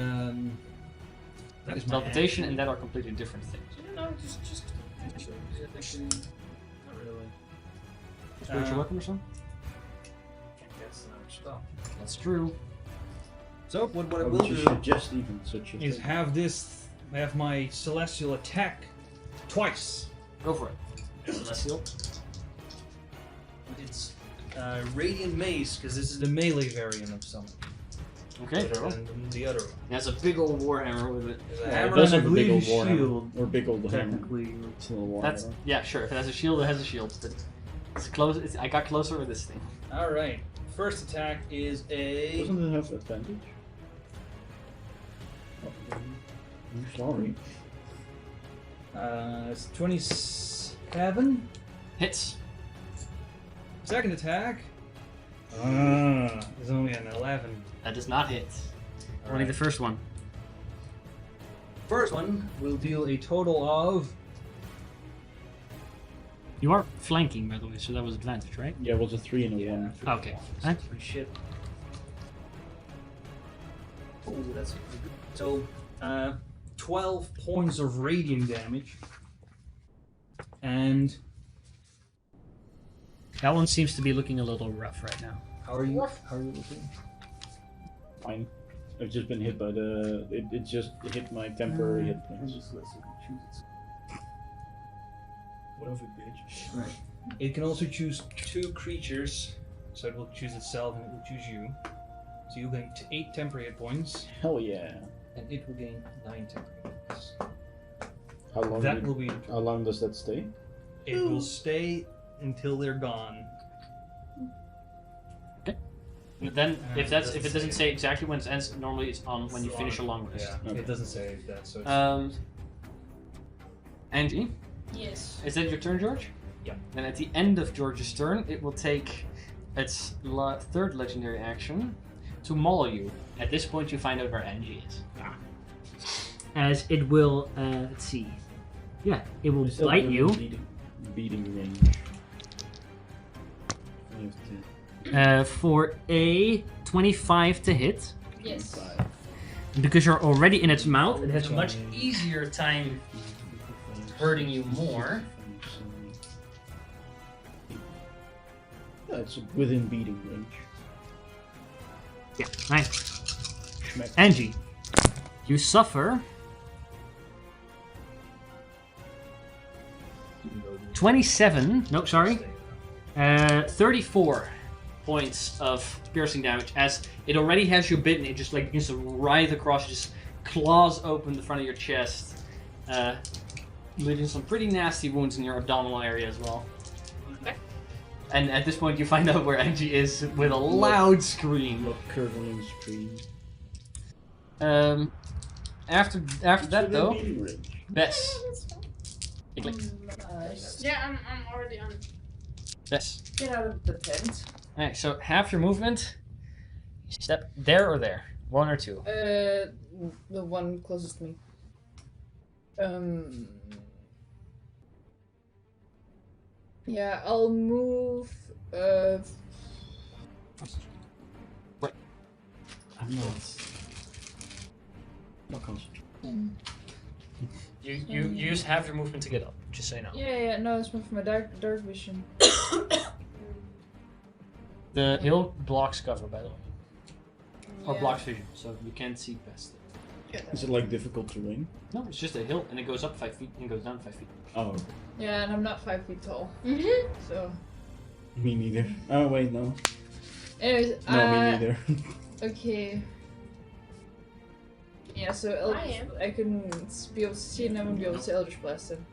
that is my Teleportation action. and that are completely different things. No, just. Not really. Spiritual weapon or something? That's another spell. That's true. So what I I will would do suggest even such a is thing. have my celestial attack twice. Go for it. Celestial. It's radiant mace because this is the melee variant of summon. Okay, very well. And the other one. It has a big old warhammer with it. There's a Yeah, hammer it does and I have a big believe old a warhammer. shield. Or big old hammer. Technically, It's a little warhammer. That's yeah, sure. If it has a shield, it has a shield. But it's close. I got closer with this thing. all right. First attack is a Doesn't it have advantage? Oh, I'm sorry. it's 27. Hits. Second attack is only an 11. That does not hit. Only Alright. the first one. First one will deal a total of You are flanking, by the way, so that was advantage, right? Yeah, it was a 3 and a 1. Okay. Huh? shit. Oh, that's good. So, 12 points of radiant damage, and That one seems to be looking a little rough right now. how are you? How are you looking? Fine. I've just been hit by the. It just hit my temporary hit points. Whatever, bitch. Right. It can also choose 2 creatures, so it will choose itself and it will choose you. So you'll gain 8 temporary hit points, Hell yeah. and it will gain 9 temporary hit points. How long? That will be. How long does that stay? It will stay until they're gone. And then, if doesn't it doesn't say. say exactly when it ends, normally it's on when you finish a long rest. Yeah, Okay. it doesn't say that, so it's Angie, Yes. is that your turn, George? Yeah. Then at the end of George's turn, it will take its third legendary action to maul you. At this point, you find out where Angie is. as it will. Let's see. Yeah, it will Still bite within you. Beating range. For a 25 to hit. Yes. Because you're already in its mouth, it has a much easier time hurting you more. Yeah, it's within beating range. Yeah, nice. Schmeck. Angie, you suffer 27. No, sorry. 34 points of piercing damage as it already has you bitten. It just like begins to writhe across, just claws open the front of your chest, leaving some pretty nasty wounds in your abdominal area as well. Okay. And at this point, you find out where Angie is with a loud scream. Not curdling scream. After that though, Beating range. Bess. Yeah, I'm already on. Bess. Get out of the tent. Alright, so half your movement. Step there or there? One or two? The one closest to me. Yeah, I'll move. I'm not concentrating. You use half your movement to get up, just so you know. Yeah, no, it's more for my dark vision. The hill blocks cover, by the way. Or Yeah. blocks vision, so you can't see past it. Is it like difficult terrain? No, it's just a hill, and it goes up 5 feet and goes down 5 feet. Oh, okay. Yeah, and I'm not 5 feet tall, so. Me neither. Oh wait, no. Anyways, No, me neither. Okay. Yeah, so I can be able to see and I won't be able to Eldritch Blast him.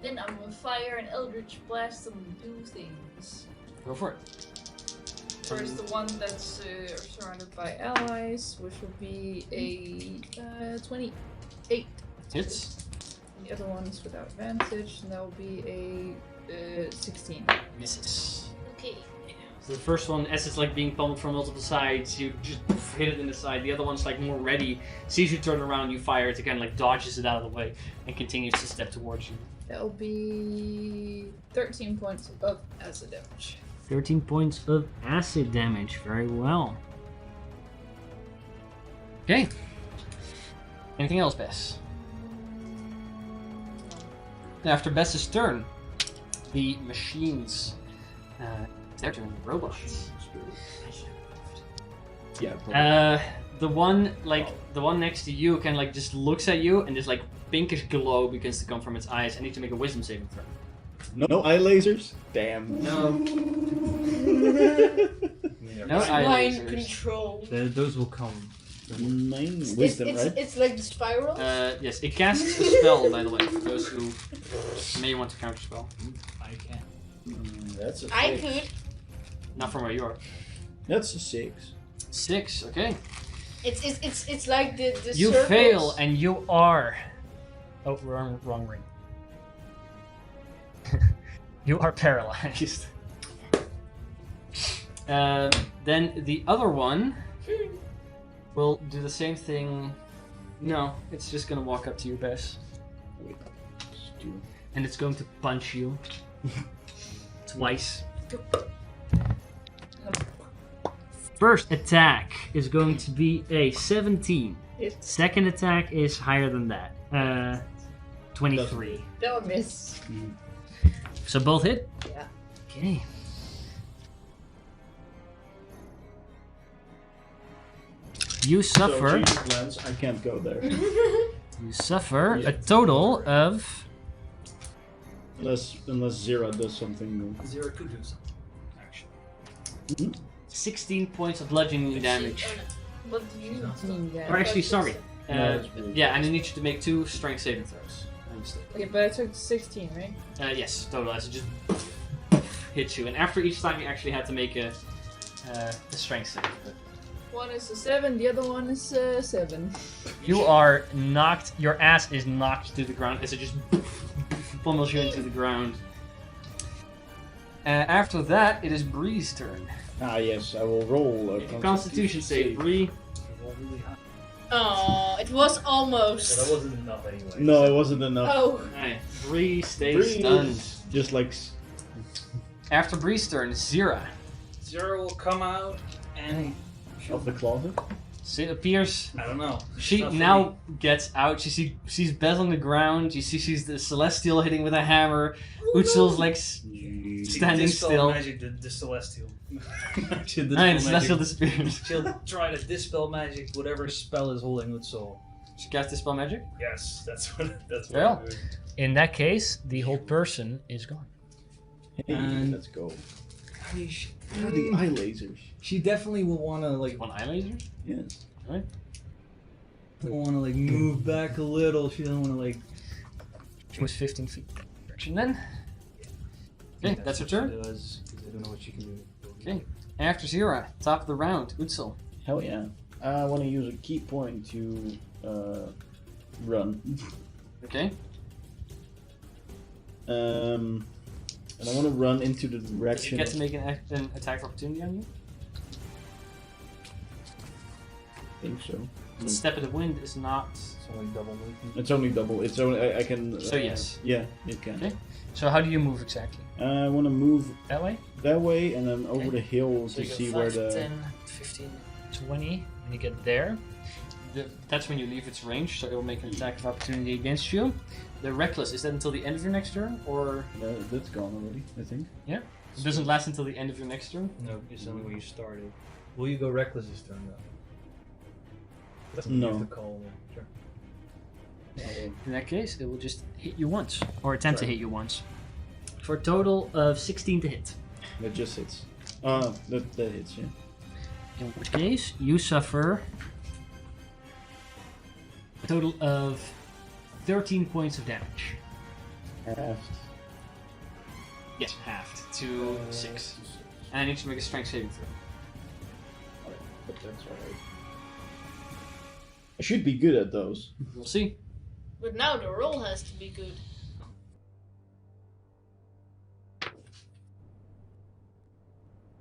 Then I'm gonna fire an Eldritch Blast and do things. Go for it. First, the one that's surrounded by Allies, which will be a 28. Hits. And the other one's without advantage, and that will be a 16. Misses. Okay. So the first one, as it's like being pummeled from multiple sides, you just hit it in the side. The other one's like more ready. Sees you turn around, you fire it again, like dodges it out of the way, and continues to step towards you. That'll be 13 points of acid damage. 13 points of acid damage. Very well. Okay. Anything else, Bess? After Bess's turn, the machines. It's their turn. The robots. Yeah, probably. The one next to you kind of like just looks at you, and this like pinkish glow begins to come from its eyes. I need to make a wisdom saving throw. No eye lasers? Damn. No. No eye Mind lasers. control. Those will come. 9 wisdom, right? It's like the spiral. Yes, it casts a spell, by the way, for those who may want to counterspell. I can. That's a 6. I could. Not from where you are. That's a 6. 6, okay. It's like the You circles. fail, and you are. Oh, wrong ring. You are paralyzed. Then the other one will do the same thing. No, it's just gonna walk up to you, Bess. Wait. And it's going to punch you. Twice. First attack is going to be a 17. Second attack is higher than that. 23. That'll miss. So both hit? Yeah. Okay. You So, suffer. change of plans, I can't go there. You suffer a total of Unless Zira does something. Zero could do something, actually. 16 points of bludgeoning damage. What do you Mean guy. Or actually, sorry. Yeah, that's really Yeah, and I need you to make 2 strength saving throws. My mistake. Okay, but I took 16, right? Yes, total. As it just hits you, and after each time you actually had to make a strength save. But One is a 7, the other one is a 7. you are knocked. Your ass is knocked to the ground as it just pummels you into the ground. After that, it is Bree's turn. Ah, yes, I will roll a Constitution save, Bree. Roll really high. Oh, it was So almost. that wasn't enough anyway. No, it wasn't enough. Oh. Alright, Bree stays Bree stunned. is just like After Bree's turn, Zira. Zero will come out and of the closet. She appears. I don't know. She Not for now me. gets out. She sees Bez on the ground. You see she's the Celestial hitting with a hammer. Utsil's like standing Dispel still. magic the Celestial. Alright, Celestial disappears. She'll try to dispel magic, whatever spell is holding Utsal. She casts Dispel Magic. Yes, that's what Well. I'm doing. In that case, the whole person is gone. Hey, And- let's go. She, Oh, the eye lasers. she definitely will want to like One eye laser? Yes. move back a little. She doesn't want to like. She was 15 feet. Direction then. Okay, that's her what turn. She does, 'cause I don't know what she can do. Okay. After Zira, top of the round, Utsil. Hell yeah. I want to use a key point to run. Okay. And I want to run into the Does he direction. get to make an attack of opportunity on you? I think so. The Step of the Wind is not. It's only double movement. It's only double. It's only I can. So yes. Yeah, it can. Okay. So how do you move exactly? I want to move That way? that way and then over Okay. the hill So to you go see 5, where the. 10, 15, 20. When you get there, that's when you leave its range, so it will make an attack of opportunity against you. The Reckless, is that until the end of your next turn? Or That's gone already, I think. it doesn't last until the end of your next turn? No, it's only when you started. Will you go reckless this turn though? That's what No. You have to call. Sure. In that case, it will just hit you once, or attempt to Right. hit you once. For a total of 16 to hit. That just hits. That hits, yeah. In which case, you suffer a total of 13 points of damage. Half. Yes, halved to 6. And I need to make a strength saving throw. Alright, but that's alright. I should be good at those. We'll see. But now the roll has to be good.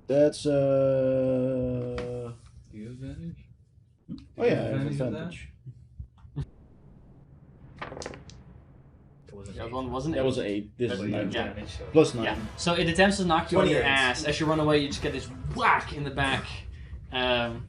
That's Do you have advantage? Oh yeah, I have Advantage of that? advantage. It wasn't The other eight. one wasn't That it. was 8. This That's is 9. yeah. Advantage, so- Plus 9. Yeah. So it attempts to knock you on your 28. ass. As you run away, you just get this whack in the back. Oh,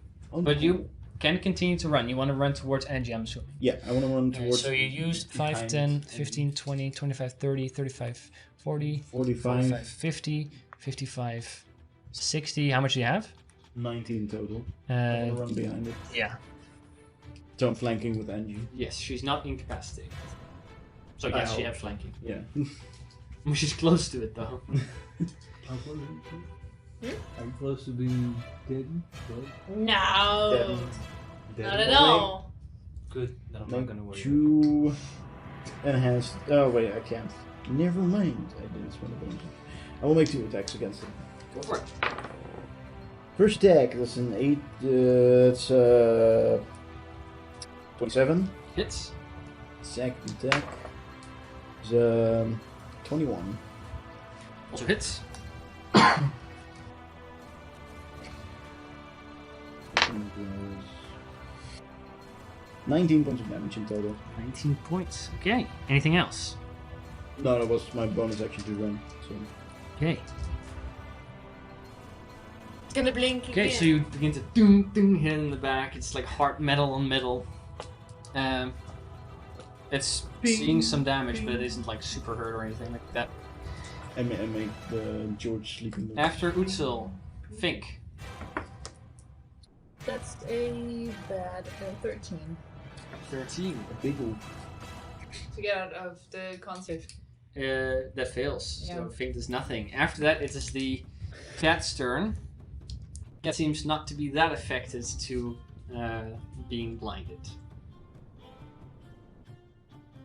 But no. you can continue to run. You want to run towards Angie, I'm assuming. Yeah, I want to run towards. So you used 5, behind 10, Angie. 15, 20, 25, 30, 35, 40, 45, 45, 50, 55, 60. How much do you have? 19 total. I want to Uh, run behind it. yeah. So I'm flanking with Angie. Yes, she's not incapacitated. So Ow. yes, she has flanking. Yeah. She's close to it though. How close are you? Are you close to being dead? No. Dead. Not at all. Good. Then I'm not gonna worry. 2 enhanced. Oh wait, I can't. Never mind. I didn't spend a bonus. I will make 2 attacks against it. Go for it. First attack. That's an 8. It's 27. Hits. Second attack is 21. Also hits. 19 points of damage in total. 19 points. Okay. Anything else? No, that was my bonus action to run. So Okay. It's gonna blink Okay, again. so you begin to ding ding hit in the back. It's like hard metal on metal. It's seeing some damage, but it isn't like super hurt or anything like that. I make the George sleeping. Dogs. After Utsil, Fink. That's a bad 13. 13. A big ol'. To get out of the con save. That fails. Yeah. So Fink does nothing. After that, it is the cat's turn. Cat seems not to be that affected to being blinded.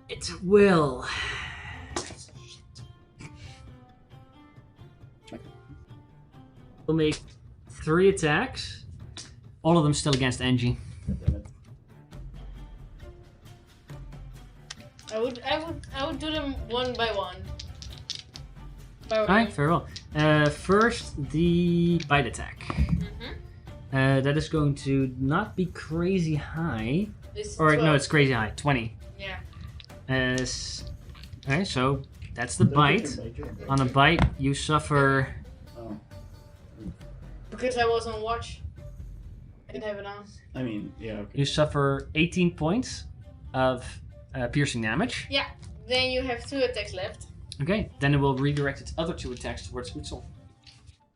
It will. We'll make 3 attacks. All of them still against Angie. Damn it. I would do them one by one. Alright, very well. First, the bite attack. That is going to not be crazy high. It's Or no, 12. it's crazy high. 20. Yeah. Okay, so that's the Don't bite. get your major. On a bite, you suffer. Oh, Because I was on watch. I didn't have it on. I mean, yeah, okay. You suffer 18 points of piercing damage. Yeah. Then you have 2 attacks left. Okay, then it will redirect its other 2 attacks towards Utzel.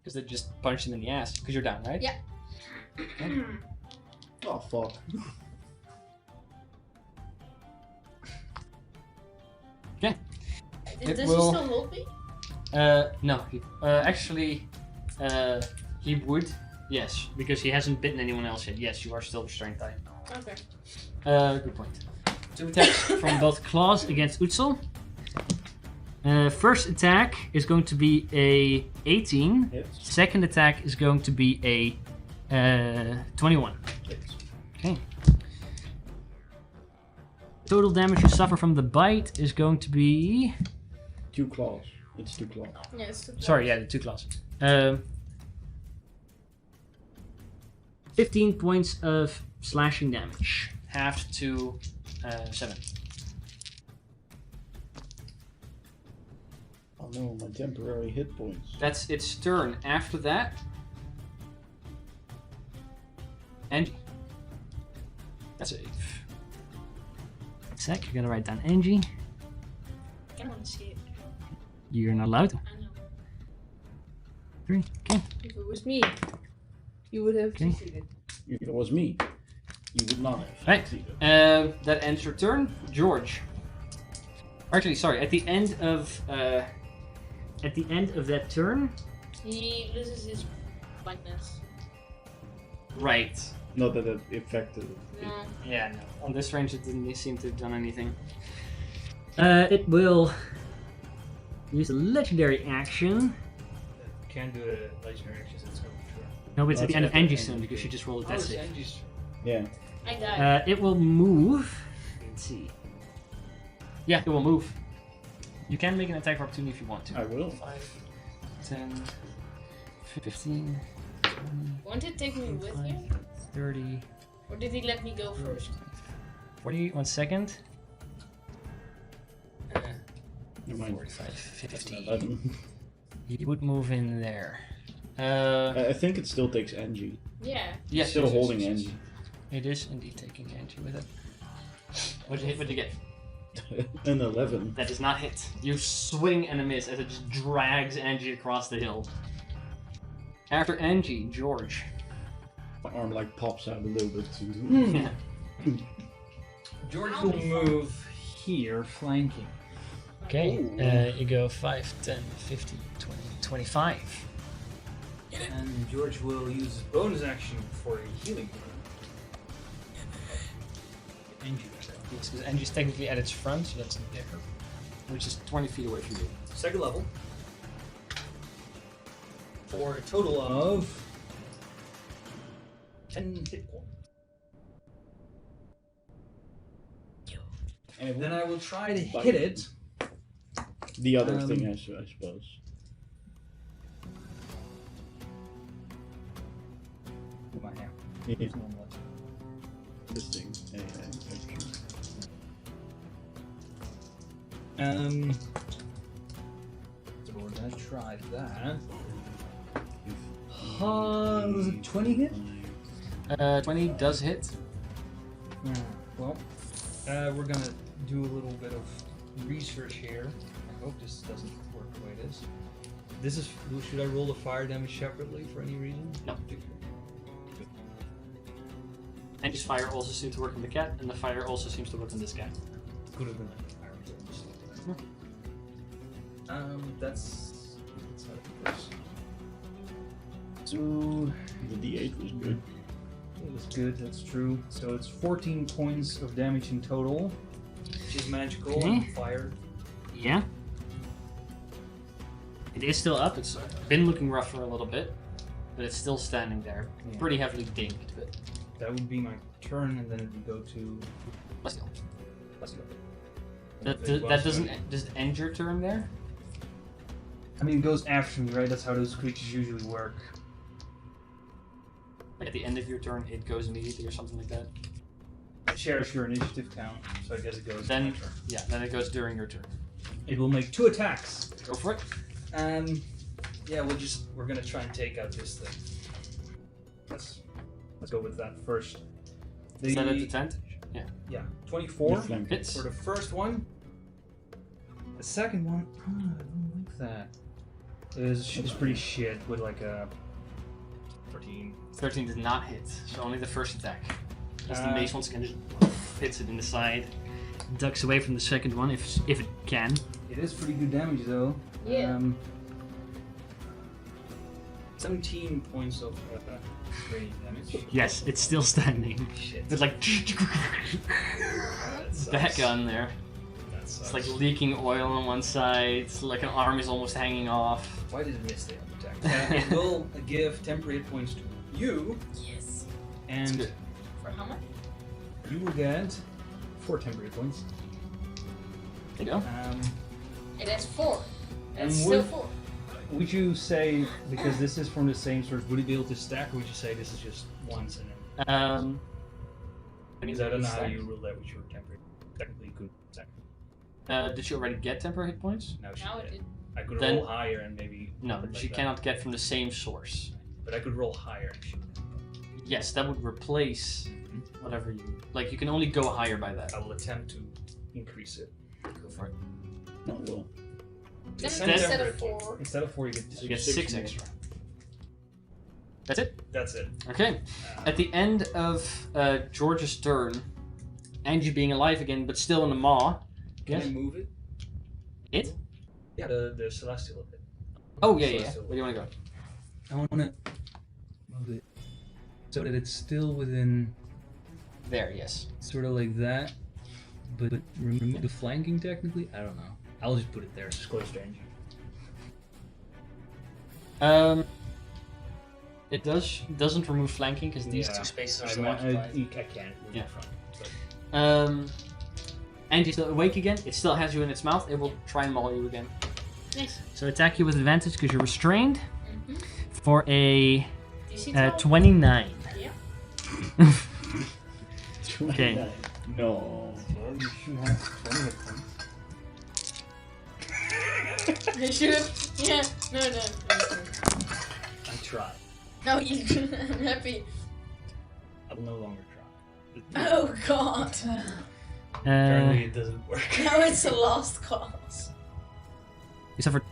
Because they just punched him in the ass. Because you're down, right? Yeah. Okay. Oh, fuck. Okay. Does It he will- still hold me? No. Actually, he would. Yes, because he hasn't bitten anyone else yet. Yes, you are still restrained time. Okay. Good point. 2 attacks from both claws against Utzel. First attack is going to be a 18. Hits. Second attack is going to be a 21. Hits. Okay. Total damage you suffer from the bite is going to be... 2 claws. It's 2 claws. Yeah, it's too Sorry, close. yeah, the 2 claws. 15 points of slashing damage. Halved to 7. Oh no, my temporary hit points. That's its turn. After that... Angie. That's a... Sec, you're gonna write down Angie. I want to see it. You're not allowed to. I know. 3. Okay. If it was me, you would have Okay. succeeded. If it was me, you would not have. Right. succeeded. That ends your turn, George. Actually, sorry. At the end of that turn, He loses his blindness. right? Not that it affected it. No. Yeah, no. On this range, it didn't seem to have done anything. It will use a legendary action. Can't do a legendary action since it's over. No, but it's Oh, at the end of it's at the Angie's end turn of because she just rolled a Oh, death it's save. Angie's. Yeah. I died. It will move. Let's see. Yeah, it will move. You can make an attack of opportunity if you want to. I will. 5, 10, 15, 20, Won't it take me with you? 30, Or did he let me go first? 40, 1 second. Never mind. 45, 50. 11. He would move in there. I think it still takes Angie. Yeah. Yes, Still yes, yes, holding yes, Angie. yes. It is indeed taking Angie with it. What'd you hit? What'd you get? An 11. That does not hit. You swing and a miss as it just drags Angie across the hill. After Angie, George. My arm like pops out a little bit too. Yeah. George will move here, flanking. Okay, you go 5, 10, 15, 20, 25. And George will use his bonus action for a healing. Angie does that. Yes, because Angie's technically at its front, so that's there. Which is 20 feet away from you. Second level. For a total of 10 hit points. And Then I will try to hit it. the other thing, I suppose. With my hand. Yeah. It's normal. This thing. Yeah, that's So we're gonna try that. true. Was it 20 hit? 20 does hit. Well, we're gonna do a little bit of research here. I hope this doesn't work the way it is. This is. Should I roll the fire damage separately for any reason? No. Angie's fire also seems to work on the cat, and the fire also seems to work on this guy. Could have been iron That's how it goes. So The D8 was good. it was good. That's true. So it's 14 points of damage in total, which is magical Okay. and fire. Yeah. It is still up. It's been looking rough for a little bit, but it's still standing there. Yeah. Pretty heavily dinged, but That would be my turn, and then it would go to. let's go. Let's go. That doesn't just end your turn there? I mean, it goes after me, right? That's how those creatures usually work. Like at the end of your turn, it goes immediately or something like that. It shares your initiative count, so I guess it goes. Then, in my turn. yeah, then it goes during your turn. It will make 2 attacks. Go for it. Yeah, we're gonna try and take out this thing. Let's go with that first. Is that at advantage? Yeah. Yeah, 24 Hits. for the first one. The second one, I don't like that. It's pretty shit with like a 13. 13 does not hit, so only the first attack. As the mace once again just hits it in the side, ducks away from the second one if it can. It is pretty good damage though. Yeah. 17 points of radiant damage. Yes, it's still standing. Shit. It's like That sucks. back on there. That sucks. It's like leaking oil on one side. It's like an arm is almost hanging off. Why did it miss the attack? It will give temporary hit points to you, Yes. It's and good. For how much? you will get 4 temporary points. There you go. It has 4. And It's still would- 4. Would you say, because this is from the same source, would it be able to stack, or would you say this is just once and then? Because I don't know how you rule that with your temporary. Technically, you could stack. Did you already get temporary hit points? Now she Now it did. did. I could Then- roll higher and maybe. No, like she that. cannot get from the same source. But I could roll higher and shoot. Yes, that would replace whatever you like. You can only go higher by that. I will attempt to increase it. Go for it. No, well. Then Instead- instead of temporary 4. Instead of 4, you get So you get 6 6 more. extra. That's it. That's it. Okay. At the end of George's turn, Angie being alive again, but still in the maw. Can Yes. I move it? It? Yeah, the celestial of it. Oh yeah, yeah. Celestial. Where do you want to go? I want to move it so that it's still within, There. Yes. sort of like that, but remove the flanking technically. I don't know. I'll just put it there. It's close to Angie. It doesn't remove flanking because these Yeah. two spaces are I still can't occupied. move Yeah. the front. But Angie's still awake again. It still has you in its mouth. It will try and maul you again. Nice. So attack you with advantage because you're restrained Mm-hmm. for a DC 12? 29. Yeah. Okay. No. well, you should have 20 hit points. I should have. Yeah. No. I tried. No, you. I'm happy. I will no longer try. Oh god. Apparently, it doesn't work. Now it's a lost cause. You suffer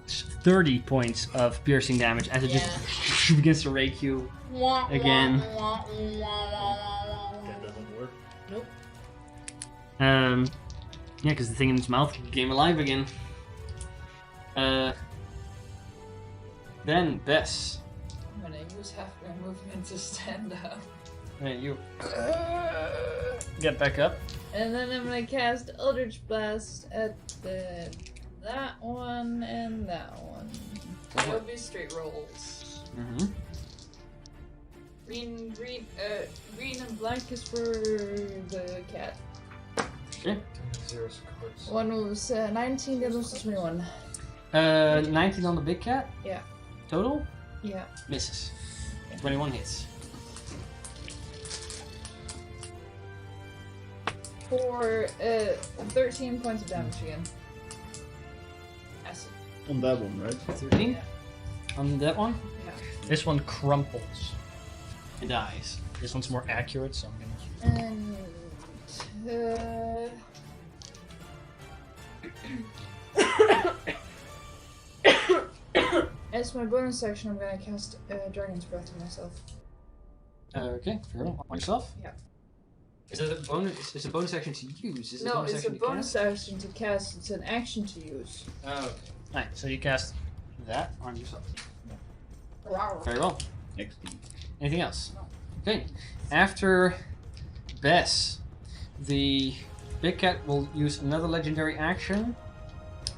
30 points of piercing damage as it just begins to rake you. Wah, Again. wah, wah, wah, wah, wah. That doesn't work. Nope. Yeah, because the thing in its mouth came alive again. Then Bess. I'm gonna use half my movement to stand up. Right, you get back up. And then I'm gonna cast Eldritch Blast at that one and that one. It'll be straight rolls. Mm-hmm. Green and black is for the cat. Okay. 0 scores. One was 19, the other was 21. 19 on the big cat. Yeah. Total Yeah. misses. 21 hits. For 13 points of damage again. Acid. On that one, right? 13 Yeah. on that one. Yeah. This one crumples. It dies. This one's more accurate, so I'm gonna. And as my bonus action, I'm gonna cast Dragon's Breath on myself. Okay, very well. On yourself. Yeah. Is it a bonus? Is a bonus action to use? Is it No, bonus it's a action to bonus cast? action to cast. It's an action to use. Oh, okay. Alright, so you cast that on yourself. Rawr. Very well. XD. Anything else? Okay. After Bess, the big cat will use another legendary action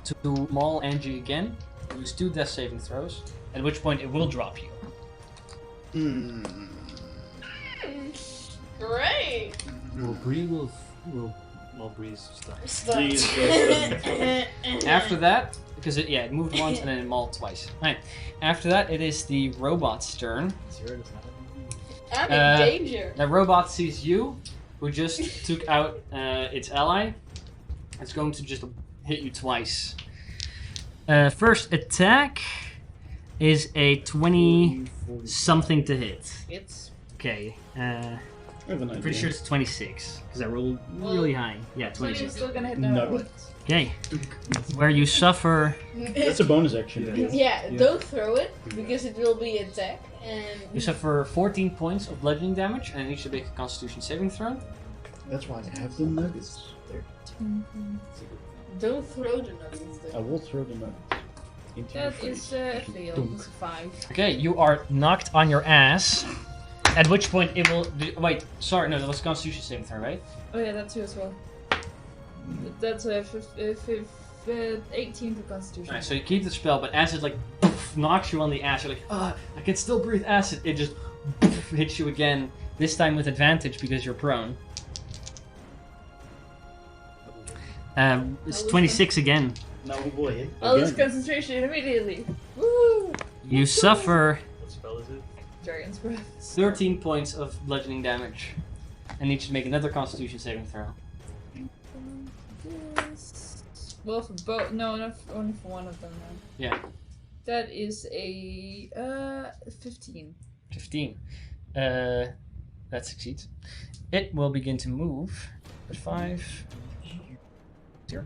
to maul Angie again. Use 2 death saving throws, at which point it will drop you. Great. Well, Bree will Bree's stuck. Please, yes, After that, because it moved once and then it mauled twice. Alright. After that, it is the robot's turn. 0 does not have I'm in danger. The robot sees you, who just took out its ally. It's going to just hit you twice. First attack is a 20 something to hit. It's Okay. I have an idea. Pretty sure it's 26 because I rolled really high. Yeah, 20 is 26. still gonna hit No. the Okay. Where you suffer, That's a bonus action. Yeah, don't throw it because it will be attack and you suffer 14 points of bludgeoning damage, and you need to make a Constitution saving throw. That's why I have the nuggets. There. don't throw the nuggets I though. will throw the nuggets. Into your That face. is failed. It's a 5. Okay, you are knocked on your ass. At which point it will. Wait, sorry, no, that was Constitution saving throw, right? Oh yeah, that's you as well. That's a 18 for Constitution. Alright, so you keep the spell, but as it like poof, knocks you on the ass, you're like, I can still breathe acid. It just poof, hits you again. This time with advantage because you're prone. It's 26 again. Now boy. I'll lose concentration immediately. Woo! You suffer What spell is it? Dragon's Breath. 13 points of bludgeoning damage, and need to make another Constitution saving throw. Well, for both. No, not for, only for one of them. Now. Yeah, That is a 15. 15. That succeeds. It will begin to move. 5, 0,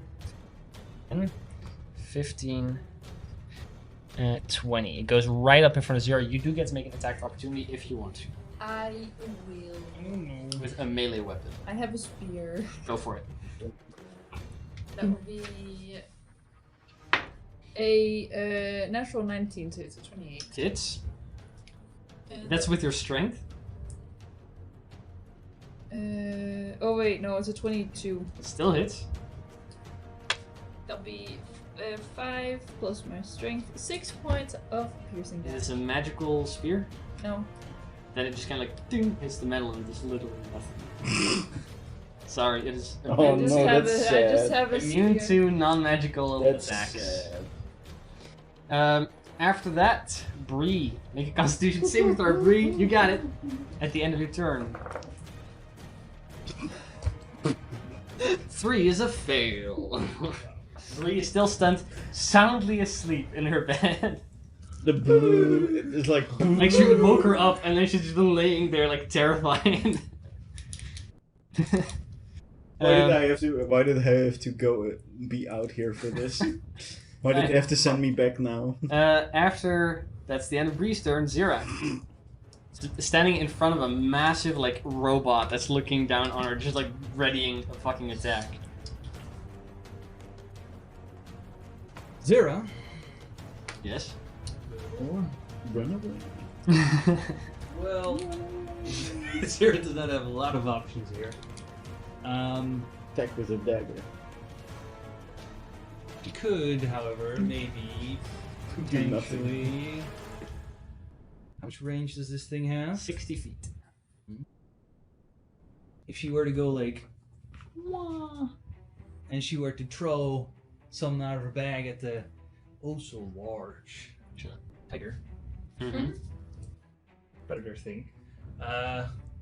10, 15, 20. It goes right up in front of 0. You do get to make an attack of opportunity if you want to, I will. with a melee weapon. I have a spear. Go for it. That would be a natural 19, so it's a 28. Hits. That's with your strength. Oh wait, no, it's a 22. It still hits. That'll be 5 plus my strength. 6 points of piercing Is damage. this a magical spear? No. Then it just kind of like ding, hits the metal and does literally nothing. Sorry, it is Oh, I just no, have that's I just sad. have a immune spear. to non-magical That's attacks. sad. After that, Bree, make a Constitution saving throw. Bree, you got it. At the end of your turn. 3 is a fail. Bree is still stunned, soundly asleep in her bed. The blue is like. Like she woke her up and then she's just been laying there like terrified. Why did I have to go be out here for this? Why did they have to send me back now? After that's the end of Bree's turn, Zira. Standing in front of a massive like robot that's looking down on her, just like readying a fucking attack. Zira. Yes. Or run away. Well, Zira does not have a lot of options here. Attack with a dagger. She could, however, maybe Do nothing. potentially. How much range does this thing have? 60 feet. If she were to go like, wah, and she were to throw something out of her bag at the oh so large tiger Mm-hmm. predator thing,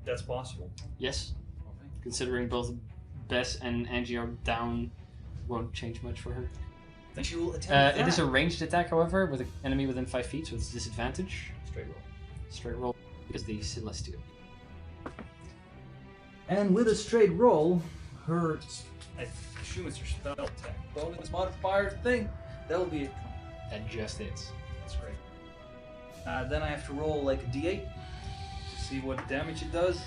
that's possible. Yes. Okay. Considering both Bess and Angie are down, won't change much for her. Then she will attempt It is a that. ranged attack, however, with an enemy within 5 feet, so it's disadvantage. Straight roll. Straight roll because the Celestial. And with a straight roll, her, I assume it's her spell attack. Bonus modifier thing, that'll be it. That just hits. That's great. Then I have to roll like a d8 to see what damage it does.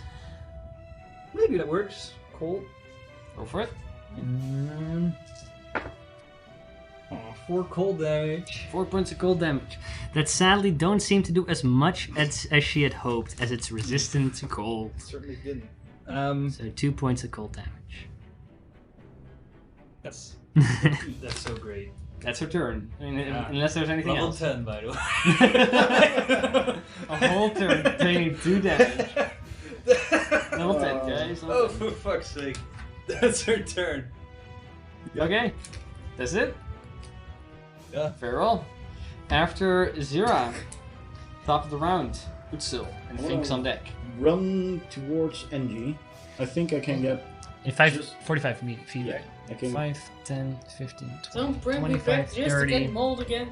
Maybe that works. Cool. Go for it. And 4 cold damage. 4 points of cold damage. That sadly don't seem to do as much as she had hoped, as it's resistant to cold. Certainly didn't. So 2 points of cold damage. That's so great. That's her turn. I mean, Yeah. unless there's anything Level else. 10, by the way. A whole turn taking 2 damage. Level 10, guys. Oh, for fuck's sake. That's her turn. Okay, that's it. Yeah. Fair roll. After Zira, top of the round. Utsil and Oh. Fink's on deck. Run towards NG. I think I can get. In 45 feet, Yeah, right? I can. 5, 10, 15, 20, Don't bring me 25, back just 30. to get mauled again.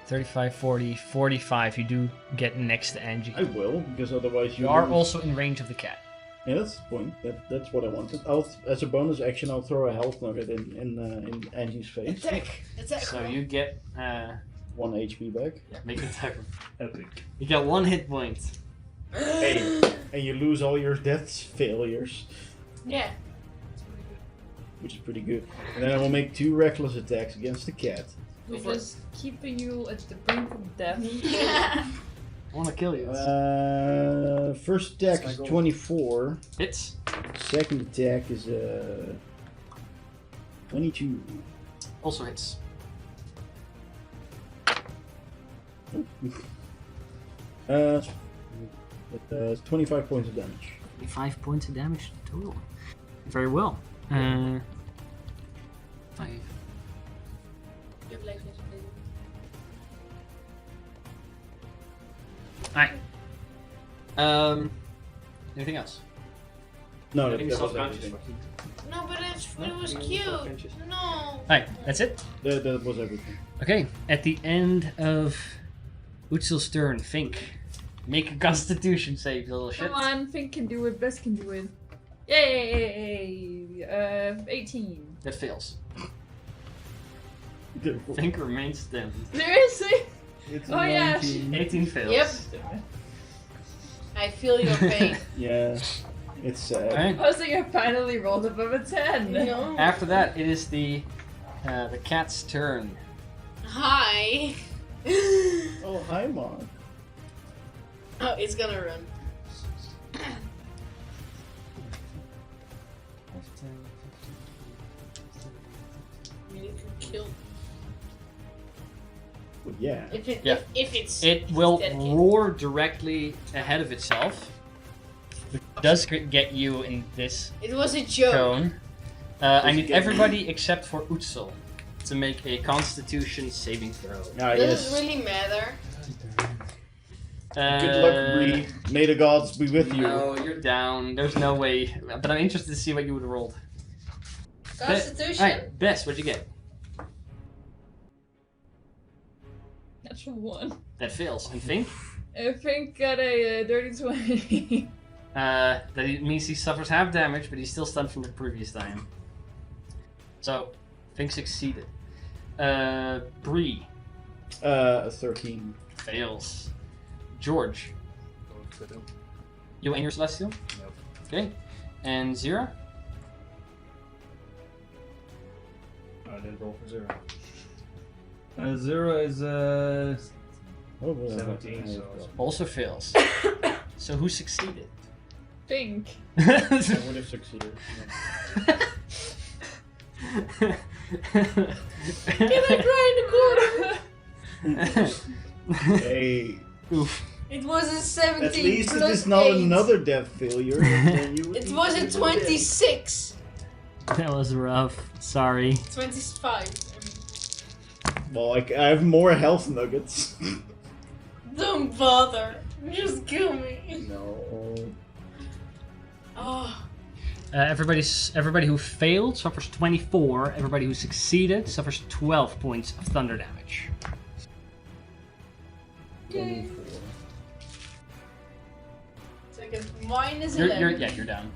35, 40, 45. You do get next to Angie. I will, because otherwise You are lose. also in range of the cat. Yeah, that's the point. That's what I wanted. As a bonus action, I'll throw a health nugget in Angie's face. Attack! So you get 1 HP back. make an attack. Epic. You get 1 hit point. Hey, and you lose all your deaths failures, Yeah. which is pretty good. And then I will make 2 reckless attacks against the cat. We're just keeping you at the brink of death. I want to kill you. First attack is 24. Hits. Second attack is 22. Also hits. It's 25 points of damage. 25 points of damage total. Very well. 5. Alright. Anything else? No, Getting that was self-conscious. everything. No, but it was cute. No. Alright, that's it. That was everything. Okay, at the end of Utsil's turn, Fink, make a constitution save, you little shit. Come on, Fink can do it. Best can do it. Yay! 18. That fails. Fink remains stemmed. Seriously? It's Oh, yeah. 19. 18 fails. Yep. I feel your pain. Yeah, it's sad. Alright. I was like, I finally rolled above a 10. No. After that, it is the cat's turn. Hi. Oh, hi, Mark. Oh, it's gonna run. I mean, it could kill. Well, yeah. If it, Yeah. if it's. It will dedicated. roar directly ahead of itself. It does get you in this It was a joke. cone. I need get- everybody except for Utsil to make a Constitution saving throw. Ah, Does yes. it really matter? Good luck, Bree. May the gods be with you. No, you're down. There's no way. But I'm interested to see what you would have rolled. Constitution. Alright, Bess, what'd you get? Natural 1. That fails. And Fink? Fink got a dirty 20. That means he suffers half damage, but he's still stunned from the previous time. So, Fink succeeded. Bree 13. fails. George, you and your Celestial? Nope. Okay. And Zira? I did roll for 0. 0 is Oh, well, 17, I- so Also fails. So who succeeded? Fink. I would have succeeded. Can I cry in the corner? Hey, Oof. It was a 17 at least it plus is not 8. another death failure. Then you would It be was a dead. 26. That was rough. Sorry. 25. Well, I have more health nuggets. Don't bother. Just kill me. No. Oh. Everybody who failed suffers 24. Everybody who succeeded suffers 12 points of thunder damage. Yay. So I get minus You're 11. you're down.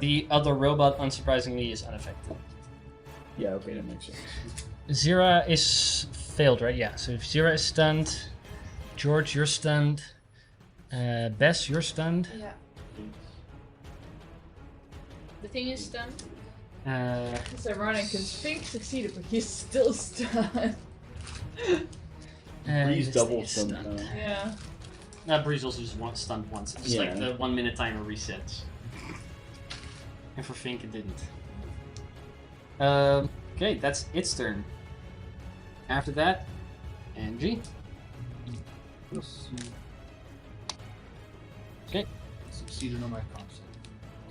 The other robot, unsurprisingly, is unaffected. Yeah, okay, that makes sense. Zira is failed, right? Yeah. So if Zira is stunned, George, you're stunned. Bess, you're stunned. Yeah. The thing is stunned. It's ironic because Fink succeeded, but he's still stunned. Breeze this double thing is stunned now. Yeah. Breeze also just stunned once. It's like Yeah. the 1 minute timer resets. And for Fink, it didn't. Okay, that's its turn. After that, Angie. Okay. Succeeded on my concept.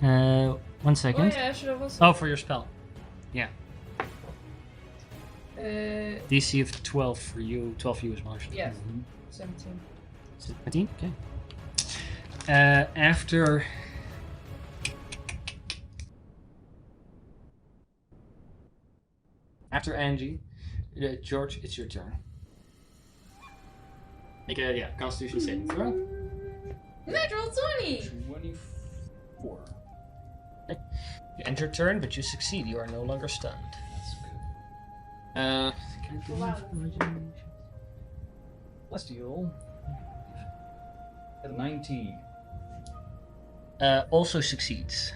1 Oh second. yeah, I should have also. Oh, for your spell. Uh, DC of 12 for you, 12 for you as well. Actually. yeah. 17. 17. Okay. After Angie, George, it's your turn. Make a Constitution saving throw. Natural 20! 24. You end your turn, but you succeed. You are no longer stunned. That's good. Wow. Let's deal. At 19. Also succeeds.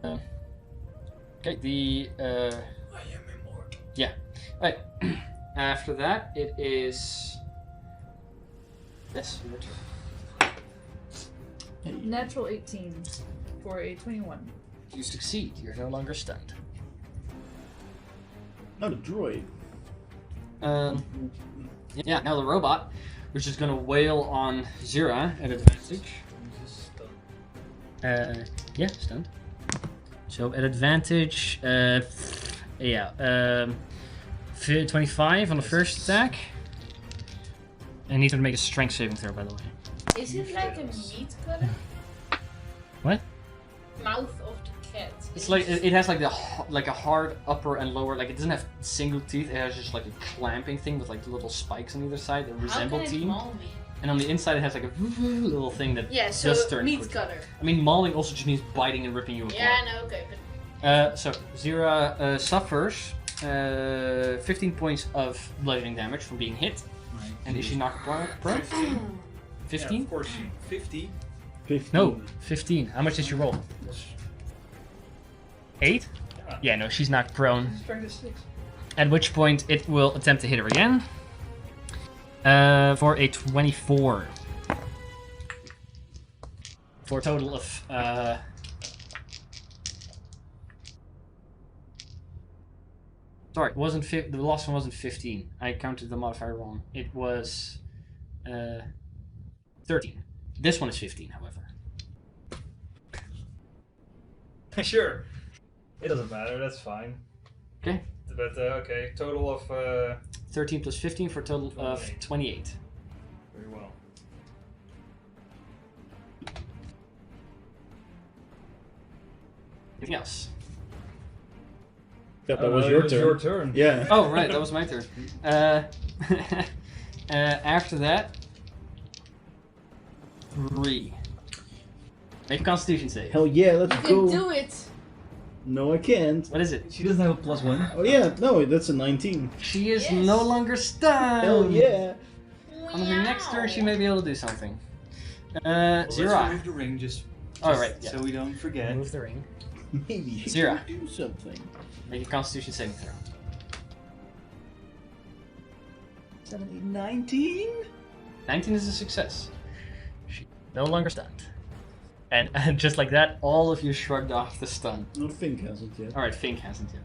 Okay, the I am immortal. yeah. Right. After that, it is. Yes, your turn. Natural 18 for a 21. You succeed. You're no longer stunned. Not a droid. Yeah. Now the robot, which is gonna wail on Zira at advantage. Yeah, stunned. So at advantage, 25 on the first attack. And needs to make a strength saving throw, by the way. Is it like a meat cutter? What? Mouth of the cat. It's like it has like a hard upper and lower. Like it doesn't have single teeth. It has just like a clamping thing with like little spikes on either side that resemble How can it teeth. maul me? And on the inside, it has like a little thing that Yeah, so does turn meat quick. cutter. I mean, mauling also just means biting and ripping you apart. Yeah, no, okay, but So Zira suffers 15 points of bludgeoning damage from being hit. And is she knocked prone? 15? Yeah, of course she. 50. 15. No, 15. How much did you roll? 8? Yeah, no, she's knocked prone. Strength is 6. At which point it will attempt to hit her again. For a 24. For a total of sorry, it wasn't the last one wasn't 15. I counted the modifier wrong. It was 13. This one is 15, however. Sure. It doesn't matter, that's fine. Okay. But, okay, total of, 13 plus 15 for a total of 28. very well. Anything else? Yeah, that was your turn. Your turn. Yeah. Oh, right, that was my turn. After that, 3. Make a Constitution save. Hell yeah, let's you go. can do it. No, I can't. What is it? She doesn't have a +1. Oh yeah, no, that's a 19. She is Yes. no longer stunned. Hell yeah. On her next turn, she may be able to do something. Let's Zira. remove the ring just Oh, right, yeah. so we don't forget. Move the ring. Maybe she Zira. can do something. Make a Constitution saving throw. 19? 19 is a success. She no longer stunned. And just like that, all of you shrugged off the stun. No, Fink hasn't yet. Alright, Fink hasn't yet.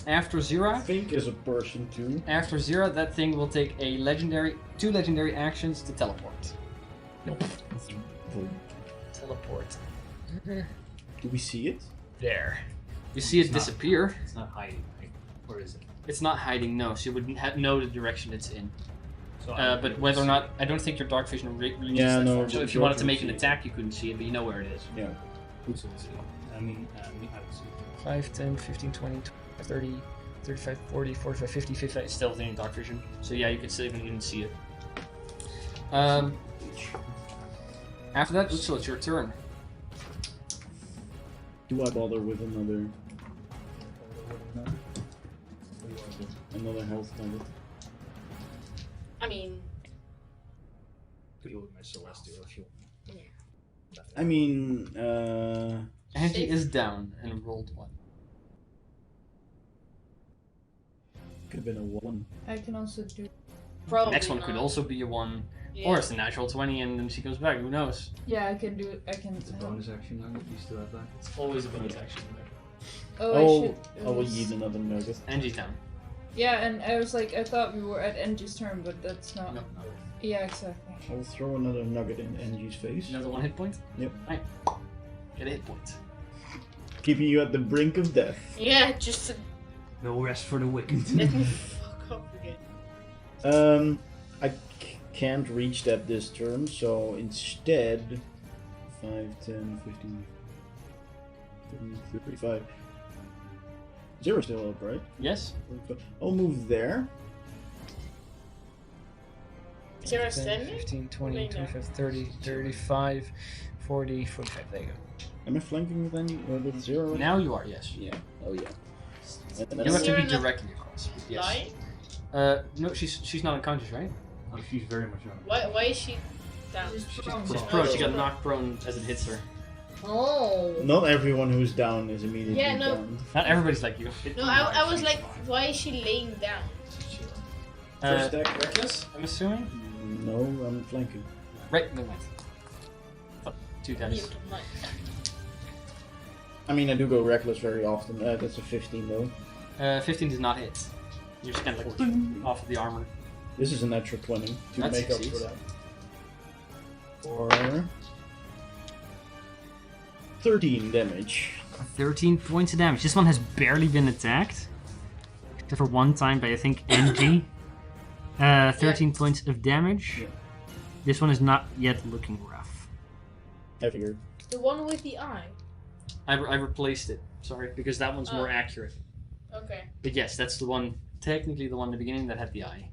After Zira, Fink is a person too. after Zira, that thing will take a two legendary actions to teleport. Teleport. Do we see it? There. You see it It's not. disappear. It's not hiding, right? Or is it? It's not hiding, no. So you would know the direction it's in. So But whether or not, I don't think your dark vision reaches Yeah, that no, far. So but if you wanted to George make would an see it. attack, you couldn't see it, but you know where it is. Yeah. I mean, I would see it. 5, 10, 15, 20, 30, 35, 40, 45, 50, 55. It's still within your dark vision. So yeah, you could still even see it. After that, Utsul, it's your turn. Do I bother with another health nugget? I mean, Deal with my celestial if you want. I mean, Angie is down and rolled 1. could have been a 1. I can also do. probably Next one not. could also be a 1. Yeah. Or it's a natural 20 and then she comes back. Who knows? Yeah, I can do it. I can. It's a bonus action nugget, you still have that? It's always a bonus action. Oh, I Oh, should. I will eat another nugget. Angie's down. Yeah, and I was like, I thought we were at Angie's turn, but that's not. No. Yeah, exactly. I'll throw another nugget in Angie's face. Another 1 hit point? Yep. Right. Get a hit point. Keeping you at the brink of death. Yeah, just to No rest for the wicked. let me fuck up again. I can't reach that this turn, so instead 5, 10, 15, 35. 0 still up, right? Yes. I'll move there. 0 10, standing? 15, 20, Wait, no. 25, 30, 35, 40, 45. There you go. Am I flanking with any with 0? Now you are, yes. Yeah. Oh yeah. And You then have to Zero be not directly across. Yes. Lying? No, she's not unconscious, right? Oh, she's very much on. Why is she down? She's prone. She's Oh, prone. She she's got prone. knocked prone as it hits her. Oh. not everyone who's down is immediately Yeah, no. down. Not everybody's like you. No, I was like, why is she laying down? First deck. reckless, I'm assuming. No, I'm flanking. Right, no mind. Oh, 2 dice. I mean, I do go reckless very often. That's a 15 though. 15 does not hit. You're just kind of like boing, off of the armor. This is a natural 20 to That make succeeds. up for that. Or 13 damage. 13 points of damage. This one has barely been attacked. Except for one time by, I think, NG. 13 points of damage. Yeah. This one is not yet looking rough. I figured. The one with the eye. I replaced it. Sorry, because that one's more Oh. accurate. Okay. But yes, that's the one, technically the one in the beginning that had the eye.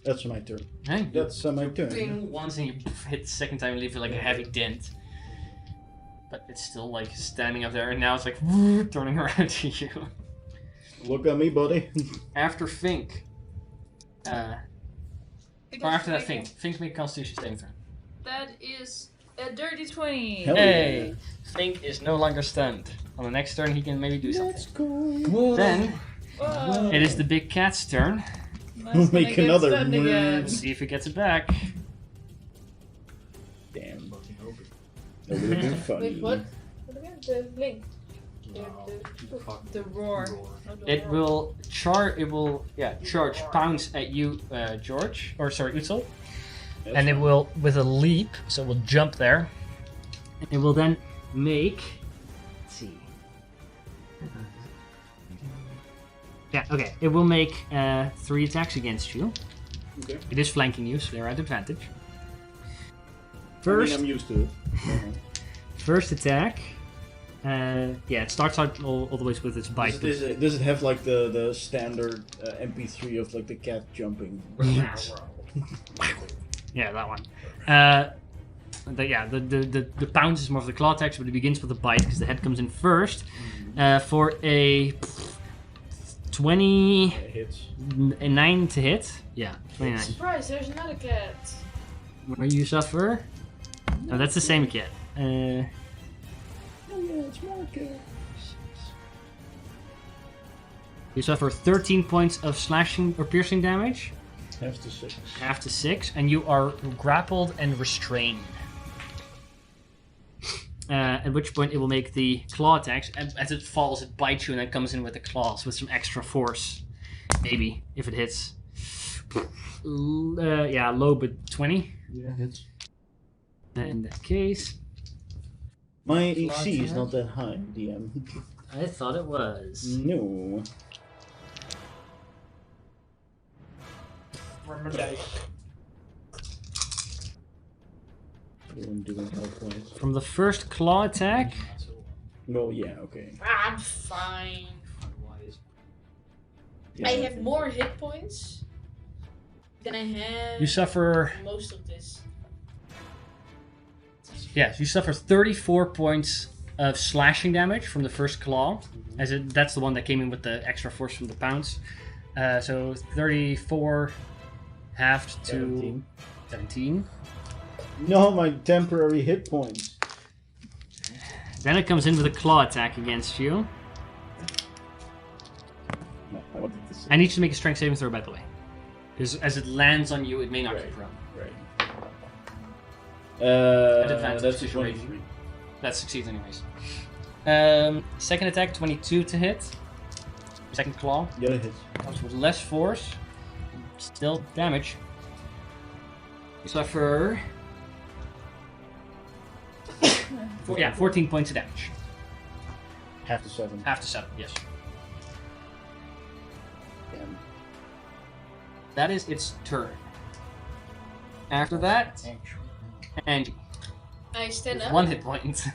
That's my turn. Hey, That's my turn. Bing once and you hit the second time and leave it like a heavy dent. But it's still like standing up there and now it's like turning around to you. Look at me, buddy. After Fink. Or after that Fink. Fink make a constitution saving throw. That is a dirty 20. Hell Hey! Fink is no longer stunned. On the next turn he can maybe do something. Let's go. Then Whoa. it is the big cat's turn. That's We'll gonna make get another stunned again. Let's see if he gets it back. Damn. Fucking hope it. That would have been funny. Wait, what? What again? The blink. No, you fucking The roar. Oh, the It roar. will charge, pounce at you, George, or sorry, Utzel. That's And it fine. will, with a leap, so it will jump there. It will then make. Let's see. Yeah, okay. It will make 3 attacks against you. Okay. It is flanking you, so they're at advantage. I mean, First, I'm used to it. first attack. Yeah, it starts out all the way with its bite. Does it have like the standard MP3 of like the cat jumping? Yes. Yeah, that one. The pounce is more of the claw attacks, but it begins with a bite because the head comes in first. For a 29 Hits. to hit. Yeah, 29. Surprise, there's another cat. Where you suffer? Oh, that's the same cat. Oh yeah, it's more cat. You suffer 13 points of slashing or piercing damage, Half to 6. half to 6, and you are grappled and restrained. At which point it will make the claw attacks. As it falls, it bites you and then comes in with the claws with some extra force. Maybe, if it hits. Yeah, low, but 20. Yeah, hits. In that case, My AC is not that high, DM. I thought it was. No. Doing health points. From the first claw attack, Well, yeah, okay. I'm fine. Yeah, I have more hit points than I have you suffer. most of this. Yes, you suffer 34 points of slashing damage from the first claw, that's the one that came in with the extra force from the pounce. So 34 halved to 17. No, my temporary hit points. Then it comes in with a claw attack against you. No, I wanted to say. I need you to make a strength saving throw, by the way, because as it lands on you, it may knock you prone. Right. advantage That's to a your 23. That succeeds anyways. Second attack, 22 to hit. Second claw The other hits. comes with less force, still damage. You suffer 14 points of damage. Half to 7. Half to 7, yes. Damn. That is its turn. After that, Angie. I stand With up. 1 hit point.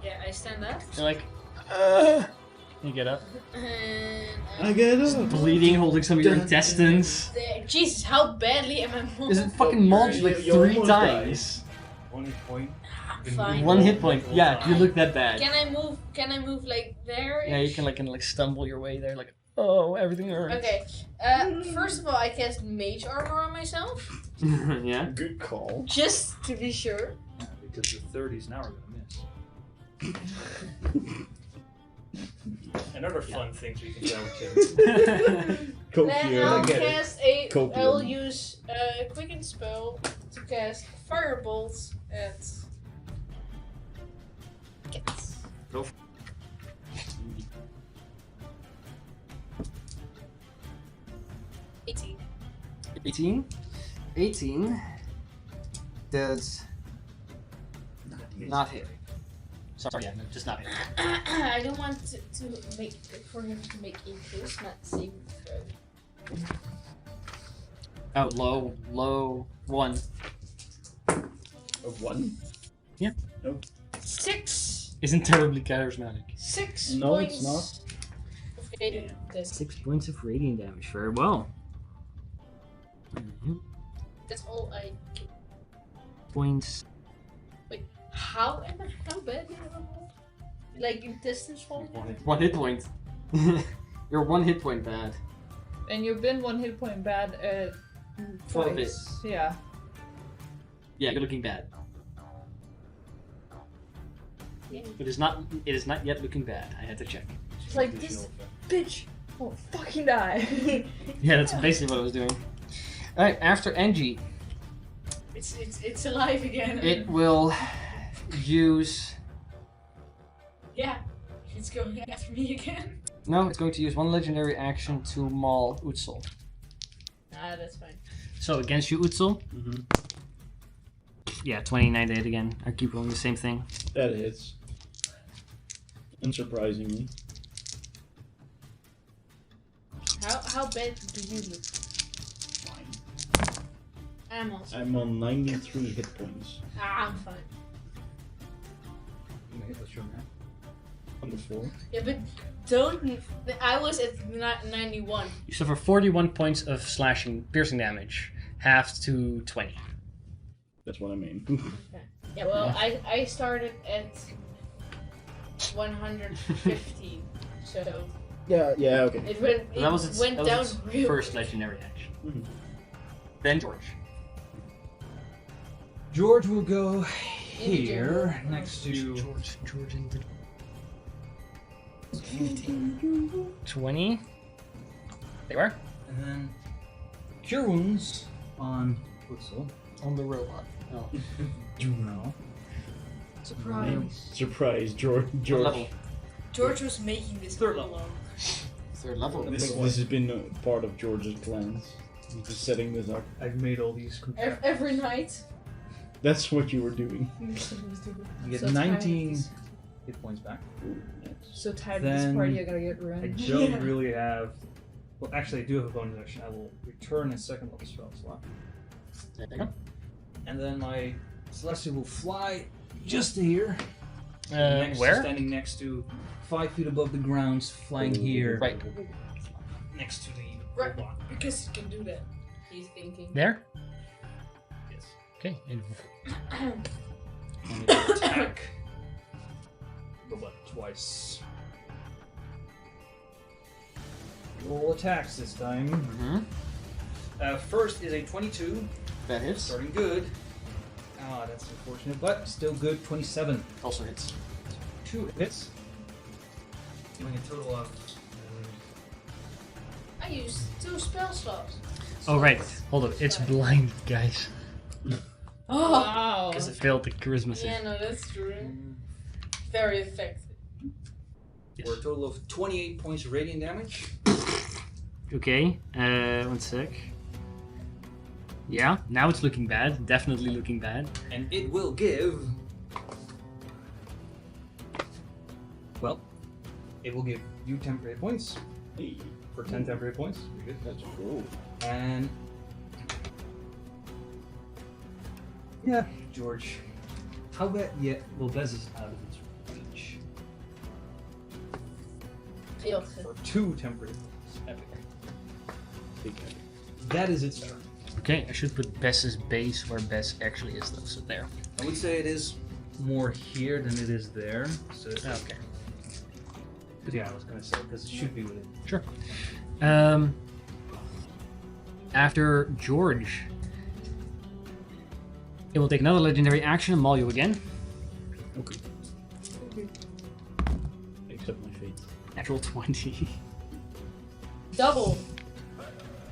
Yeah, I stand up. You're like, you get up. And I get up. Bleeding, holding some of your intestines. Jesus, how badly am I mauled? Is it fucking mauled like You 3 almost times? 1 hit point. Fine. 1 hit point. Yeah, you look that bad. Can I move? Can I move like there? Yeah, you can like stumble your way there, like, oh, everything hurts. Okay. First of all, I cast mage armor on myself, Yeah. Good call. just to be sure. Yeah, because the 30s now are gonna miss. And other fun things we can tell kids. Then Copium. I'll get it. cast a. Copium. I'll use a quicken spell to cast firebolt at. Cats. Go for 18. 18. 18 does not hit. Sorry, yeah, no, just not hit. I don't want to make for him to make a case, not saving throw. Oh, low 1. Of 1? 6. Isn't terribly charismatic. 6 No, points. it's not. Of radiant damage. 6 points of radiant damage. Very well. That's all I can. Points. How bad am I? Like intestines falling? 1 hit point. You're 1 hit point bad. And you've been 1 hit point bad For a bit. twice. Yeah. Yeah, you're looking bad. Yeah. It is not yet looking bad. I had to check. It's like this bitch won't fucking die. Yeah, that's basically what I was doing. Alright, after Angie, It's alive again. it will use... Yeah. It's going after me again. No, it's going to use 1 legendary action to maul Utsul. Ah, that's fine. So against you, Utsul. Mm-hmm. Yeah, 29 to hit again. I keep rolling the same thing. That hits. Unsurprisingly. How bad do you look? Fine. I'm also. I'm on 93 hit points. I'm fine. Let's show that. On the floor. Yeah, but don't. I was at 91. You suffer 41 points of slashing, piercing damage, halved to 20. That's what I mean. Yeah, well, I started at 115, so yeah, okay. it went, So that was its, went that was down its real first legendary action. Mhm. Then George. George will go In the here jungle. next to. George in the 20. There you are. And then Cure Wounds on Utsul. On the robot. Oh. No. Surprise. Surprise, George. What level? George was making this Third all level. along. 3rd level. This has been part of George's plans. He's just setting this up. I've made all these Every night. That's what you were doing. You get So 19 tired. hit points back. So tired of Then this party, I gotta get I ruined. don't really have. Well, actually, I do have a bonus action. I will return a 2nd level spell slot. There you go. And then my Celestia will fly just to here. Next, Where? Standing next to 5 feet above the ground, flying here. Right. Next to the Right. block. Because he can do that. He's thinking. There? Yes. Okay. And it will attack the button twice. Roll attacks this time. Mm-hmm. First is a 22, That hits. starting good. Ah, that's unfortunate, but still good. 27. Also hits. 2 hits. Doing a total of. I used 2 spell slots. Oh, right. Hold up. It's blind, guys. Oh! Wow. Because it failed the charisma save. Yeah, no, that's true. Very effective. Yes. For a total of 28 points of radiant damage. Okay. 1 sec. Yeah, now it's looking bad. Definitely looking bad. And it will give. Well, it will give you temporary points Hey, for 10 temporary points. Very good. that's cool. And Yeah, George. How about yet? Well, Bez is out of its reach. Heel. For 2 temporary epic. That is its turn. Okay, I should put Bess's base where Bess actually is, though. So there. I would say it is more here than it is there. So Okay. But yeah, I was gonna say because it should be within. Sure. After George, it will take another legendary action and maul you again. Okay. Accept my fate. Natural 20. Double.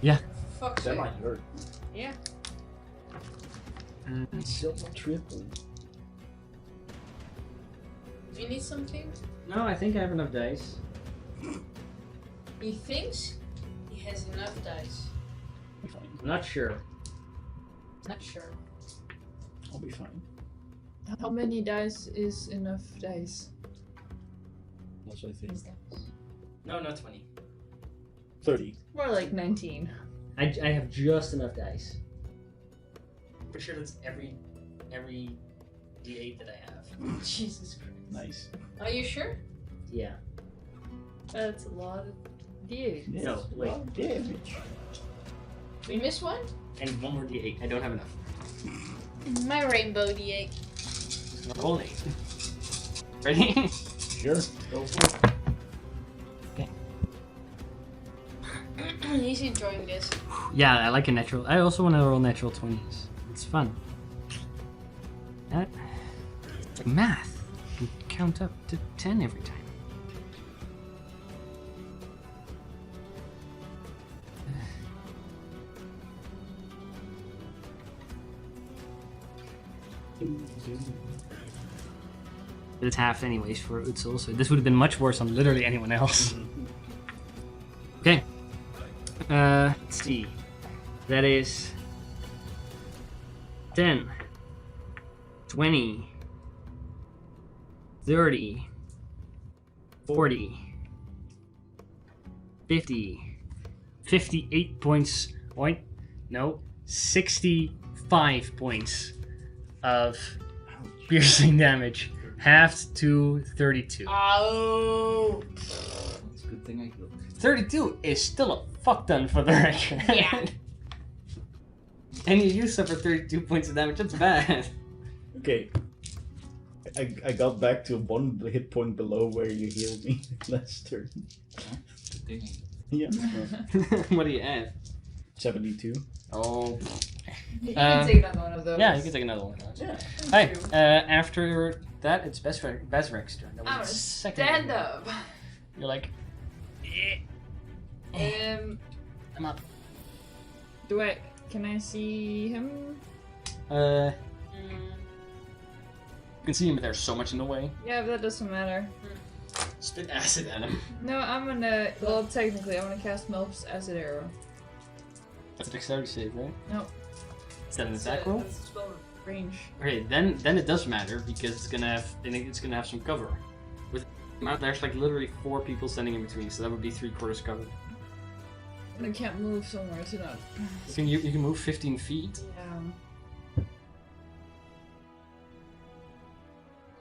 Yeah. Fuck's That sake. might hurt. Yeah. Silver triple. Do you need something? No, I think I have enough dice. He thinks he has enough dice. I'm not sure. Not sure. I'll be fine. How many dice is enough dice? That's what I think. No, not 20. 30. More like 19. I have just enough dice. For sure that's every D8 that I have. Jesus Christ. Nice. Are you sure? Yeah. That's a lot of D8. Yes. No, wait. Well, damage. We missed one? And one more D8. I don't have enough. My rainbow D8. Not all 8. Ready? Sure. Go for it. He's enjoying this. Yeah, I like a natural. I also want to roll natural 20s. It's fun. That, it's like math. You can count up to 10 every time. It's half anyways for Utsul, so this would have been much worse on literally anyone else. Okay. Let's see. That is 10, 20, 30, 40, 50, 58 points. Wait, no, 65 points of piercing damage, halved to 32. Oh. It's a good thing I killed. 32 is still a fuck ton for the record. Yeah. And you suffer 32 points of damage, that's bad. Okay. I got back to 1 hit point below where you healed me last turn. Good thing. Yeah. What do you add? 72. Oh. You can take another one of those. Yeah, you can take another one. Yeah. Hey, after that, it's Bezrek's turn. That was I'm the gonna second stand one. up. You're like, I'm up. Can I see him? You can see him, but there's so much in the way. Yeah, but that doesn't matter. Spit acid at him. No, I'm gonna. Well, technically, I'm gonna cast Melf's Acid Arrow. That's a dexterity save, right? No. Is that an attack roll? That's spell range. Okay, then it does matter because it's gonna have some cover. With there's like literally 4 people standing in between, so that would be 3/4 cover. And I can't move somewhere to not. You can move 15 feet. Yeah.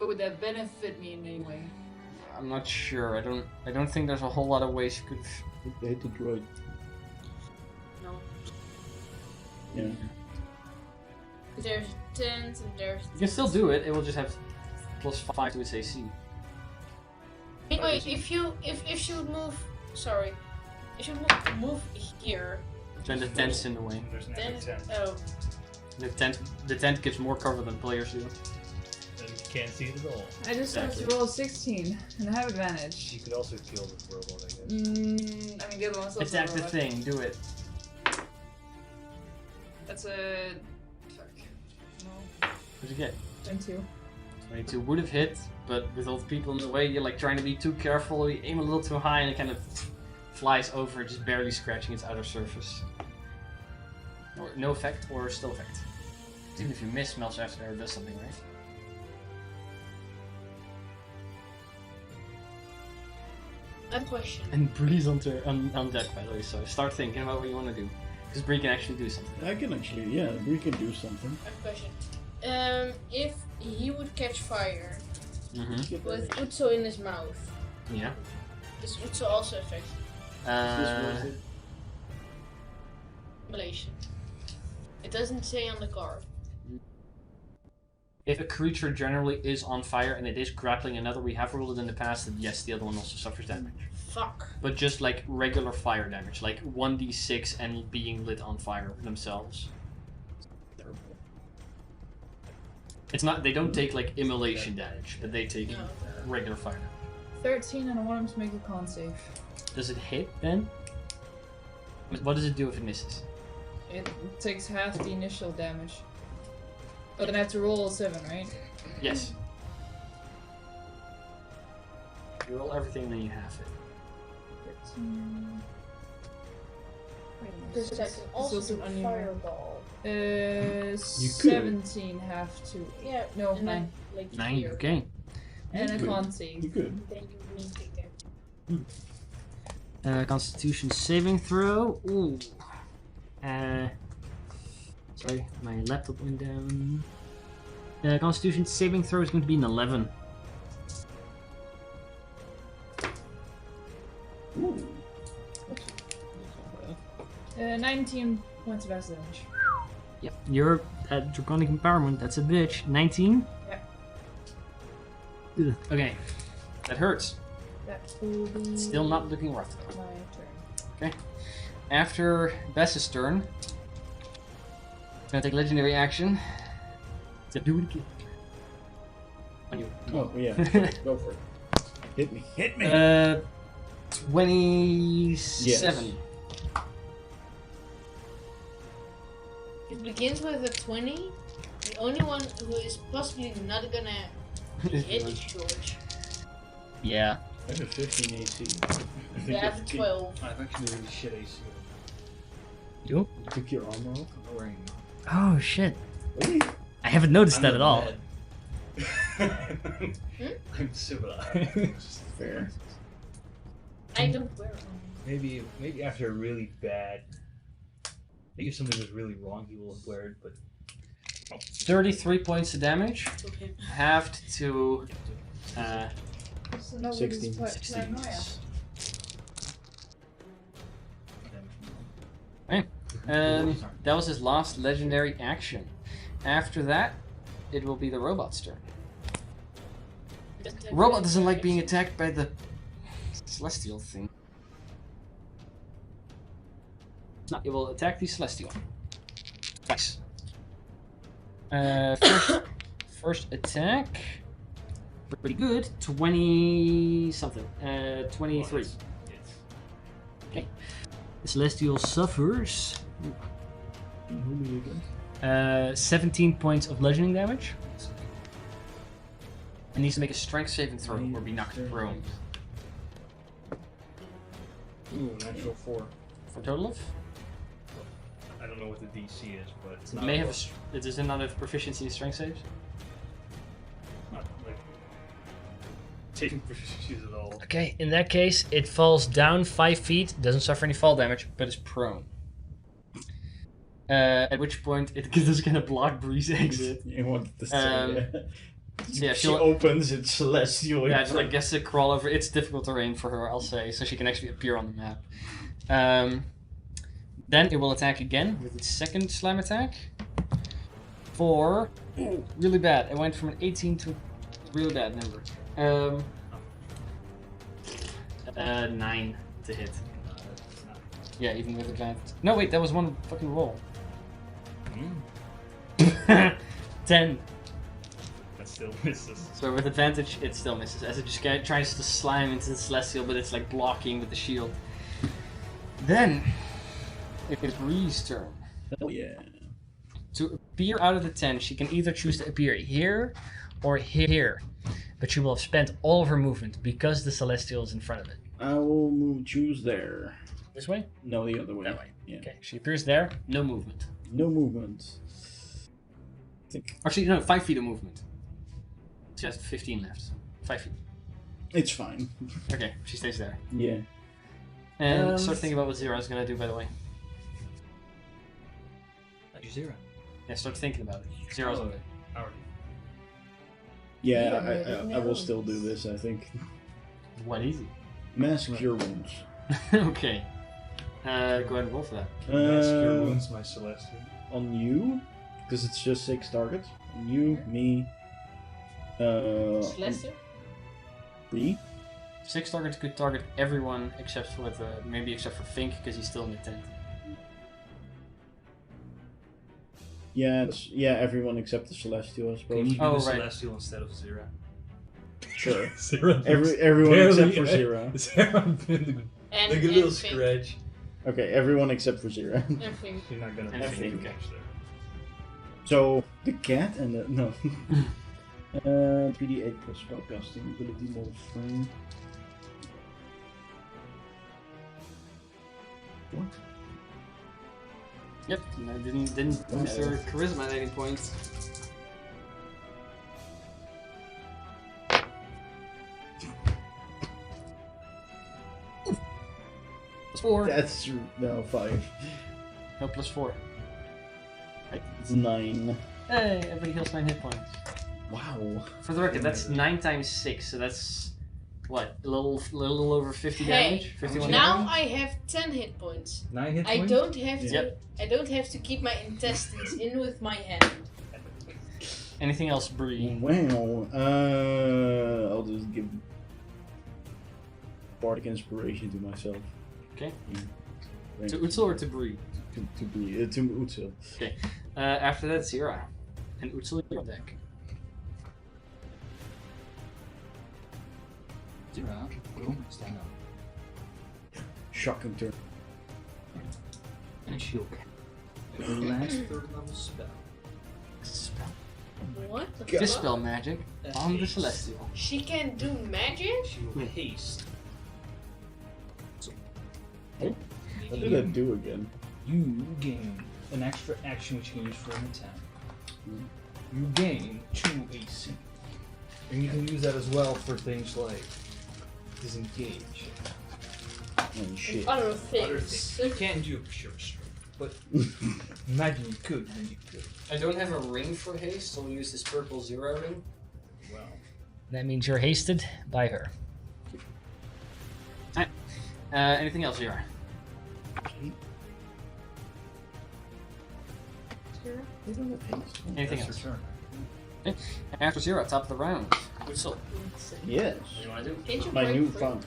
But would that benefit me in any way? I'm not sure. I don't think there's a whole lot of ways you could. They hit the droid. No. Yeah. There's tents and there's. You can still do it. It will just have +5 to its AC. Wait, if you move, sorry, if you move here, Then the tent's in the way. There's an then extra 10. oh, The tent gives more cover than players do. And you can't see it at all. I just have to roll 16 and I have advantage. You could also kill this robot, I guess. I mean, the other one's also Attack the robot. thing. Do it. That's a. Fuck. No. What'd you get? 22. 22 would have hit, but with all the people in the way, you're like trying to be too careful. You aim a little too high, and it kind of flies over, just barely scratching its outer surface. Or no effect, or still effect. Even if you miss, Mel's after there does something, right? a question. And Bree's on deck, by the way, so start thinking about what you want to do. Because Bree can actually do something. I can actually, yeah, we can do something. A question. If he would catch fire Mm-hmm. with Utso in his mouth, Yeah. is Utso also affected? Malaysia. It doesn't say on the card. If a creature generally is on fire and it is grappling another, we have ruled it in the past that yes, the other one also suffers damage. Fuck. But just like regular fire damage, like 1d6 and being lit on fire themselves. It's not. They don't take like immolation damage, but they take No. regular fire damage. 13 and I want him to make a con save. Does it hit then? What does it do if it misses? It takes half the initial damage. But then I have to roll a 7, right? Yes. You roll everything, then you half it. 13. Because I can also do on your- fireball. 17 half to. Yeah. No, and 9. then, like 9. here. Okay. And a Good. con You save. could. Then you need to take that. Constitution saving throw. Ooh. Sorry, my laptop went down. Constitution saving throw is going to be an 11. Ooh. 19 points of acid damage. Yep. You're at Draconic Empowerment. That's a bitch. 19? Yep. Ugh. Okay. That hurts. That will be Still not looking rough though. my turn. After Bess's turn, gonna take legendary action. To do it again. On you. Oh yeah. Go for it. Hit me. Hit me. 27. It begins with a 20. The only one who is possibly not gonna hit is George. Yeah. I have a 15 AC. They have a 12. I have actually really shit AC. You? You took your armor off? I'm not wearing Oh shit. Really? I haven't noticed that at all. I'm civilized. Fair. I don't wear one. Maybe after a really bad. Maybe if something was really wrong, he will wear it. But 33 points of damage, Okay. halved to So now 16. 16. That was his last legendary action. After that, it will be the robot's turn. Robot doesn't like being attacked by the celestial thing. No, it will attack the celestial. Twice. First attack. Pretty good. 20 something. 23. Okay. The celestial suffers 17 points of bludgeoning damage. It needs to make a strength saving throw or be knocked prone. ooh, natural 4. For a total of? I don't know what the DC is, but it's It not. may have does it not have proficiency in strength saves? Not like taking proficiencies at all. Okay, in that case, it falls down 5 feet, doesn't suffer any fall damage, but is prone. At which point it is gonna block Bree's exit. You wanted to say Yeah, she she'll opens it's celestial. yeah, I guess to crawl over. It's difficult terrain for her, I'll say, so she can actually appear on the map. Then it will attack again with its second slam attack. For really bad. It went from an 18 to a really bad number. 9 to hit. Yeah, even with advantage. No, wait, that was one fucking roll. 10. That still misses. So with advantage, it still misses, as it just tries to slam into the celestial, but it's like blocking with the shield. Then, it is Bree's turn. Hell yeah. To appear out of the 10, she can either choose to appear here or here, but she will have spent all of her movement because the celestial is in front of it. I will choose there. This way? No, the other way. That way. Yeah. Okay, she appears there, no movement. No movement. I think Actually, no, 5 feet of movement. She has 15 left. 5 feet. it's fine. Okay, she stays there. Yeah. And start thinking about what Zero is going to do, by the way. Zero. Yeah, start thinking about it. Zero's on it. Yeah, I will still do this, I think. What easy? Mask Cure Wounds. Okay. Go ahead and roll for that. Mask Cure Wounds, my Celestial. On you, because it's just 6 targets. On you, me, Celestial? 3. 6 targets could target everyone except for maybe except for Fink because he's still in the tent. Yeah, everyone except the Celestial, I Can suppose. you do Oh, the right. Celestial instead of Zira? Sure. Zira. Everyone except for Zira. Zira been And, like a little and Fink. scratch. Okay, everyone except for Zira. And Fink. You're not gonna And have Fink, any okay. damage there. So the cat and the no. 3d8 plus spellcasting ability mod frame. What? Yep, and I didn't boost their charisma at any point. Plus 4. That's no 5. No, plus 4. It's 9. Hey, everybody heals 9 hit points. Wow. For the record, that's 9 times 6, so that's what, a little over 50 Hey, damage. 51 Now damage. I have 10 hit points. 9 hit I points? don't have to. Yep. I don't have to keep my intestines in with my hand. Anything else, Bree? Well, I'll just give bardic inspiration to myself. Okay. Yeah. To Utsil or to Bree? To Utsil. After that, Zira. And Utsil in your deck. Zira, go stand up. Shocking turn. And she'll cast the last third level spell. Spell. What? the fuck? Dispel magic on the Celestial. She can do magic? She will haste. So, Oh, what did I do again? you gain an extra action which you can use for an attack. You gain 2 AC. And you can use that as well for things like disengage. Oh shit. Other Other things. things. You can't do pure strength. But imagine you could, then you could. I don't have a ring for haste, so we'll use this purple 0 ring. Well, That means you're hasted by her. Alright. Anything else, Zira? They don't have haste. Anything that's else? your turn. After Zira, top of the round. Utsil. Yes. What do you want to do? Can't you My break new free? found.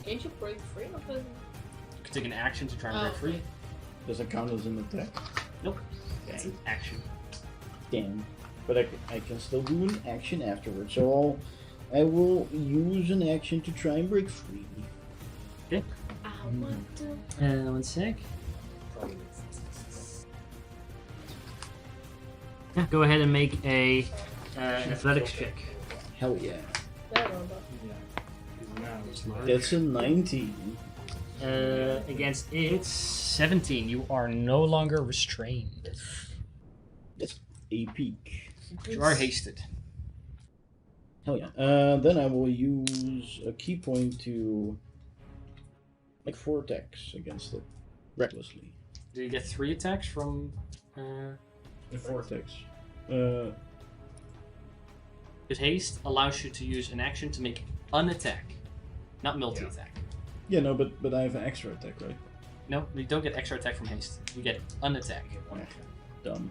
Can't you break free of it? You could take an action to try and break Oh, free. Does it count as an attack? Nope. It's an action. Damn. But I can still do an action afterwards. So I will use an action to try and break free. I want to. 1 sec. Yeah, go ahead and make a athletics check. Hell yeah. That robot. That's a 19. Against its 17, you are no longer restrained. That's a peak. You are hasted. Hell yeah. Then I will use a key point to make 4 attacks against it. Recklessly. Do you get 3 attacks from... The 4 attacks. Because haste allows you to use an action to make an attack, not multi-attack. Yeah, no, but I have an extra attack, right? No, you don't get extra attack from haste. You get an attack. Dumb.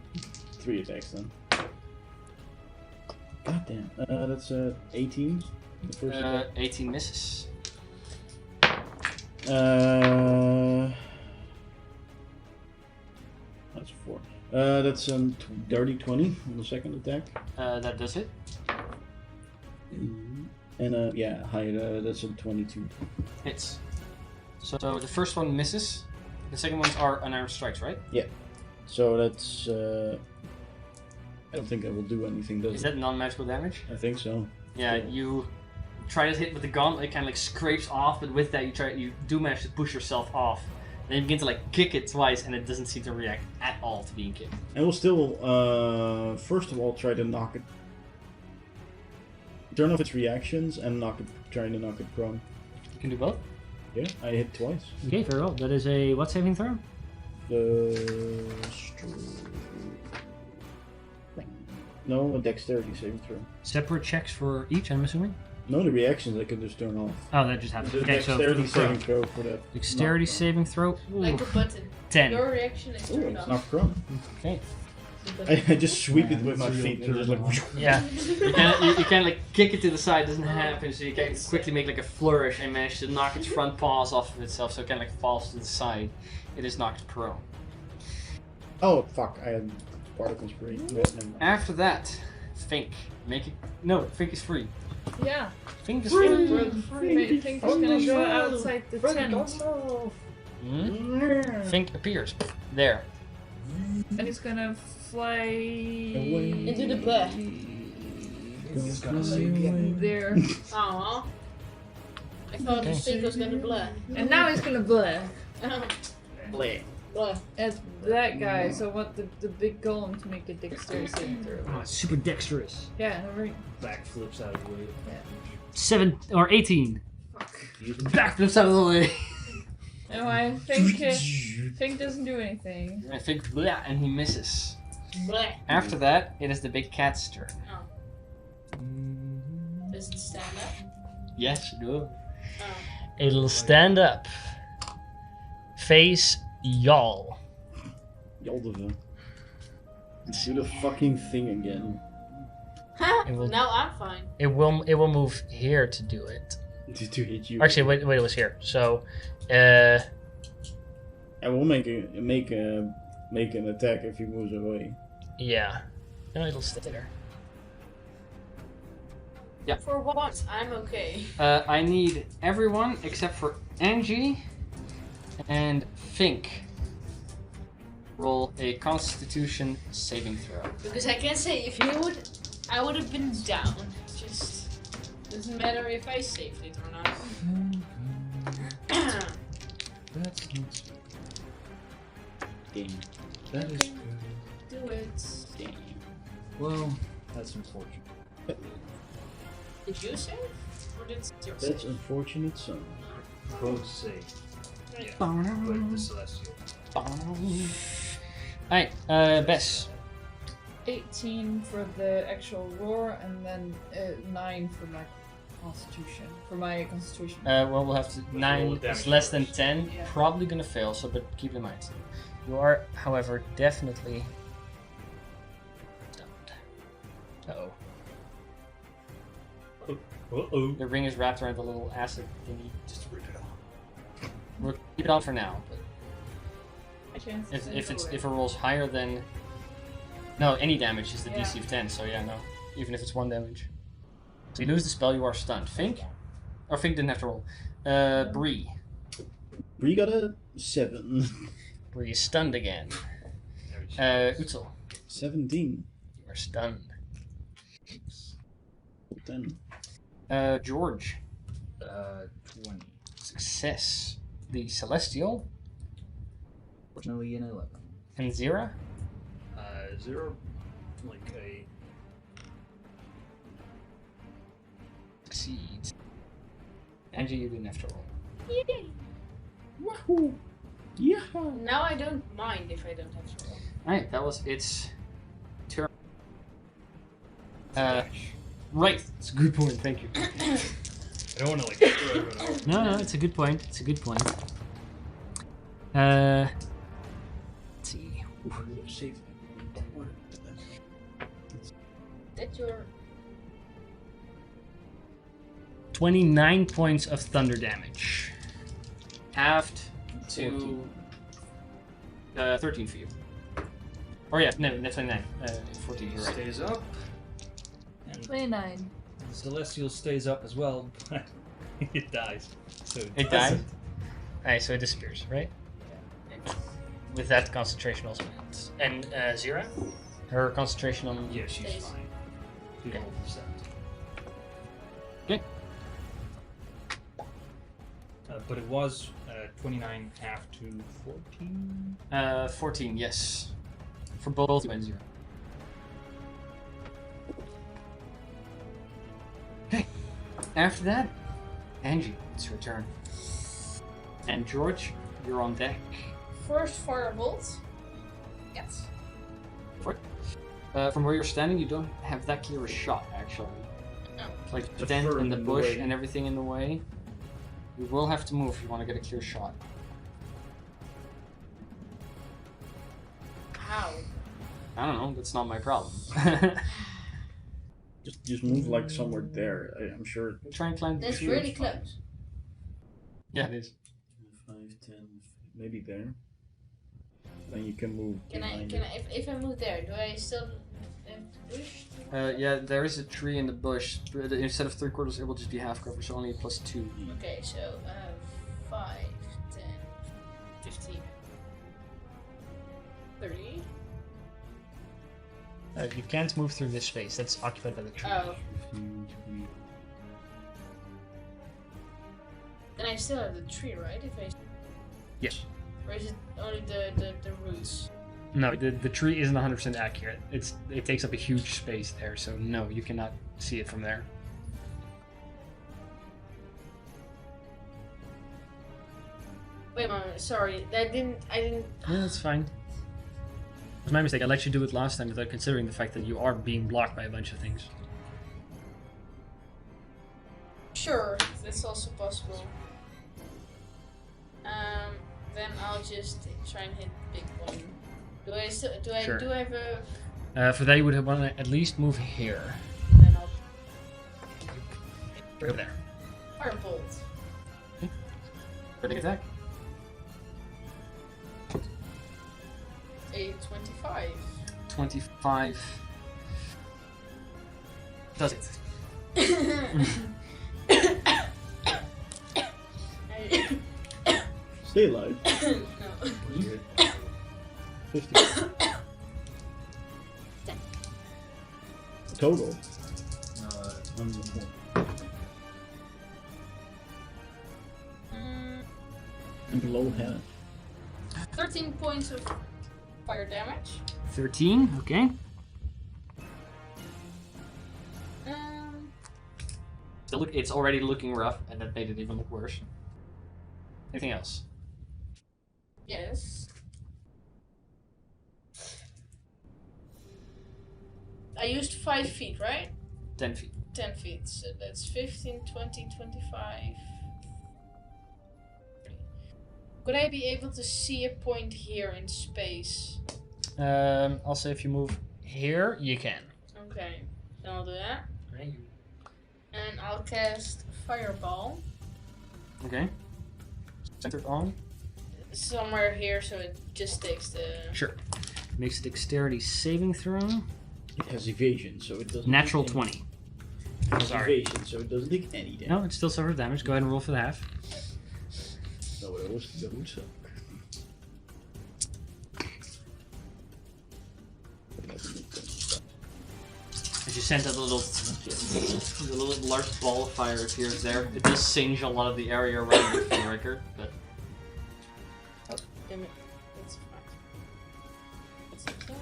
3 attacks then. God damn. That's 18. The first attack. 18 misses. That's 4. That's dirty 20 on the second attack. That does it. And yeah, high. That's a 22. Hits. So the first one misses. The second ones are unarmed strikes, right? So that's. I don't think I will do anything. Does Is it? that non-magical damage? I think so. Yeah, you try to hit with the gauntlet, it kind of like scrapes off, but with that you do manage to push yourself off. Then you begin to like kick it twice, and it doesn't seem to react at all to being kicked. I will still, first of all, try to knock it. Turn off its reactions and trying to knock it prone. You can do both. Yeah, I hit twice. Okay, very well. That is a what saving throw? No, a dexterity saving throw. Separate checks for each, I'm assuming? No, the reactions I can just turn off. Oh, that just happened. The Okay, so for dexterity the throw. saving throw for that. Dexterity knocked saving throw. Like a Ooh, button. 10. Your reaction is prone. Ooh, turned it's off. not prone. Okay. I just sweep it with my feet and just like. Yeah. You can like kick it to the side, doesn't happen, so you can quickly make like a flourish and manage to knock its front paws off of itself, so it kind of like falls to the side. It is knocked prone. Oh fuck! I had particle spray. No, never mind. After that, Fink. Make it. No, Fink is free. Yeah. Fink is free. I think he's gonna go outside the tent. Fink appears there. And he's gonna fly Into the butt. He's gonna save you. there. Aww. I thought the thing was gonna blur. And now he's gonna blur Bleh. Blur. at that guy. So what the big golem to make a dexterity saving throw. Oh, it's super dexterous. Yeah, no, right. Backflips out of the way. 18. Backflips out of the way. No, I think doesn't do anything. I think bleh, and he misses. Blur. After that, it is the big cat's turn. Does it stand up? Yes, no. Oh. It'll stand up. Face y'all. Yoldiva. Do the fucking thing again. It will- Now I'm fine. It will move here to do it. To hit you. Actually, wait, it was here. So, I will make an attack if he moves away. yeah. No, it'll stay there. For once, I'm okay. I need everyone except for Angie and Fink. Roll a Constitution saving throw. Because I can say, if you would, I would have been down. Just doesn't matter if I saved it or not. That's not. Damn. That is good. Do it. Damn. Well, that's unfortunate. Did you save? Or did you That's save? unfortunate, son. Both save. Yeah, but the celestial. Alright, Bess. 18 for the actual roar, and then 9 for my constitution. For my constitution. Well, we'll have to. 9 is damage less than first. 10. Yeah. Probably gonna fail, so but keep in mind. You are, however, definitely stunned. Uh-oh. Uh-oh. The ring is wrapped around the little acid thingy. Just rip it off. We'll keep it on for now, but if it rolls higher than no, any damage is the DC of 10, so yeah, no. Even if it's 1 damage. So you lose the spell, you are stunned. Fink? Or Fink didn't have to roll. Bree. Bree got a 7. Bree is stunned again. Utzel. 17. You are stunned. 10. George. 20. Success. The Celestial. Fortunately, an 11. And Zira. 0, like a. Succeeds. Angie, you didn't have to roll. Wahoo! Yeah. Now I don't mind if I don't have to roll. Alright, that was its turn. Right. It's a good point, thank you. I don't want to like throw everyone over. No, it's a good point. It's a good point. Let's see. Save. That's your 29 points of thunder damage. Halved to 13 for you. Or yeah, no, that's 29. 14, you're right. Stays up. And 29. the celestial stays up as well, but it dies. So It dies? Alright, so it disappears, right? With that concentration also ends. And Zira? Her concentration on... Yeah, she's Stays. fine. She's Okay. all set. Okay. But it was 29 half to 14. 14, yes. For both you and Zira. Okay. After that, Angie, it's your turn. And George, you're on deck. First firebolt. Yes. From where you're standing, you don't have that clear a shot, actually. Oh. Like The dent fern in the in the bush way. and everything in the way. You will have to move if you want to get a clear shot. How? I don't know. That's not my problem. Just move like somewhere there. I'm sure. Try and climb the That's tree. really close. Yeah, it is. 5, 10, maybe there. Then you can move. Can I? behind Can it. I? If I move there, do I still have the bush? Yeah, there is a tree in the bush. But instead of 3/4, it will just be half cover, so only +2. Okay, so 5, 10, 15, 30. You can't move through this space. That's occupied by the tree. Oh, then I still have the tree, right? If I, Yes. or is it only the roots? No, the tree isn't 100% accurate. It takes up a huge space there, so no, you cannot see it from there. Wait a moment, sorry, I didn't. Yeah, that's fine. It was my mistake. I let you do it last time without considering the fact that you are being blocked by a bunch of things. Sure, that's also possible. Then I'll just try and hit the big one. Do I still? Do I? Sure. Do I have a? For that, you would want to at least move here. Then I'll Over there. firebolt. Critical attack. A 25. 25. Does it? Stay alive. No. 50. Total. And below half. 13 points of fire damage. 13, okay. It's already looking rough, and that made it even look worse. Anything else? Yes. I used 5 feet, right? 10 feet. 10 feet, so that's 15, 20, 25. Could I be able to see a point here in space? I'll say if you move here, you can. Okay, then I'll do that. Right. And I'll cast Fireball Okay. Centered on. somewhere here so it just takes the... Sure. Makes a dexterity saving throw. It has evasion, so it doesn't. Natural take any- 20. It has Sorry. evasion, so it doesn't take any damage. No, it still suffers damage. Go ahead and roll for the half. No, that would suck. As you send out the little large ball of fire appears there. It does singe a lot of the area around it for the record, but Damn it. It's fine. It's okay.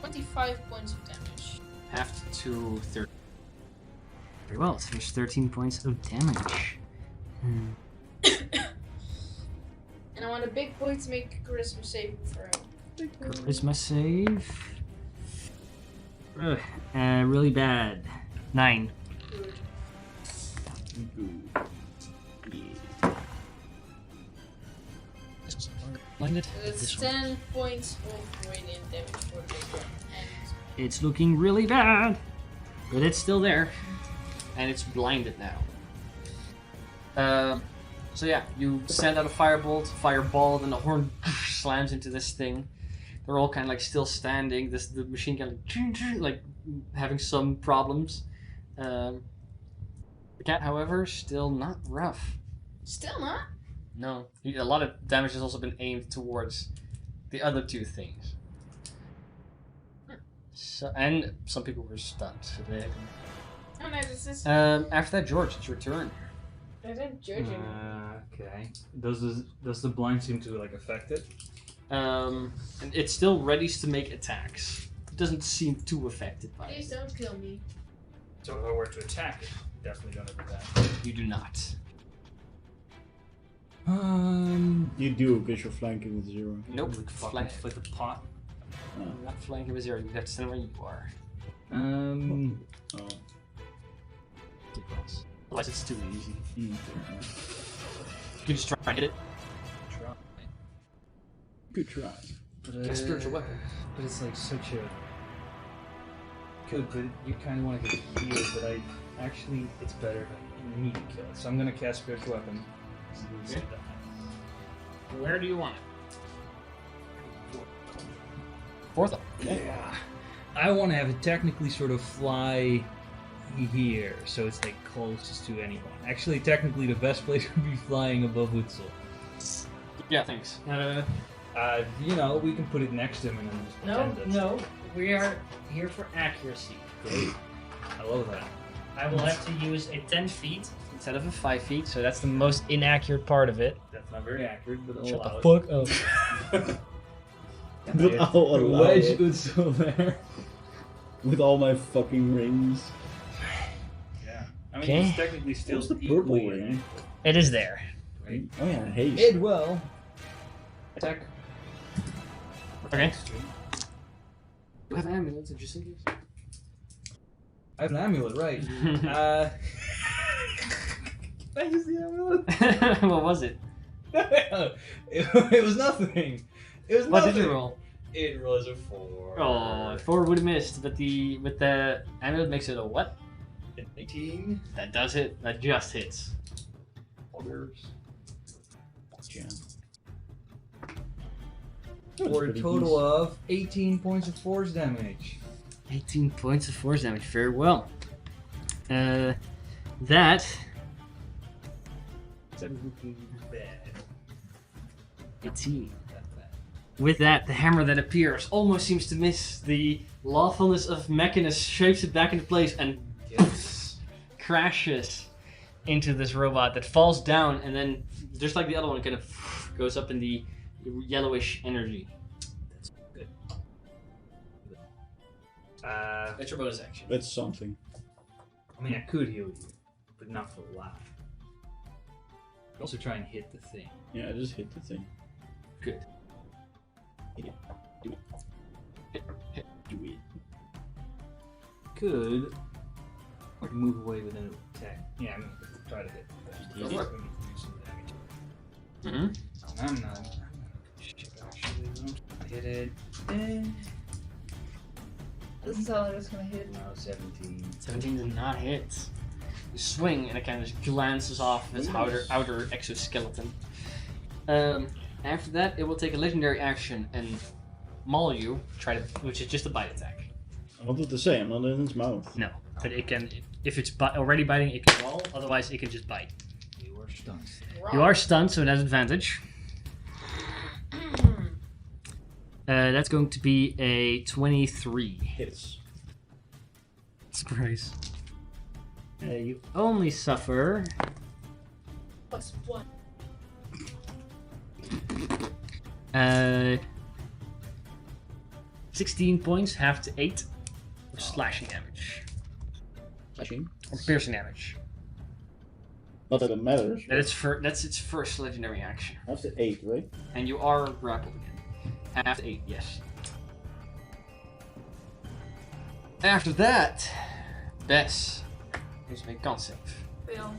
$25 points of damage. half to 30. Very well. So there's 13 points of damage. And I want a big boy to make a charisma saving throw. Charisma save. Ugh, really bad. 9. Good. Blinded. It's This one. 10 points of radiant damage for the big one. And It's looking really bad, but it's still there. And it's blinded now. So yeah, you send out a fireball, then the horn slams into this thing. They're all kind of like still standing. The machine kind of like having some problems. The cat, however, still not rough. still not? No, a lot of damage has also been aimed towards the other two things. So, and some people were stunned. So they, Oh no, this is. after that, George, it's your turn. I don't judge him. Okay. Does the blind seem to like affect it? And it still readies to make attacks. It doesn't seem too affected by Please it. don't kill me. So if I were to attack it, definitely don't attack. You do not. You do, because you're flanking with 0. Nope. Fucking flip the pot. Not flanking with 0. You have to stand where you are. Oh. Otherwise, it's too easy. Mm. You can just try and hit it. Try. Good try. But, Get a spiritual weapon. But it's like such a... Good, but you kind of want to get healed, but it's better if I need to kill it. So I'm going to cast spiritual weapon. Okay. Where do you want it? Fourth up. Yeah. I want to have it technically sort of fly here, so it's like closest to anyone. Actually, technically, the best place would be flying above Witzel. Yeah, thanks. You know, we can put it next to him and then just pretend it's... No. We are here for accuracy. Great. I love that. I will have to use a 10 feet instead of a 5 feet, so that's the most inaccurate part of it. That's not very accurate, but I'll Shut allow the it. fuck up. But I'll allow Wedge it. Witzel there. With all my fucking rings. Yeah. I mean, Okay. it's technically still What's the purple equally ring? It is there. right? Oh yeah, haste. It will. Attack. Okay. You have amulets, did you say this? I have an amulet, right? Can I use the amulet? What was it? it was nothing. It was What nothing. did you roll? It was a 4. Oh, 4 would have missed, but with the amulet makes it a what? 18. That does it. That just hits. Yeah. For a total of 18 points of force damage. 18 points of force damage. Very well. That 18. With that, the hammer that appears almost seems to miss the lawfulness of Mechanus, shapes it back into place, and crashes into this robot that falls down, and then, just like the other one, kind of goes up in the yellowish energy. That's good. That's your bonus action. That's something. I mean, I could heal you, but not for a while. Could also try and hit the thing. Yeah, I just hit the thing. Good. Do it. Could. Or move away with an attack. Yeah, I'm gonna try to hit. Go for it. I'm not. Shit, actually, I hit it. Doesn't sound like it's gonna hit. No, 17. 17 did not hit. You swing, and it kind of just glances off its outer exoskeleton. After that, it will take a legendary action and maul you, which is just a bite attack. I wanted to say, I'm not in its mouth. No, but it can. If it's already biting, it can maul. Otherwise, it can just bite. You are stunned. You are stunned, so it has advantage. That's going to be a 23. Hits. Surprise. You only suffer +1. 16 points, half to 8 of slashing damage. Slashing? Or piercing damage. Not that it matters. That's its first legendary action. After 8, right? And you are grappled again. Half to 8, yes. After that, Bess. Please make con save. Fail.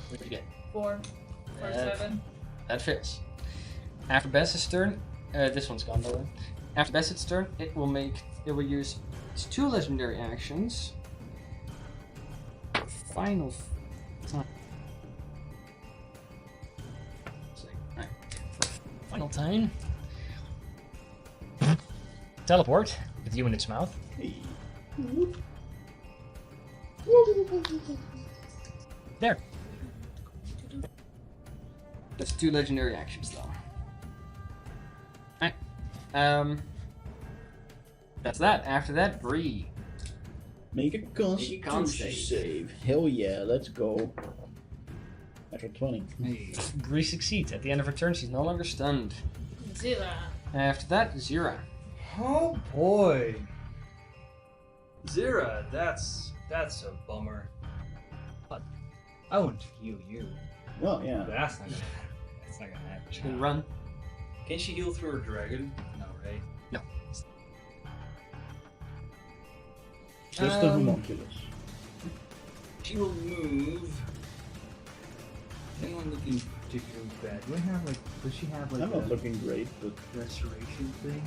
What did you get? 4. Or 7. That fails. After Bess's turn, this one's gone by the way. After Bess's turn, it will use its 2 legendary actions. Final time. Alright, for final time. Teleport with you in its mouth. There. That's 2 legendary actions though. Alright. That's that. After that, Bree. Make a constitution save. Hell yeah, let's go. Natural 20. Hey. Bree succeeds. At the end of her turn, she's no longer stunned. Zilla. After that, Zira. Oh boy. Zira, that's a bummer. But I want to heal you. Well, yeah. That's not gonna It's not gonna happen. She can run. Can she heal through her dragon? No, right? No. Just the homunculus. She will move. Anyone looking particularly bad? Do I have like? Does she have like I'm not a looking great, but restoration thing?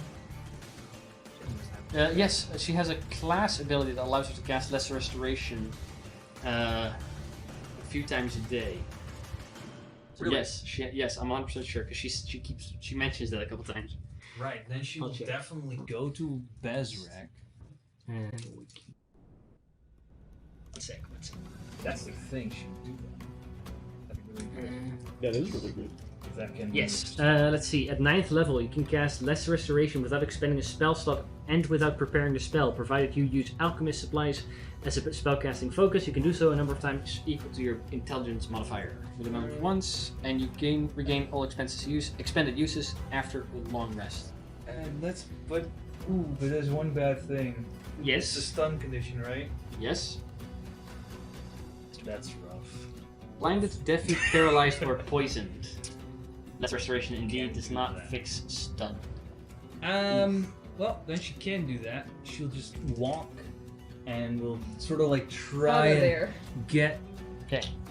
Yes, she has a class ability that allows her to cast Lesser Restoration a few times a day. So Really? yes, I'm 100% sure because she mentions that a couple times. Right. Then she I'll will check. definitely go to Bezrek. Uh, One sec. That's the thing. She would do that. That'd be really good. that is really good. If that can. Yes. Let's see. At 9th level, you can cast Lesser Restoration without expending a spell slot and without preparing the spell, provided you use alchemist supplies as a spellcasting focus. You can do so a number of times equal to your intelligence modifier. Minimum of once, and you regain all expended uses after a long rest. And but there's one bad thing. It's a Yes. stun condition, right? Yes. That's rough. Blinded, deafened, paralyzed, or poisoned. Lesser Restoration indeed does not fix stun. Well, then she can do that. She'll just walk, and we'll sort of like Out try of and there. Okay.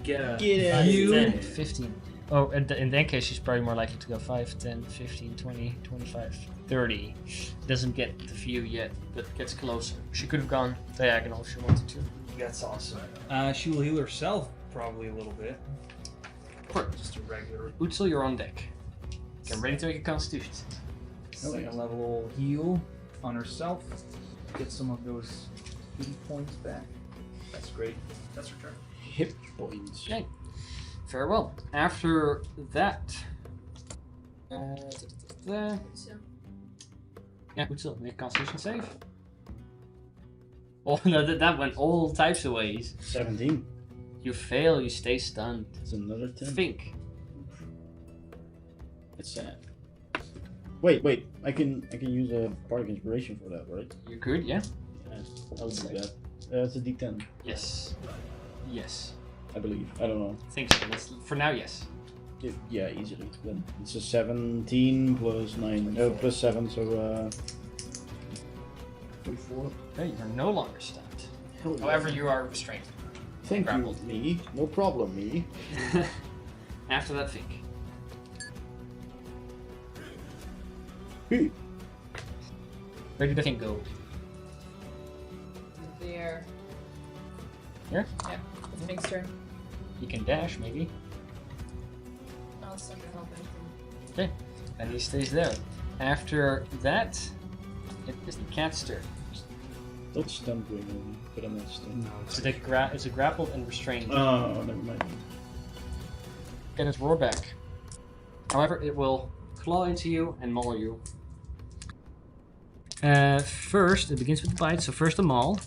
get a Get out. view. 10, 15. Oh, in that case, she's probably more likely to go 5, 10, 15, 20, 25, 30. Doesn't get the view yet, but gets closer. She could have gone diagonal if she wanted to. That's awesome. She will heal herself probably a little bit. Just a regular. Utzel, you're on deck. Get ready to make a constitution. Second level heal on herself. Get some of those heal points back. That's great. That's her turn. Hit points. Okay. Farewell. After that. Yeah, Utzel, make a constitution save. Oh no, that went all types of ways. 17. You fail, you stay stunned. It's another 10. Think. It's sad. Wait. I can use a bardic inspiration for that, right? You could, yeah? Yeah, I'll do that. It's a D10, Yes. Yes. I believe. I don't know. I think so. For now, yes. Yeah, easily. Then it's a 17 plus 9. Plus 7, so 24. Okay, you're no longer stunned. Hell yeah. However, you are restrained. Thank grappled. you, me. No problem, me. After that, think. Hey. Where did the think go? There. Here? Yeah. It's Mink's turn. He can dash, maybe. I'll suck help him. Okay. And he stays there. After that, it is the cat's turn. That's stun going on, but I'm not stunned. So it's a grappled and restrained. Oh, never mind. Get its roar back. However, it will claw into you and maul you. First, it begins with the bite, so first the maul.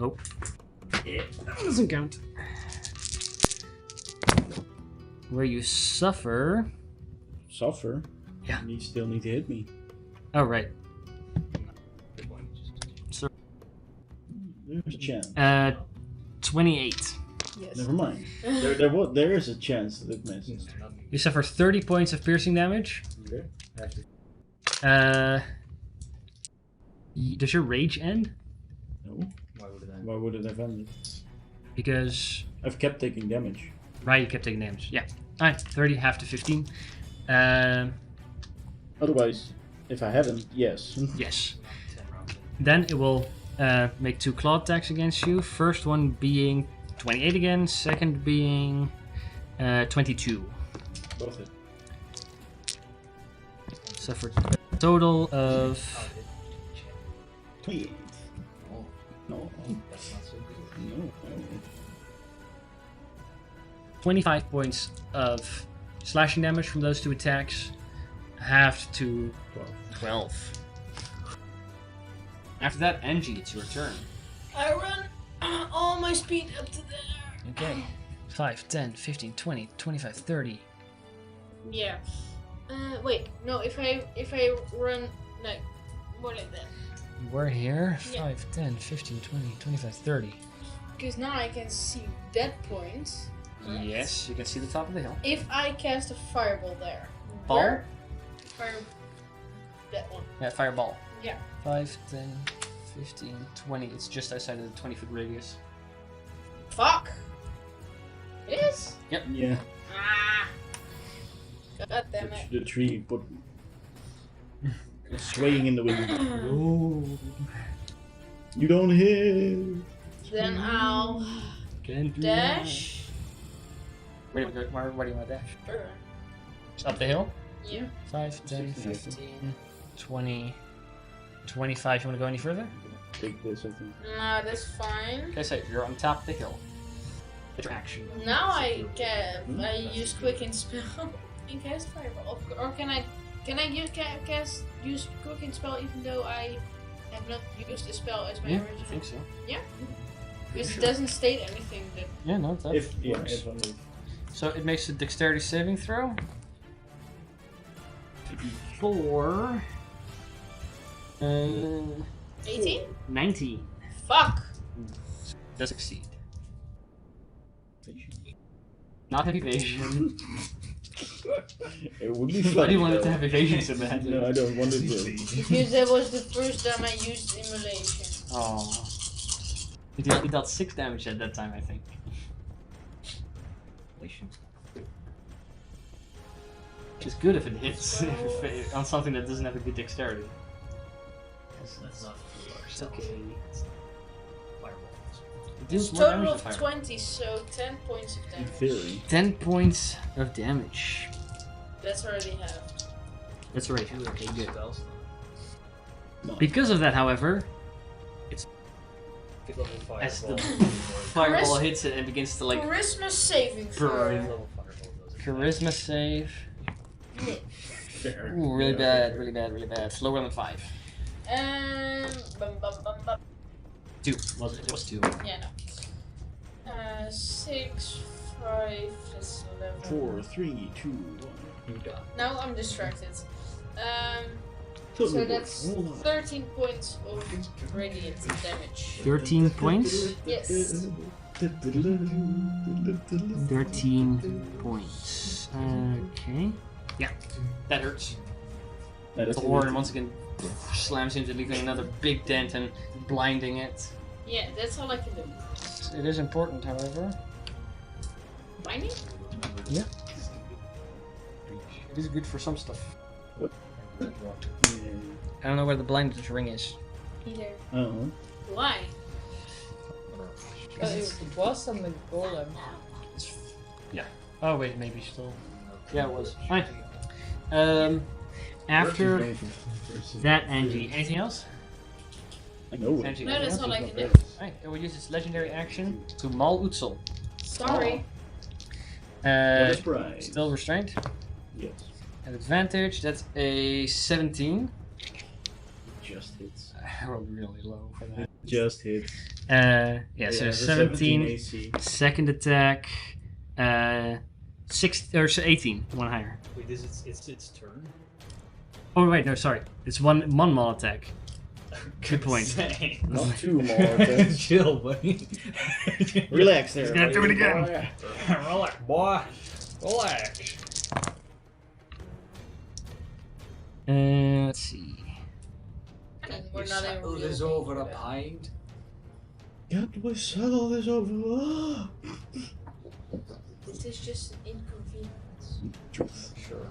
Oh. Yeah, that doesn't count. Where you suffer. Suffer? Yeah. You still need to hit me. Oh, right. There's a chance. 28. Yes. Never mind. There is a chance that it misses. You suffer 30 points of piercing damage. Okay. Does your rage end? No. Why would it have ended? Because... I've kept taking damage. Right, you kept taking damage. Yeah. Alright, 30, half to 15. Otherwise, if I hadn't, yes. Yes. Then it will make 2 claw attacks against you. First one being 28 again, second being 22. Both hit. So for a total of 28. Oh, No. that's not so good. No. 25 points of slashing damage from those 2 attacks, halved to 12. After that, Angie, it's your turn. I run all my speed up to there. Okay. 5, 10, 15, 20, 25, 30. Yeah. Wait. No. If I run like more like that. You were here. Yeah. 5, 10, 15, 20, 25, 30. because now I can see that point. Correct? Yes, you can see the top of the hill. If I cast a fireball there. Ball? Where? That one. Yeah, fireball. Yeah. 5, 10, 15, 20. It's just outside of the 20-foot radius. Fuck! It is? Yeah. Ah! God damn it. The tree put swaying in the wind. Oh. You don't hit. Then I'll Can't do dash. Where do you want to dash? Sure. Just up the hill? Yeah. 5, 10, 60, 15, 20, 25. You want to go any further? Take this, I think. No, that's fine. Okay, so you're on top of the hill. It's your action. Now I use quicken spell and cast fireball. Or can I use quicken spell even though I have not used the spell as my Yeah, original? I think so. Yeah. Because it doesn't state anything that. Yeah, no, that If works. I move. So it makes a dexterity saving throw. For 18? 19. Fuck! Does succeed. Not have evasion. It would be Why funny. do you want it to though. have evasion so bad? No, I don't want it to. Because that was the first time I used immolation. Oh. It dealt 6 damage at that time, I think. Which is good if it hits on something that doesn't have a good dexterity. That's not for It's ourselves. okay. Fireballs. It deals It's more total damage of than fire. 20, so 10 points of In damage. theory. 10 points of damage. That's already half. That's right. Okay, good. Spells. Because of that, however, Get level fireball. as the fireball hits it and begins to like Charisma saving throw. burn. Level fireball does it. Charisma save. Fair. Ooh, really Yeah. bad, really bad, really bad. It's lower than 5. Bum, bum, bum, bum. 2 was it? It was 2. Yeah, no. 6, 5, that's 11. 4, 3, 2, 1. You got it. Now I'm distracted. Totally So works. that's Hold on. 13 points of radiant damage. 13 points. Yes. 13 points. Okay. Yeah, that hurts. That is The horn once again slams into leaving another big dent and blinding it. Yeah, that's all I can do. It is important, however. Binding? It is good for some stuff. I don't know where the blinded ring is. Either. Uh-huh. Why? It was on the golem. Oh wait, maybe still. Yeah, it was. Fine. After that, Angie. Anything else? I know it. Angie, No, anything that's else? all I can do. Alright, it will use its legendary action to maul Utzel. Sorry. What a Uh, surprise. still restrained. Yes. At advantage, that's a 17. Just hits. I rolled really low for that. Just hits. Yeah, so the 17. AC. Second attack, 18, one higher. Wait, it's its turn? Oh wait, no, sorry, it's one maul attack. Good point. Not two more. attacks. Chill, buddy. Relax there. He's gonna do it again. Relax, boy. Relax. Let's see. We're not in Settle real this over a danger. pint. Can't we settle this over? This is just an inconvenience. Truth. Sure.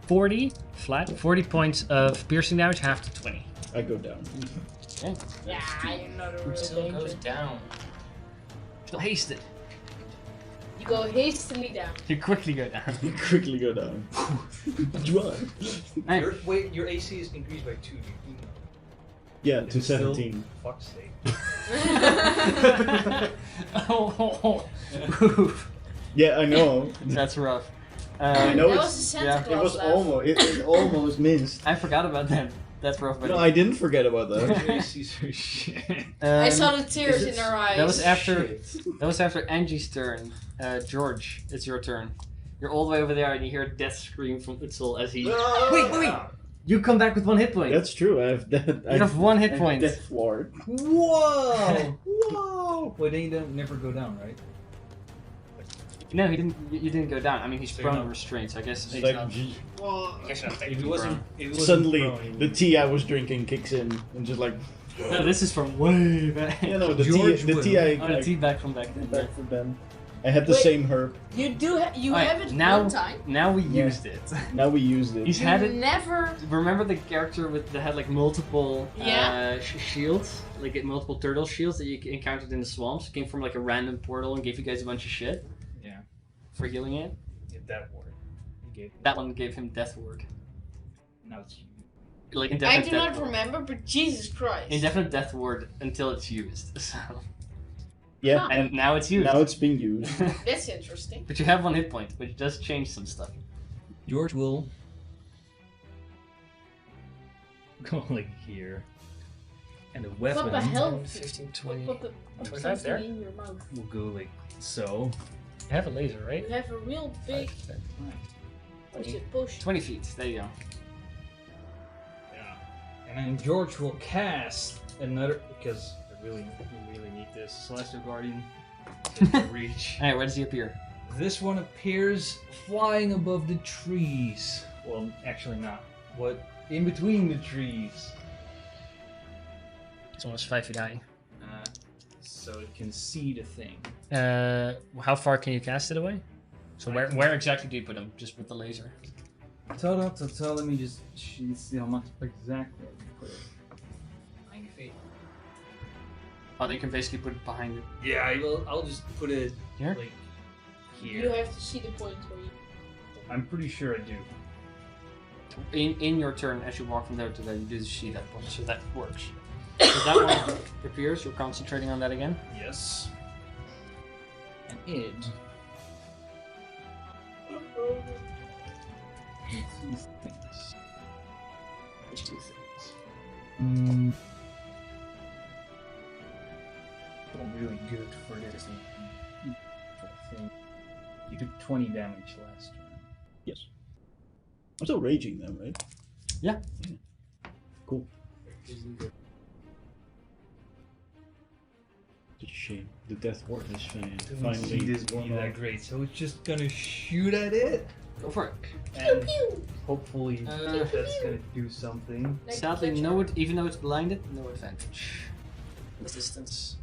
40 flat, 40 points of piercing damage, half to 20. I go down. Okay. Yeah, you're not a real Still goes danger. down. Still hasted. You go hastily down. You quickly go down. You quickly go down. Run. Alright. Your AC is increased by 2. Yeah, Is to it still- 17. Fuck's sake. Oof. Yeah, I know. That's rough. I know That it's, was a Santa yeah, it Claus was laugh. almost it almost missed. I forgot about that. That's rough. No, I didn't forget about that. Your AC's so shit. I saw the tears in her eyes. That was after Angie's turn. George, it's your turn. You're all the way over there, and you hear a death scream from Utzel as he. Wait. You come back with 1 hit point. That's true. I have that. You have 1 hit point. Death Ward. Whoa! Whoa! Wait, then you don't never go down, right? No, he didn't. You didn't go down. I mean, he's So prone you're to not- restraint, so I guess It's he's like not. I guess you're not If technically it wasn't, prone. if it wasn't suddenly prone, the tea I was drinking kicks in and just like No, this is from way back. you know the George tea would. I Oh, the tea back from back then. back from then. I had the Wait. same herb. You do. You Alright, have it now- one time. Now we Yeah. used it. Now we used it. He's You had it. never. Remember the character that had like multiple Yeah. shields, like multiple turtle shields that you encountered in the swamps? Came from like a random portal and gave you guys a bunch of shit. Yeah. For healing it. Get that word. You gave That one gave him Death Ward. Now it's you. Like I indefinite do Death not Ward. remember, but Jesus Christ. Indefinite Death Ward until it's used. So. Yeah, Huh. And now it's used. now it's being used. That's interesting. But you have 1 hit point, which does change some stuff. George will go like here. And the weapon What the hell? 15, 20. What the? 25 there? In your mouth. will go like so. You have a laser, right? You have a real big. Push it, push. 20 feet. There you go. Yeah. And then George will cast another because we really need this Celestial Guardian to reach. Alright, where does he appear? This one appears flying above the trees. Well, actually not. What in between the trees? It's almost 5 feet high. So it can see the thing. How far can you cast it away? So where exactly do you put him? Just with the laser? Let me just see how much exactly I can put it. 90 feet. Oh, they can basically put it behind it. Yeah, I'll just put it Here? like You here. have to see the point where you. I'm pretty sure I do. In your turn, as you walk from there to there, you do see that point, so that works. So that one appears, you're concentrating on that again? Yes. And it. These things. Which 2 things? Feel really good for this thing. You took 20 damage last turn. Yes. I'm still raging then, right? Yeah. Cool. It's a shame. The Death Ward is finally this worn be that off. great, so it's just gonna shoot at it. Go for it. And hopefully Uh, that's gonna do something. Like Sadly, Fletcher. no, even though it's blinded, no advantage. Resistance.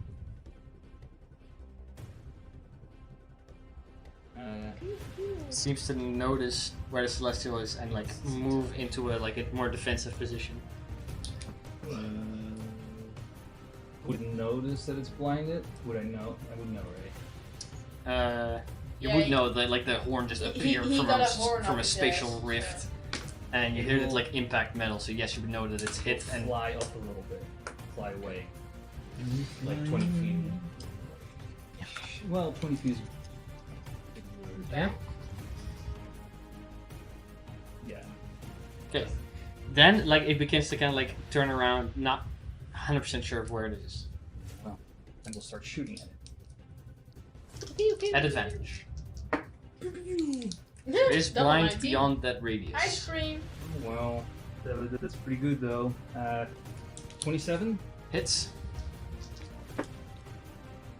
Seems to notice where the Celestial is and like move into a more defensive position. Wouldn't notice that it's blinded. Would I know? I would know, right? You Yeah, would he- know that like the horn just he- appeared he from got a, a horn from on a his spatial ass, rift, and you hear it like impact metal. So yes, you would know that it's hit and Fly up a little bit. Fly away. Like 20 feet. Well, 20 feet is. yeah. Yeah. Okay. Then like it begins to kind of like turn around, not 100% sure of where it is. And we'll start shooting at it. At advantage. It is Double blind 19. beyond that radius. Ice cream. Well, that's pretty good though. 27? Hits.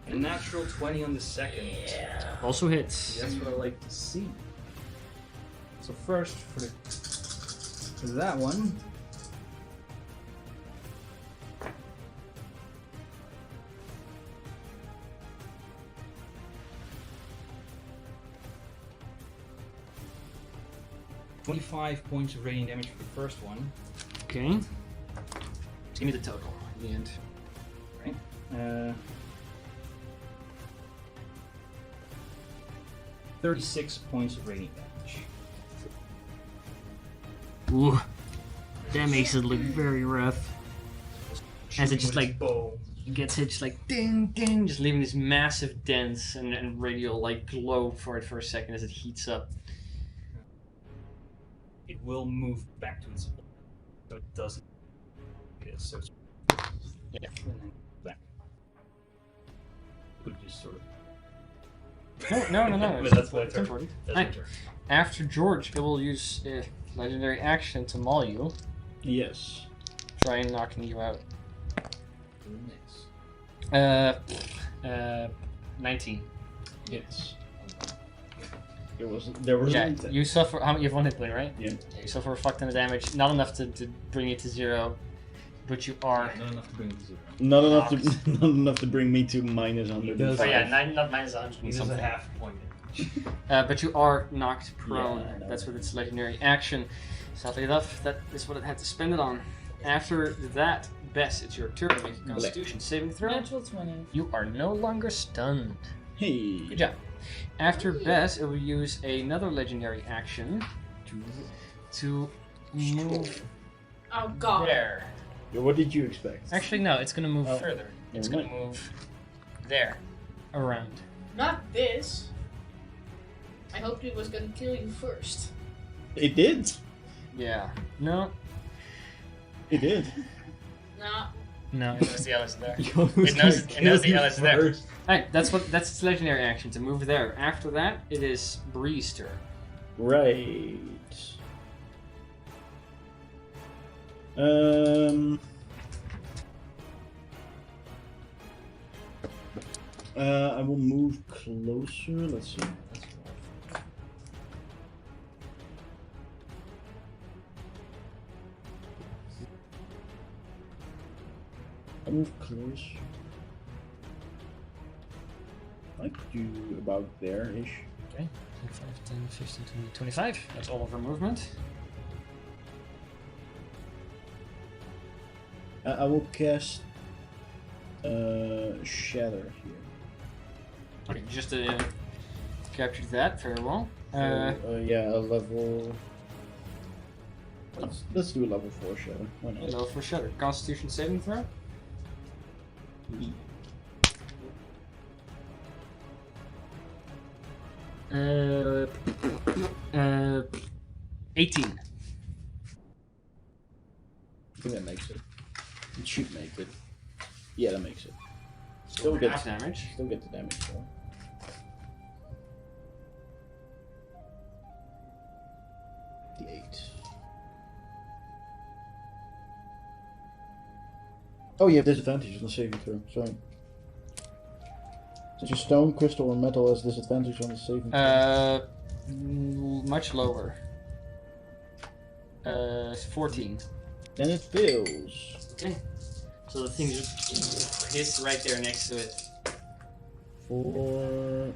A natural 20 on the second. Also hits. That's what I like to see. So first, for that one. $25 points of radiant damage for the first one. Okay. Give me the total at the end. Right. 36 points of radiant damage. Ooh, that makes it look very rough. As it just like gets hit, just like ding ding, Just leaving these massive dents and radial like glow for it for a second as it heats up. It will move back to its place, so it doesn't. Yes, so it's Yeah. and then back. But just sort of. No. But that's my turn. important. That's Hi. my turn. After George, it will use legendary action to maul you. Yes. Try and knocking you out. Nice. 19. Yes. There was Yeah, you suffer. How many? You have 1 hit point, right? Yeah. You suffer a fuck ton of damage. Not enough to bring you to 0, but you are. Not enough to bring it to 0. Not enough to not enough to bring me to minus 100. does- Oh yeah, not minus 100 He and does a something. half point. But you are knocked prone. Yeah, I know. That's with its legendary action. Sadly enough, that is what it had to spend it on. After that, Bess, it's your turn. Make a Constitution saving throw. Natural 20. You are no longer stunned. Hey. Good job. After Bess, it will use another legendary action to move Oh god. there. What did you expect? Actually, no, it's going to move Oh, further. It's never going to move there, around. Not this. I hoped it was gonna kill you first. It did. Yeah. No. It did. Nah. No, it knows the L is there. It It knows the L is there. Alright, that's its legendary action to move there. After that, it is Bree's turn. Right. I will move closer. Let's see. I move close. Like do about there-ish. Okay. 5, 10, 15, 20, 25. That's all of her movement. I will cast Shatter here. Okay, just to capture that, very well. Yeah, a level. Let's do a level 4 Shatter. Why not? Hello for Shutter. Constitution saving throw. 18. I think that makes it. It should make it. Yeah, that makes it. Still Half get damage. Still get the damage though. The 8. Oh, you have disadvantage on the saving throw. Sorry. Such a stone, crystal, or metal has disadvantage on the saving throw. Much lower. 14. Then it fails. Okay. So the thing just hits right there next to it. For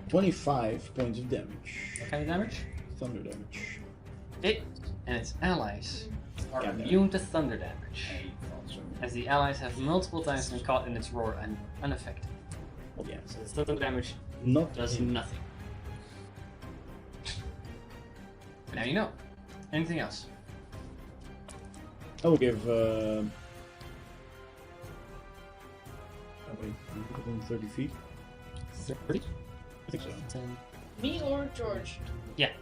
25 points of damage. What kind of damage? Thunder damage. It and its allies are Yeah, no. immune to thunder damage, as the allies have multiple times been caught in its roar and unaffected. Well, yeah. So the thunder damage Not does nothing. Now you know. Anything else? I will give. Oh wait, within 30 feet. 30? I think so. 10. Me or George? Okay.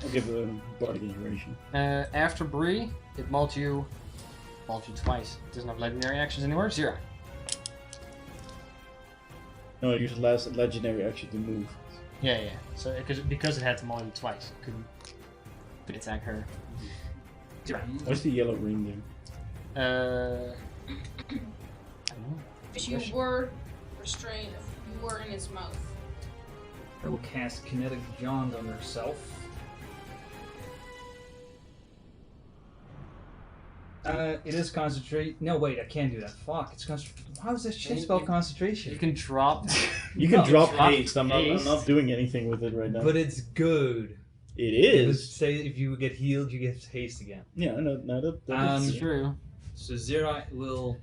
I'll give a bardic inspiration. After Bree, it mauled you twice. It doesn't have legendary actions anymore. 0. No, I used the last legendary action to move. Yeah. So because it had to maul you twice, it couldn't attack her. 0. What's the yellow ring there? I don't know. If you were restrained, you were in its mouth. I will cast Kinetic Jaunt on herself. It is concentrate. No, wait, I can't do that. Fuck, it's concentration. How is this shit spell concentration? You can drop. You can No, drop drop haste. I'm not doing anything with it right now. But it's good. it It is. was, say if you get healed, you get haste again. Yeah, no, that's It's true. So Zera will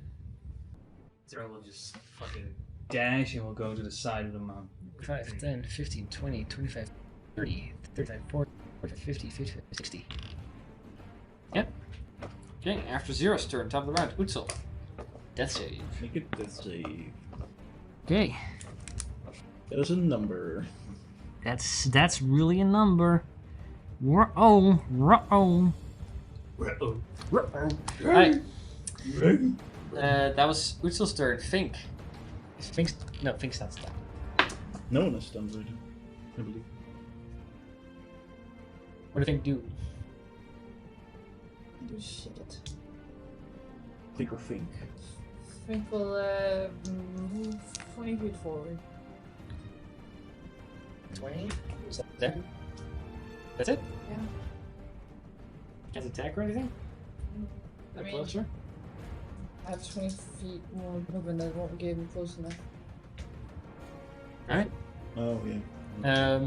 just fucking dash and will go to the side of the mountain. 5, 10, 15, 20, 25, 30, 35, 40, 50, 55, 60. Yep. Okay, after Zero's turn, top of the round, Utsul. Death save. Make it death save. Okay. That is a number. That's really a number. Ruh-oh. Ruh-oh. Uh-oh. Ruh-oh. Alright. That was Utsil's turn. Fink. Fink's not stunned. No one is stunned right now, I believe. What do Fink do? Do shit. Think or think. Think will move 20 feet forward. 20? Is that there? That's it? Yeah. Can't attack or anything? I mean, Closer? I have 20 feet more movement that won't get him close enough. Alright. Oh, yeah.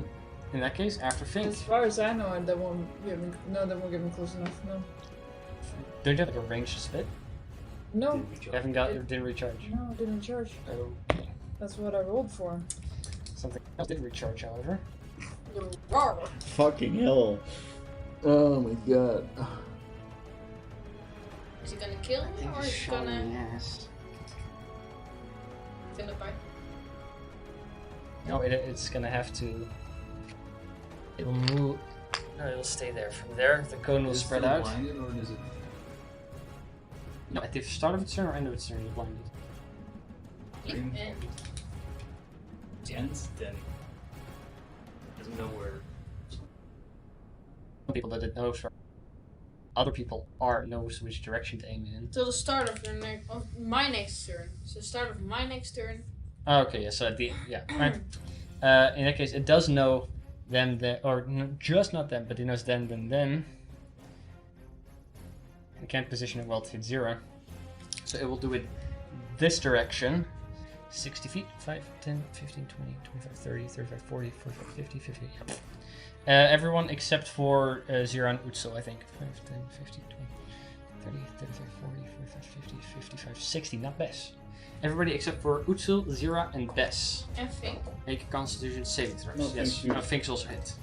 In that case, after Fink. As far as I know, that won't give him. No, that won't give him close enough. No. Don't you have like a ranged spit? No. You haven't got didn't recharge. No, it didn't charge. Okay. That's what I rolled for. Something else did recharge, however. Fucking hell. Oh my god. Is he gonna kill me or is he gonna Yes. bite? No, it's gonna have to. It will move. No, it will stay there. From there, the cone will Is it spread still out. blinded, or does it? No, at the start of its turn or end of its turn, you're blinded. Green. And Ends, then doesn't know where. Some people that it knows. Other people knows which direction to aim in. till the start of my next turn. So the start of my next turn. Oh, okay, yeah. So at the right. In that case, it does know them, or just not them, but it knows them, then. It can't position it well to hit 0. So it will do it this direction. 60 feet, 5, 10, 15, 20, 25, 30, 35, 40, 45, 50, 50. Yep. Everyone except for Zira and Utsil, I think. 5, 10, 15, 20, 30, 35, 40, 45, 50, 55, 60. Not Bess. Everybody except for Utsil, Zira, and Bess. And Fink. Make a Constitution saving throws. No, Yes, thank you. no, Fink's also hit.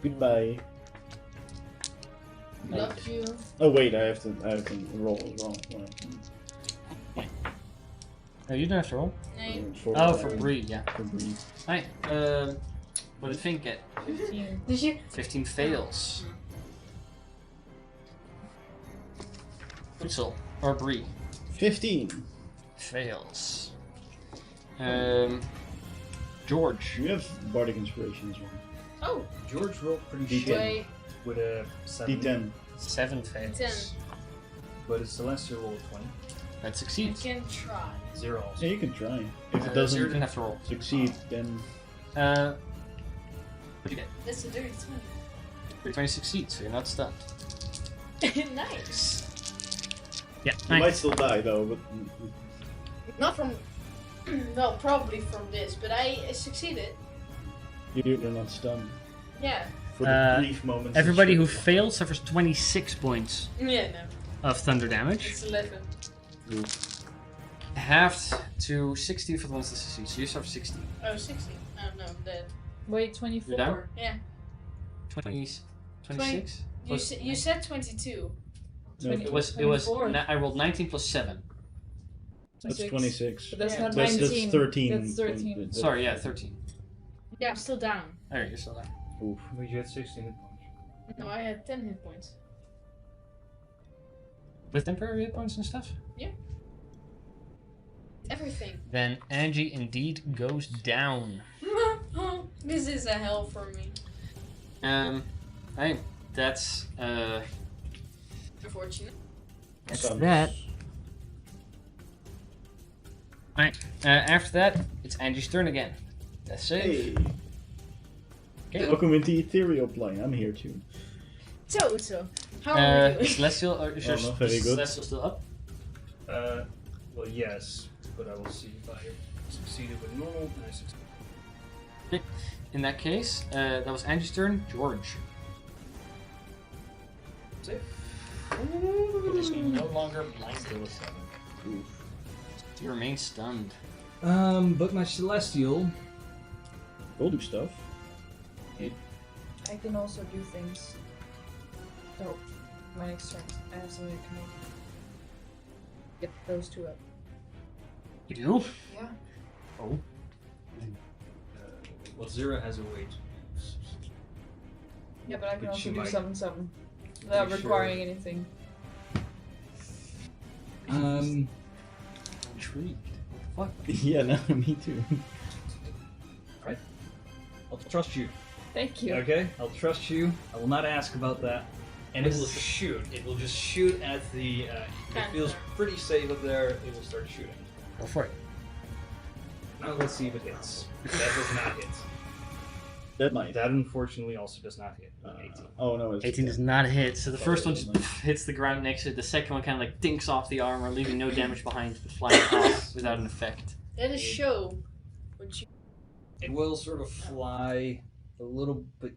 Goodbye. Love you. Oh wait, I have to roll as well. No, you don't have to roll. Nee. For Bree, yeah. For Bree. Hi. What did Fink get? 15. Did you? 15 fails. Utsil, or Bree, 15. fails. George. You have Bardic Inspiration as well. Oh, George rolled pretty D10. shit wait. with a 7, D10. 7 fails. 10. but a Celestial rolled 20. That You succeeds. can try. 0 also. Yeah, you can try. If it Zira doesn't didn't have to roll. succeed, then What'd you get? That's a dirty 20 succeeds, so you're not stunned. 20. Nice. Yeah. you might still die though. But Not from. Well, probably from this, but I succeeded. you're not stunned Yeah. for the brief moments. Everybody who fails suffers 26 points Yeah, no. of thunder damage. It's 11. Halved to 60 for the ones that succeed, so you suffer 60. Oh, 60. Oh, no, I'm dead. Wait, 24. You're down? Yeah. 26? 26? You said 22. No, It was 24. I rolled 19 plus 7. That's 26. But that's Yeah. not That's 19. 13. That's 13. That's- Sorry, yeah, 13. Yeah, I'm still down. Alright, you're still there. Oof. But you had 16 hit points. No, I had 10 hit points. With temporary hit points and stuff? Everything. Then Angie indeed goes down. This is a hell for me. Hey, that's Unfortunate. That's Sounds- that. after that, it's Angie's turn again. That's safe. Hey, Okay. welcome into the ethereal plane. I'm here too. So, how are we doing? Celestial, is your Oh, no, very good. Celestial still up? Well, yes, but I will see if I succeeded with normal and I succeeded. In that case, that was Angie's turn. George. Safe. It is no longer blinded. Oof. You remain stunned. But my Celestial. We'll do stuff. I can also do things. So, my next turn, I have something to make. Get those two up. You do? Yeah. Oh. Well, Zira has a way to use. Yeah, but I can But also she do might- something without Pretty sure. requiring anything. Intrigued. What Yeah, no, me too. I'll trust you. Thank you. Okay, I'll trust you. I will not ask about that. And it will This is- shoot. It will just shoot at the. It feels pretty safe up there. It will start shooting. the Go for it. Now let's see if it hits. That does not hit. That might. That unfortunately also does not hit. 18. Oh no, it's 18 does not hit. So the first one just nice. hits the ground next to it. The second one kind of like dinks off the armor, leaving no damage behind, but flying off without an effect. Let us show what you. It will sort of fly a little bit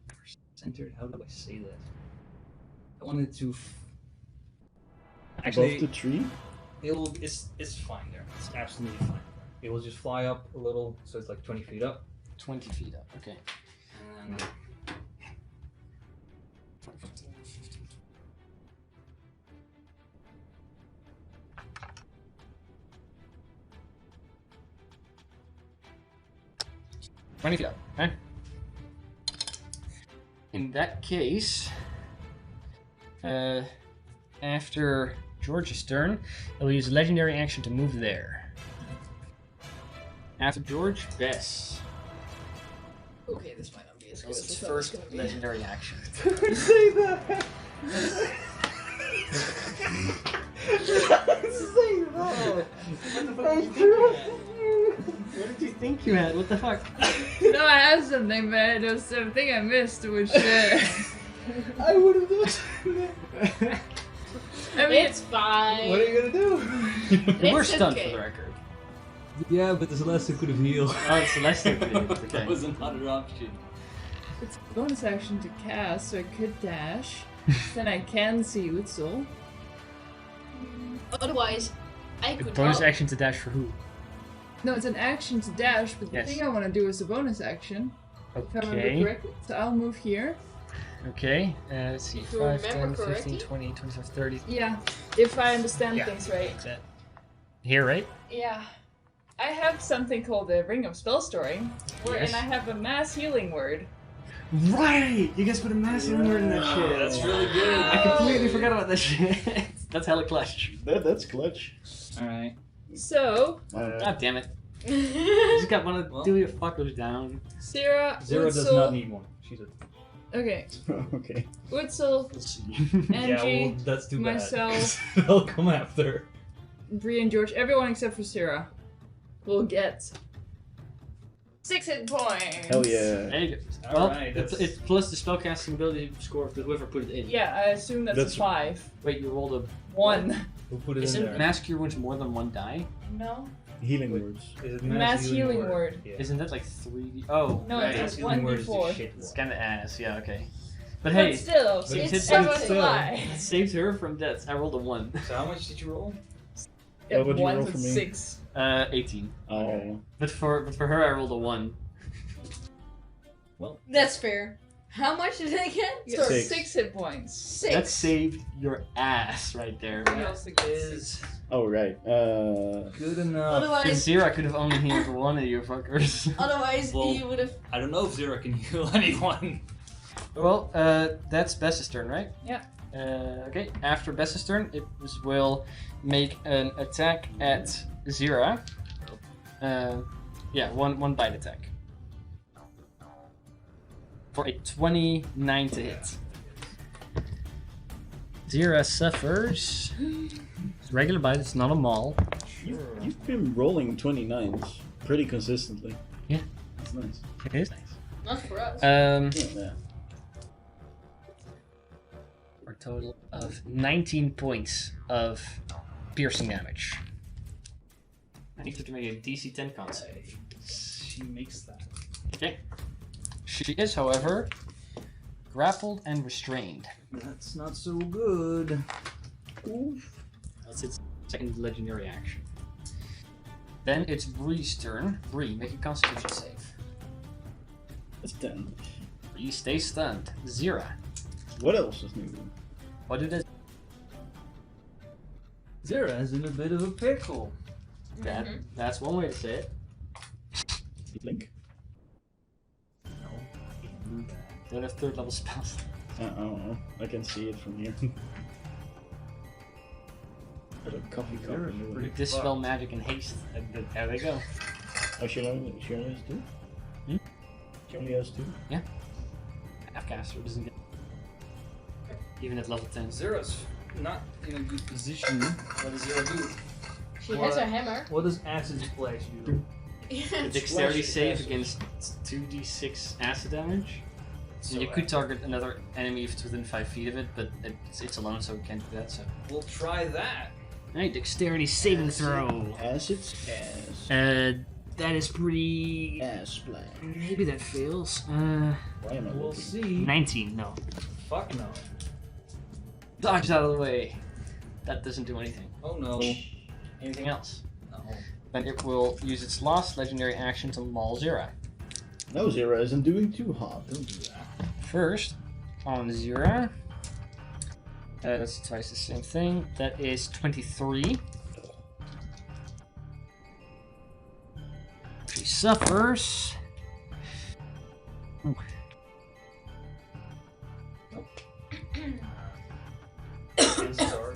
centered. How do I say that? I want it to. Actually, above the tree. it'll. It's fine there. It's absolutely fine there. It will just fly up a little, so it's like 20 feet up. 20 feet up. Okay. And 20 feet up. Okay. In that case, after George's turn, he'll use a legendary action to move there. After George, Bess. Okay, this might not be as So good as it's I thought it was first gonna be. legendary action. Don't say that. Say that. What did you think you had? What the fuck? No, I had something, but it was something I missed, which I would have done that. I mean, It's fine. What are you gonna do? We're It's stunned okay. for the record. yeah, but the Celeste could have healed. Oh, Celeste did it. Okay. That was another option. it's a bonus action to cast, so I could dash. Then I can see Utsul. Otherwise, I could Bonus help. action to dash for who? No, it's an action to dash, but the Yes. thing I want to do is a bonus action. If I remember Okay. correctly. So I'll move here. Okay. Let's see. If you 5, remember 10, 15, correctly. 20, 25, 30. Yeah, if I understand Yeah. things right. That. Here, right? Yeah. I have something called the Ring of Spell Storing, Yes. and I have a mass healing word. Right! You guys put a massive word in that shit. That's really good. I completely forgot about that shit. That's hella clutch. That's clutch. Alright. So, God damn it. You just got one of Well. two of your fuckers down. Sierra, Zero does Utsul. not need one. She's a. Okay, Okay. Utsul, Let's see. Yeah, well, Angie, that's too bad. myself, They'll come after. Bree, and George, everyone except for Sierra, will get 6 hit points. Hell yeah. There you go. All Well, right, it's, that's- it's plus the spellcasting ability score of whoever put it in. Yeah, I assume that's That's- a 5. Wait, you rolled a. 1. Who put it in Isn't there? Mask Cure Wounds more than one die? No. Healing Wait. words. Is it Mass healing word. Yeah. Isn't that like 3? Oh, No, right. it's Mass a healing word is the 1d4. shit It's one. kind of ass, yeah, okay. But But hey, still, but it's it's ever still- fly. it saves her from death. I rolled a 1. So how much did you roll? What would you roll 1 for to me? 6. 18. Oh. But for her, I rolled a 1. That's fair. How much did I get? You get Six. 6 hit points. 6. That saved your ass right there. He also gets Is Oh right. good enough. Because Otherwise, Zira could have only healed one of you fuckers. otherwise Well- he would have. I don't know if Zero can heal anyone. Well, that's Bess's turn, right? Yeah. Okay, after Bess's turn, it will make an attack at Zira. Yeah, one bite attack. For a 29 to hit. Zira suffers. It's a regular bite, it's not a maul. You've been rolling 29s pretty consistently. Yeah. That's nice. It is nice. Not for us. Yeah. For a total of 19 points of piercing damage. I need her to make a DC 10 con save. She makes that. Okay. She is, however, grappled and restrained. That's not so good. That's its second legendary action. Then it's Bree's turn. Bree, make a Constitution save. That's 10. Bree, stay stunned. Zira, What else is new? what did it? Zera's in a bit of a pickle. That's one way to say it. Blink. Don't have third level spells. I don't know. I can see it from here. Got a coffee cup. in the way. Dispel magic and haste. And there they go. Oh, she only has 2? Hmm? She only has 2? Halfcaster doesn't get. Even at level 10. Zera's not in a good position. What does Zera do? She has her hammer. What does Acid Splash do? A dexterity Splash save against 2d6 acid damage. So And you could target another enemy if it's within 5 feet of it, but it's alone, so we can't do that. So, we'll try that. Hey, dexterity saving throw. Acid's ass. That is pretty. Ass splash. Maybe that fails. Why am I We'll looking? see. 19. No. Fuck no. dodge out of the way. That doesn't do anything. Oh no. Anything else? No. Then it will use its last legendary action to maul Zera. No, Zera isn't doing too hot. Don't do that. First, on Zera. That's twice the same thing. That is 23. She suffers. Ooh. 10-star.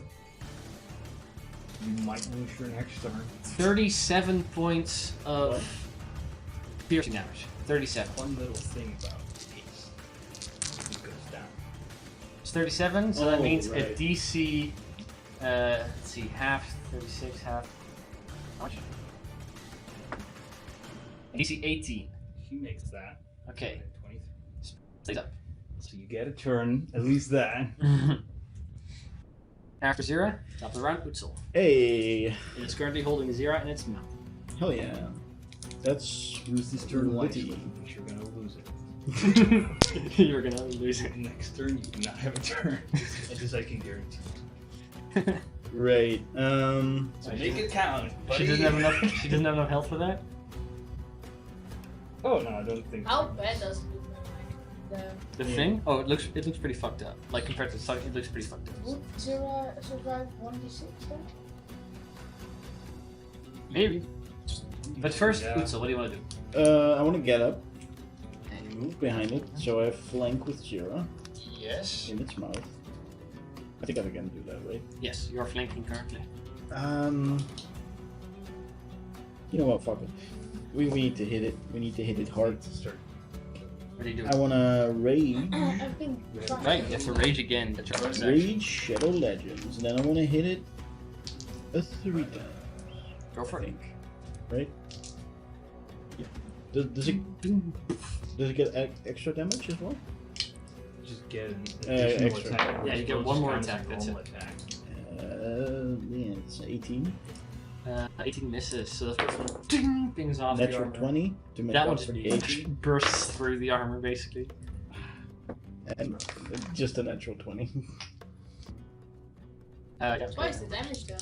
You might lose your next turn. 37 points of piercing damage. 37. One little thing about haste. It goes down. It's 37, so that Oh, means a right. DC. Let's see, half 36, half. How much? DC 18. She makes that. Okay, 23. stays up. So you get a turn, at least that. After Zera, top of the round, Utsul. Hey, It is currently holding Zera in its mouth. hell yeah. That's Lose this turn witty. wisely, because you're gonna lose it. You're gonna lose it. Next turn, you cannot have a turn. As I can guarantee. Right. So make it count, buddy. She doesn't have enough. She doesn't have enough health for that. Oh no, I don't think. How bad does it look like? The thing? Oh, it looks pretty fucked up. Like compared to Sonic, it looks pretty fucked up. Would Zera survive 1d6 then? Maybe. But first, Yeah. Utsul, what do you want to do? I want to get up and move behind it, so I flank with Zera Yes. in its mouth. I think I can do that, right? Yes, you are flanking currently. You know what? Fuck it. We need to hit it. We need to hit it hard. What are you doing? I wanna rage, I've been trying. Right, you have to rage again. That's your first action. rage Shadow Legends, and then I wanna hit it a 3 times. Go for I it. think, right? Yeah. Does it get extra damage as well? Just get an additional extra. attack. Yeah, you get one more attack, that's Normal it. attack. Yeah, it's 18. 18 misses, so the first one ding, pings off the Natural armor. 20 to make That up one for the just 18. bursts through the armor, basically. And just a natural 20. Yeah. Twice the damage though.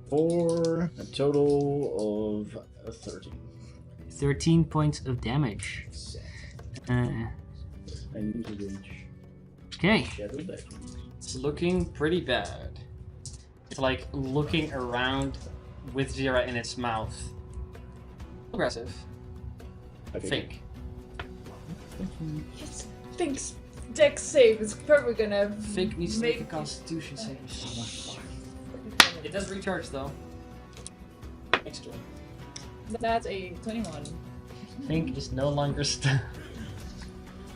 For a total of 13. 13 points of damage. And use a rage. Okay. Shadow Legends. It's looking pretty bad. It's like looking around with Zera in its mouth. Aggressive. Okay. Think. Yes. Thanks. Dex save is probably gonna Fink needs to make a make constitution save. It does recharge though. Next turn. That's a 21. Fink is no longer stuck.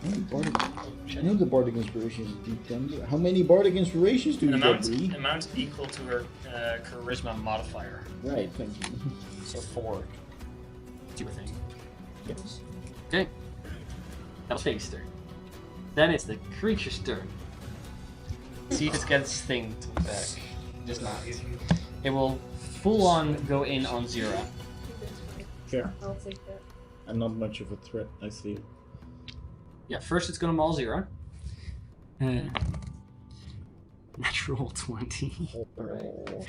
I know the Bardic Inspiration is D10. But how many Bardic Inspirations do you get, Bree? Amount equal to her charisma modifier. Right, thank you. So 4. That's your thing. Yes. Okay. That was Fink's turn. Then it's the creature's turn. See if it gets its thing to the back. Just not. It will full on go in on Zera. Fair. I'll take that. I'm not much of a threat, I feel. Yeah, first it's gonna maul Zera. Natural 20. Alright.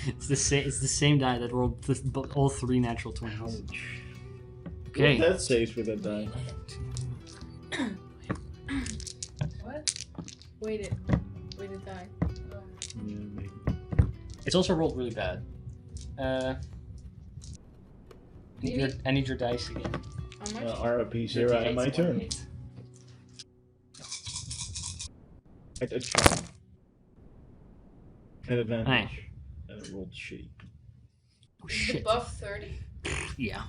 It's the same die that rolled all 3 natural 20s. Okay. That saves with that die. What? Wait it die. Yeah, maybe. It's also rolled really bad. I need your dice again. How much? RIP Zera and my turn. I tried. An advantage. And I rolled shitty. Oh Is it shit. above 30? Yeah.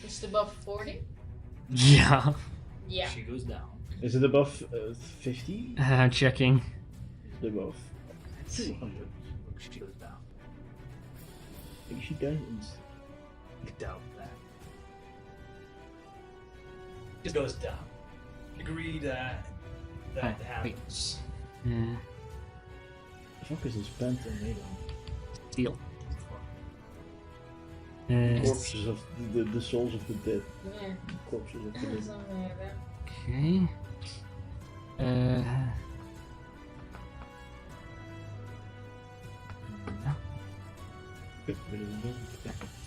Is it above 40? Yeah. Yeah. She goes down. Is it above 50? Checking. Is it above? 200. She goes down. I think she doesn't. Doubt that. Just goes down. Agree that Wait. happens. Focus is bent and made on. Deal. Corpses of the souls of the dead. Yeah. Corpses of the dead. Something like that. Okay.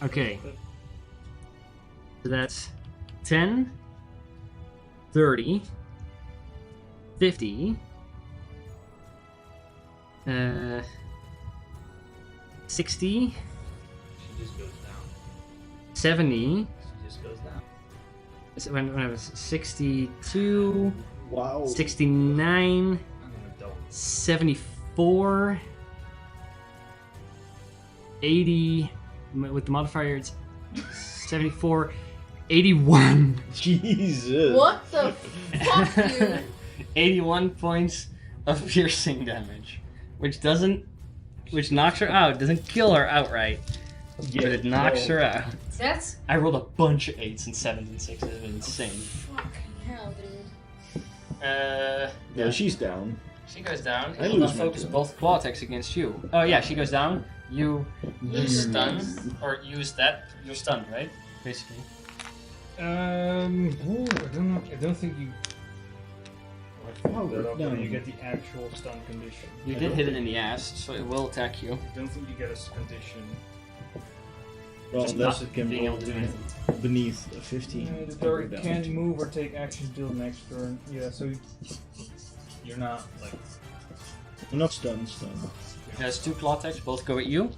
Okay. So that's 10, 30, 50, 60, She just goes down. 70. She just goes down. So when I was 62, Wow. 69, I'm gonna double. 74, 80, with the modifier it's 74, 81. Jesus. What the fuck, dude? 81 points of piercing damage, which knocks her out. Doesn't kill her outright, but it knocks her out. That's I rolled a bunch of 8s and 7s and 6s. It's been insane. Fucking hell, dude. Yeah, she's down. She goes down. I We'll lose not my focus turn. both claw attacks against you. Oh yeah, she goes down. You stun or use that. You're stunned, right? Basically. I don't think you. Oh, That up no. when you get the actual stun condition. You did hit it in the ass, so it will attack you. I don't think you get a condition. Well, Just unless not it can being roll able to do anything. beneath 15. The target can't move or take action until the next turn. Yeah, so you're not like. I'm not stunned. There's 2 claw attacks, both go at you.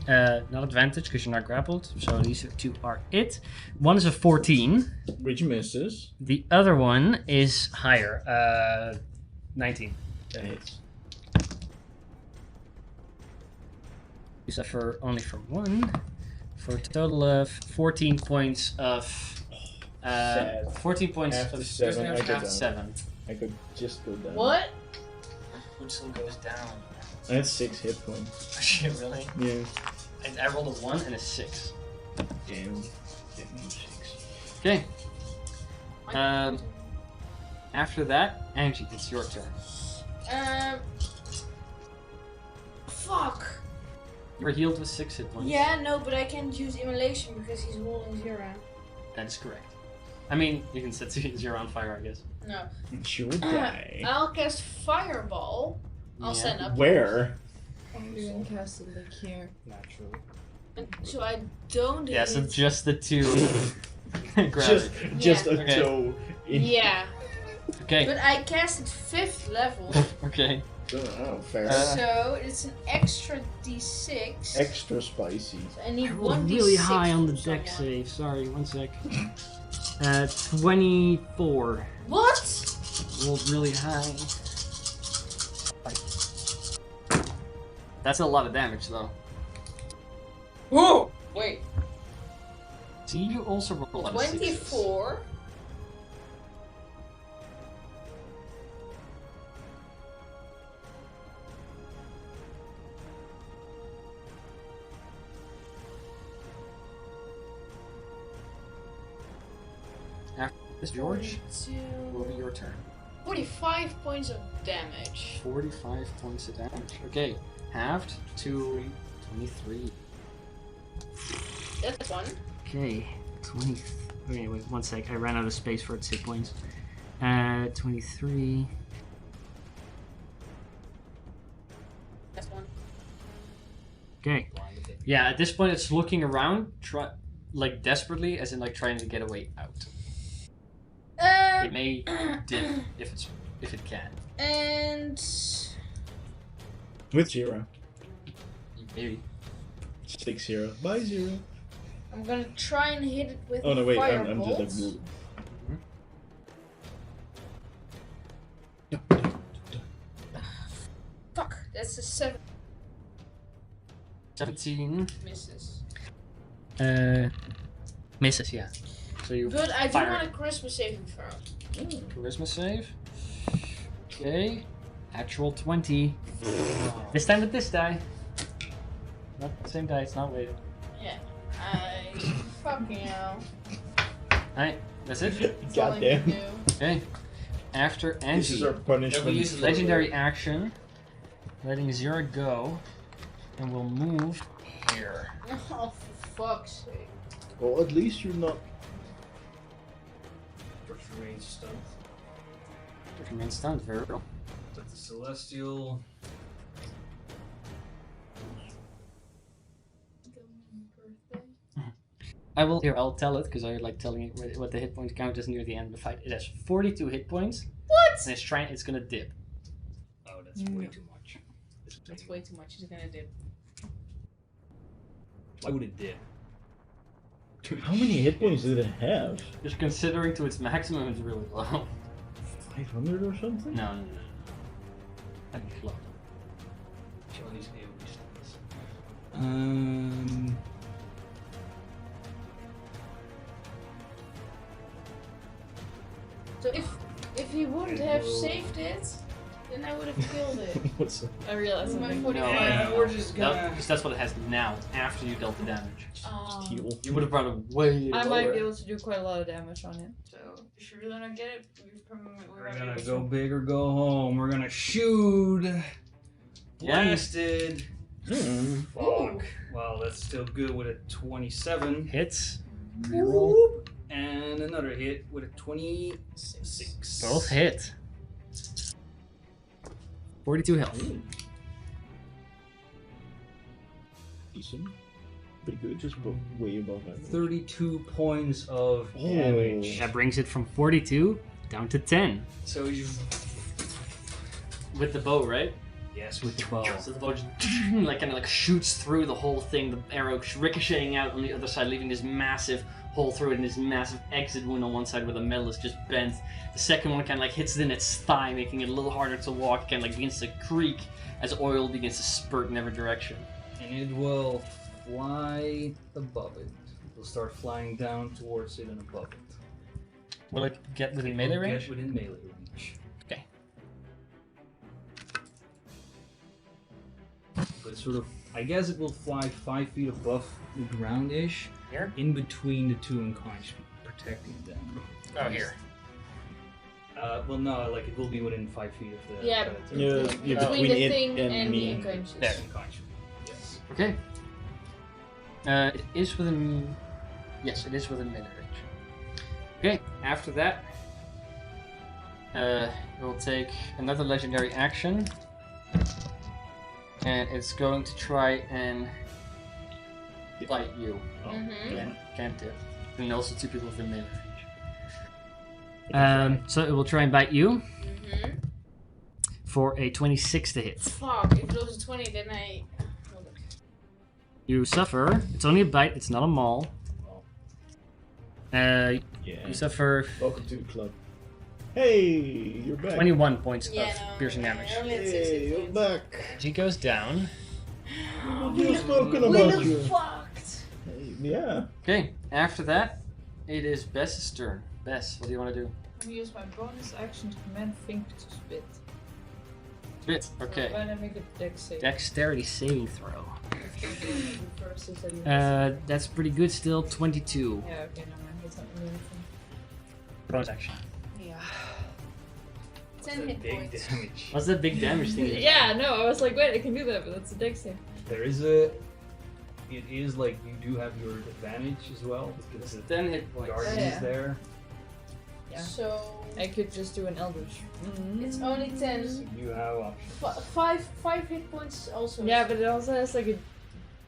Not advantage because you're not grappled, so these 2 are it. One is a 14. Which misses. The other one is higher, 19. That hits. You suffer only for 1, for a total of 14 points of. Sad. 14 points After of 7, I go after down. 7. I could just go down. what? Hoodson goes down. I had 6 hit points. Shit, really? Yeah. I rolled a 1 and a 6. Damn. 6. Okay. After that, Angie, it's your turn. Fuck. You're healed with 6 hit points. Yeah, no, but I can't use immolation because he's holding 0. That is correct. I mean, you can set 0 on fire, I guess. No. She'll die. I'll cast Fireball. I'll Yeah. stand up. Where? You can cast it like here. Naturally. So I don't Yeah, so hit. just the 2. Just a Okay. toe. In... Yeah. Okay. But I cast it 5th level. Okay. Oh, fair. So it's an extra d6. Extra spicy. So I need I one rolled d6 really high on the from deck someone. save. Sorry, 1 sec. 24. What? Rolled really high. That's a lot of damage, though. Whoa! Wait. See, you also roll a lot of 6s. 24. This George 42, will be your turn. 45 points of damage. 45 points of damage. Okay, halved to 23. That's one. Okay, 20. Okay, wait 1 sec. I ran out of space for its hit points. 23. That's one. Okay. Yeah, at this point it's looking around, like desperately, as in like trying to get a way out. It may dip if it can. And With 0. Maybe. 6-0. Bye 0. I'm gonna try and hit it with Oh no, wait. I'm Firebolt. just like. That's a 7 17. misses. Misses, yeah. So you Good, I do fire want a charisma saving throw. charisma save. Okay. Actual 20. This time with this die. Not the same die, it's not weighted. Yeah. I fucking hell. Alright, that's it. That's all I Goddamn. can do. Okay. After This is our Angie, punishment. Yeah, we use for- legendary action, letting Zira go, and we'll move here. Oh, for fuck's sake. Well, at least you're not. First range stunt. Remain stunned, very well. That's the celestial. I'll tell it because I like telling it what the hit point count is near the end of the fight. It has 42 hit points, What? and it's gonna dip. Oh, that's way too much. That's way too much. He's gonna dip. Why would it dip? How many hit points did it have? Just considering to its maximum, it's really low. 500 or something? No. That'd be low. Charlie's AoE stats. So if he wouldn't have saved it, then I would have killed it. What's that? I realized My something. 45. Yeah, we're just gonna. Because that's what it has now, after you dealt the damage. Heal. You would have brought it way I lower. might be able to do quite a lot of damage on it. So if you really don't get it, We're gonna go big or go home. We're gonna shoot. Yeah. Blasted. Hmm. Fuck. Well, that's still good with a 27. Hits. Reroll. And another hit with a 26. Both hit. 42 health. Decent. Pretty good, just way above average. 32 points of Oh. damage. That brings it from 42 down to 10. So you. With the bow, right? Yes, with the bow. So the bow just kind of shoots through the whole thing, the arrow ricocheting out on the other side, leaving this massive hole through it and this massive exit wound on one side where the metal is just bent. The second one kind of hits it in its thigh, making it a little harder to walk, kind of begins to creak as oil begins to spurt in every direction. And it will fly above it. It will start flying down towards it and above it. Will it get within melee Will range? Get within melee range. Okay. But sort of, I guess it will fly 5 feet above the ground-ish, Here? in between the two unconscious people, protecting them. Oh, here. Well, no, like it will be within 5 feet of the. Yeah, predator. Yeah, between between the it thing and and me. the unconscious. There. Unconscious. Yes. Okay. It is within. Yes, it is within melee range. Okay, after that, we'll take another legendary action. And it's going to try and bite you. Mm-hmm. Can't do. And also two people within melee range. So it will try and bite you Mm-hmm. for a 26 to hit. Fuck, if it was a 20, then I. You suffer. It's only a bite. It's not a maul. Yeah. You suffer Welcome to the club. Hey, you're back. 21 points Yeah, of no, piercing I damage. only had 6 Hey, hit you're points. back. She goes down. We've spoken We about look you. fucked! Hey, yeah. Okay, after that, it is Bess's turn. Bess, what do you want to do? I'm gonna use my bonus action to command Fink to spit. Spit. Okay. When I make a dex save. Dexterity saving throw. First is that you That's pretty good still. 22. Yeah, okay, no, man. That's not really anything. Bonus action. Yeah. 10 hit Big points. damage. What's that big damage thing? Yeah, no, I was like, wait, I can do that, but that's a dex save. There is a. It is like you do have your advantage as well because the 10 hit points. guardian Oh, yeah. is there. Yeah. So. I could just do an Eldritch. It's only 10. So you have options. 5 hit points also. Yeah, but it also has like a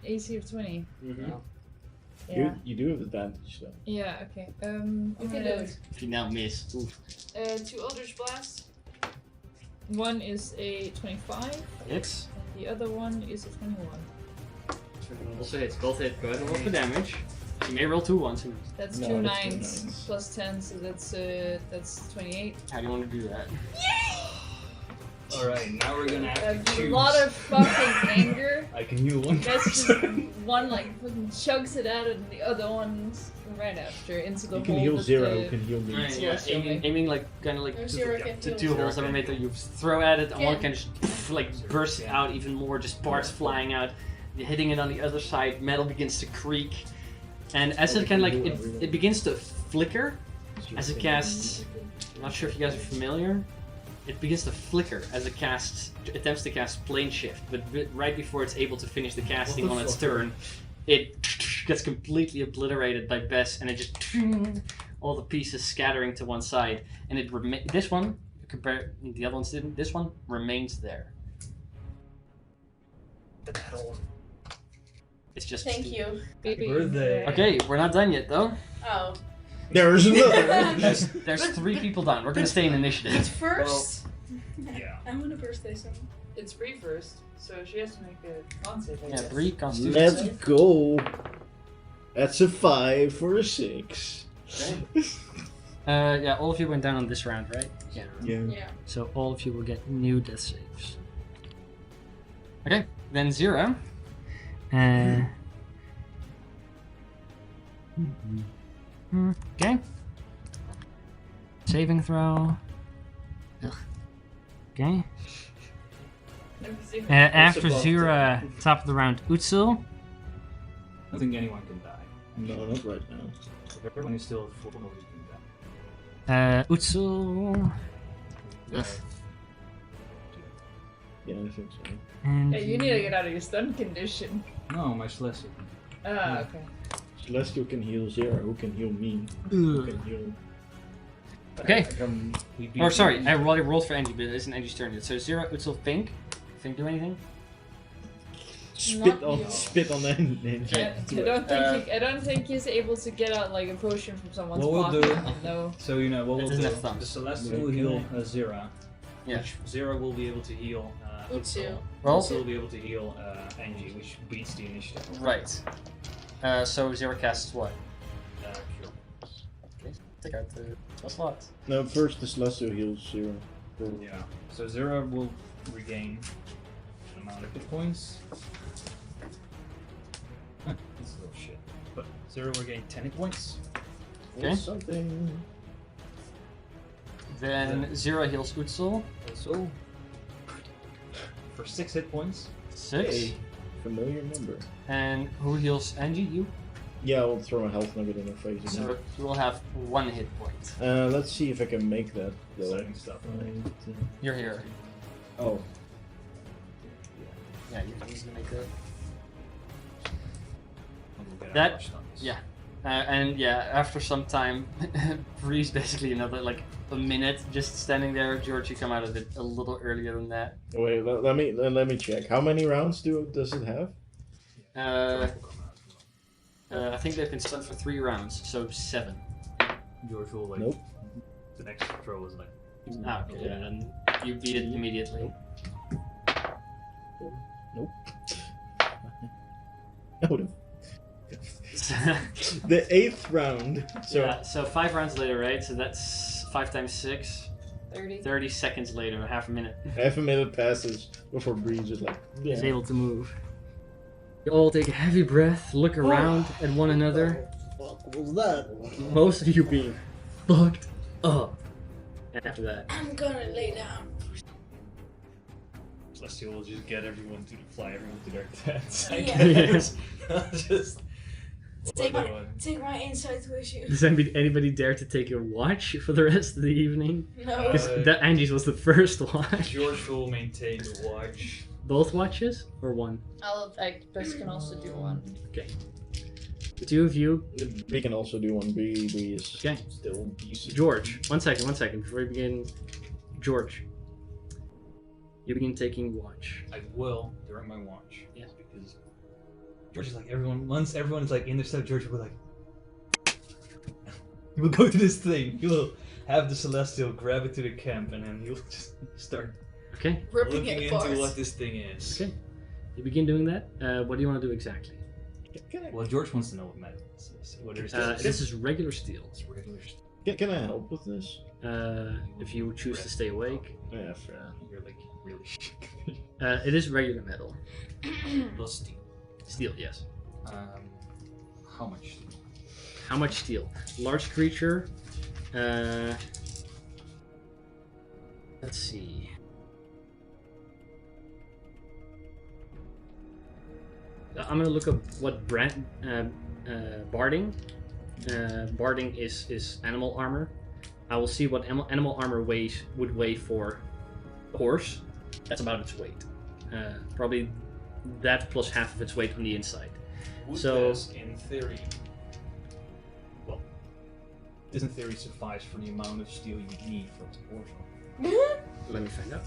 AC of 20. Mm-hmm. Yeah. You do have advantage though. Yeah, okay. You I'm can gonna- do it. If you now miss. Oof. 2 Eldritch Blasts. One is a 25, Hits. and the other one is a 21. Also hits. Both hit. Go ahead and roll for damage. You may roll 2 ones. That's No, two that's two nines nines. plus 10, so that's 28. How do you want to do that? Alright, now we're gonna have to A choose. lot of fucking anger. I can heal one That's just person. one like fucking chugs it out, and the other one's right after into the You can hole heal that Zero, the- who can heal me. It's Yeah, less aiming like kind of like No, to, Zero can to heal. two holes that are made that you throw at it, and Yeah. one can just like burst out even more, just parts flying out. You're hitting it on the other side, metal begins to creak, and as it kind of like it begins to flicker as it casts. I'm not sure if you guys are familiar. It begins to flicker as it attempts to cast plane shift, but right before it's able to finish the casting on its turn, it gets completely obliterated by Bess, and it just all the pieces scattering to one side, and this one compared the other ones didn't. This one remains there. It's just Thank you. Baby. Birthday. Okay, we're not done yet though. Oh. There's another. There's 3 people down. We're gonna stay in initiative. It's first. Yeah. I'm gonna birthday soon. It's Bree first, so she has to make a con save. I Yeah, guess. Bree, Constitution. Let's go. That's a 5 for a 6. Yeah, all of you went down on this round, right? Yeah. Yeah. Yeah. So all of you will get new death saves. Okay, then 0. Okay. Saving throw. Ugh. Okay. After above Zura, top of the round, Utsul. I don't think anyone can die. No, not right now. If everyone is still full, nobody can die. Utsul. Ugh. Yeah, I think so. And Yeah, you need to get out of your stun condition. No, my Celestial. Ah, okay. Celestial can heal Zero, who can heal me. Who Ugh. can heal. Okay. We beat Or sorry, them. I already rolled for Angie, but it isn't Angie's turn yet. So 0, Utsil, Fink. Fink do anything? Spit Not on, you. spit on the ninja. I don't think he's able to get out like a potion from someone's What we'll pocket. do- No. So you know what It we'll doesn't do. have thumbs. The Celestial will heal Zira. Yeah. Which Zira will be able to heal Utsu. Roll. Also will be able to heal Angie, which beats the initiative. Right. So 0 casts what? Cure. Okay, take out the spell slot. No, first the Celestial heals Zero. Yeah. So Zira will regain an amount of hit points. This is a little shit. But Zira will gain 10 hit points. Okay. Something. Then 0 heals Utsil. Also, for 6 hit points. 6. Hey, familiar number. And who heals Angie? You? Yeah, I'll throw a health nugget in her face. So you will have 1 hit point. Let's see if I can make that though. Exciting stuff. You're here. Oh, Yeah, you can easily make that. And we'll get That- our stuns. yeah. And yeah, after some time, Bree's basically another like a minute just standing there. George, you come out of it a little earlier than that. wait. Let me check. How many rounds does it have? I think they've been stunned for 3 rounds, so 7. George will like. Nope. The next throw was like. Ah, okay, yeah, then you beat it immediately. Nope. No, the 8th round. So yeah, so 5 rounds later, right? So that's 5 times 6. 30. 30 seconds later, half a minute. half a minute passes before Breeze is like, is able to move. You all take a heavy breath, look around at one another. What was that? Most of you being fucked up. And after that, I'm gonna lay down. Celestial will just get everyone to fly everyone to their tents. Yeah. Just. Take one my, by one. take my insight with you. does anybody dare to take a watch for the rest of the evening? No. Because that Angie's was the first watch. George will maintain the watch. Both watches or one? Best can also do one. Okay. The 2 of you. We can also do one. Bree is Okay. still decent. George, one second. Before we begin, George, you begin taking watch. I will during my watch. Yeah. Because George is like everyone. Once everyone's like in their step, George will be like, he will go to this thing. He will have the Celestial grab it to the camp, and then he'll just start Okay. Ripping looking it into apart. what this thing is. Okay. You begin doing that. What do you want to do exactly? Well, George wants to know what metal is. What it is. This is regular steel. It's regular stuff. Can I help with this? If you choose to stay awake. Yeah, fair. You're like really? It is regular metal. Plus steel. Steel, yes. How much steel? How much steel? Large creature. Let's see. I'm gonna look up what brand barding. Barding is animal armor. I will see what animal armor would weigh for a horse. That's about its weight. Probably that plus half of its weight on the inside. Would So- this, in theory, well, this in theory suffice for the amount of steel you need for a horse? Let me find out.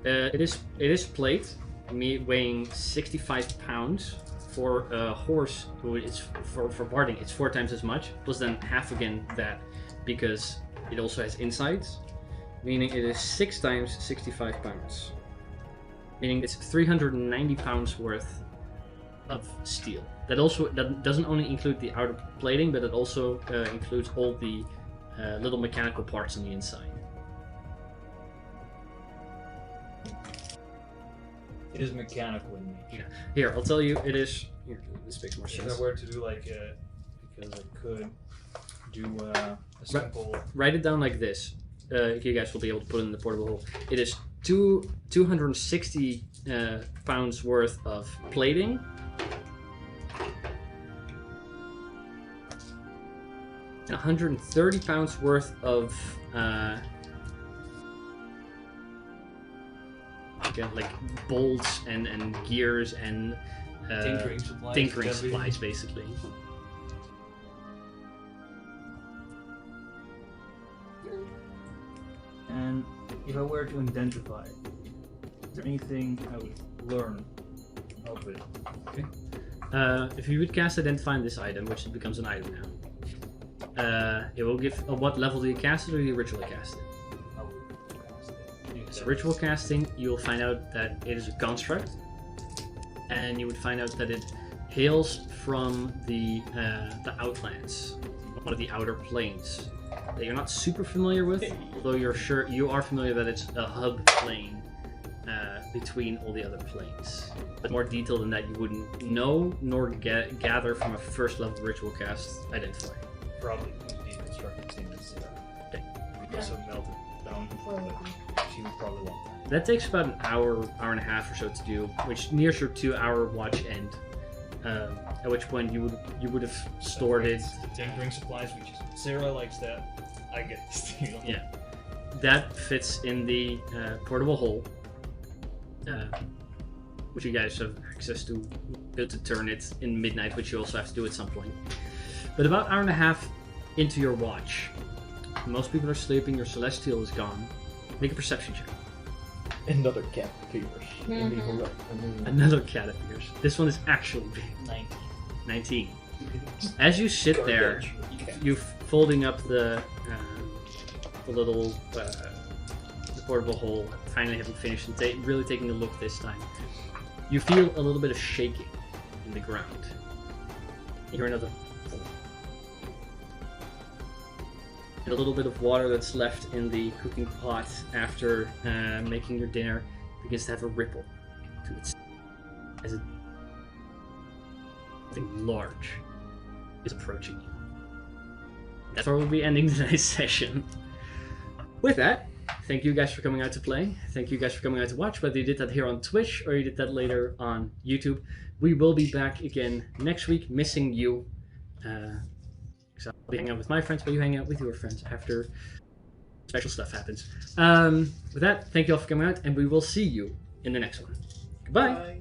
It is plate, weighing 65 pounds. For a horse, who is for barding, it's 4 times as much. Plus then half again that, because it also has insides, meaning it is 6 times 65 pounds. Meaning it's 390 pounds worth of steel. That doesn't only include the outer plating, but it also includes all the little mechanical parts on the inside. It is mechanical in nature. Here, I'll tell you, it is. Here, this makes more If sense. I were to do like because I could do a simple. Write it down like this. You guys will be able to put it in the portable hole. It is 260 pounds worth of plating. And 130 pounds worth of like bolts and gears and Tinkering supplies. tinkering everything. supplies, basically. And if I were to identify, is there anything I would learn of it? If you would cast Identify on this item, which becomes an item now, it will give. What level do you cast it, or do you ritually cast it? I would cast it. So ritual casting, you will find out that it is a construct, and you would find out that it hails from the Outlands, one of the outer planes that you're not super familiar with, although you are familiar that it's a hub plane between all the other planes. But more detail than that, you wouldn't know nor gather from a first level ritual cast Identify. Probably would be the constructed thing that's Okay. also melted down. She would probably want that. That takes about an hour and a half or so to do, which nears your 2-hour watch end. At which point you would have stored it. Tinkering supplies, which is Sarah likes that. I get the steel. Yeah, that fits in the portable hole, which you guys have access to. Built to turn it in midnight, which you also have to do at some point. But about an hour and a half into your watch, most people are sleeping. Your celestial is gone. Make a perception check. Another cat appears in the horizon. Another cat appears. This one is actually big. 19. As you sit there, you folding up the little the portable hole, finally having finished and really taking a look this time. You feel a little bit of shaking in the ground. You hear another. And a little bit of water that's left in the cooking pot after making your dinner begins to have a ripple to its as something large is approaching you. That's where we'll be ending tonight's session. With that, thank you guys for coming out to play. Thank you guys for coming out to watch, whether you did that here on Twitch or you did that later on YouTube. We will be back again next week, missing you. So I'll be hanging out with my friends, but you hang out with your friends after special stuff happens. With that, thank you all for coming out, and we will see you in the next one. Goodbye. Bye.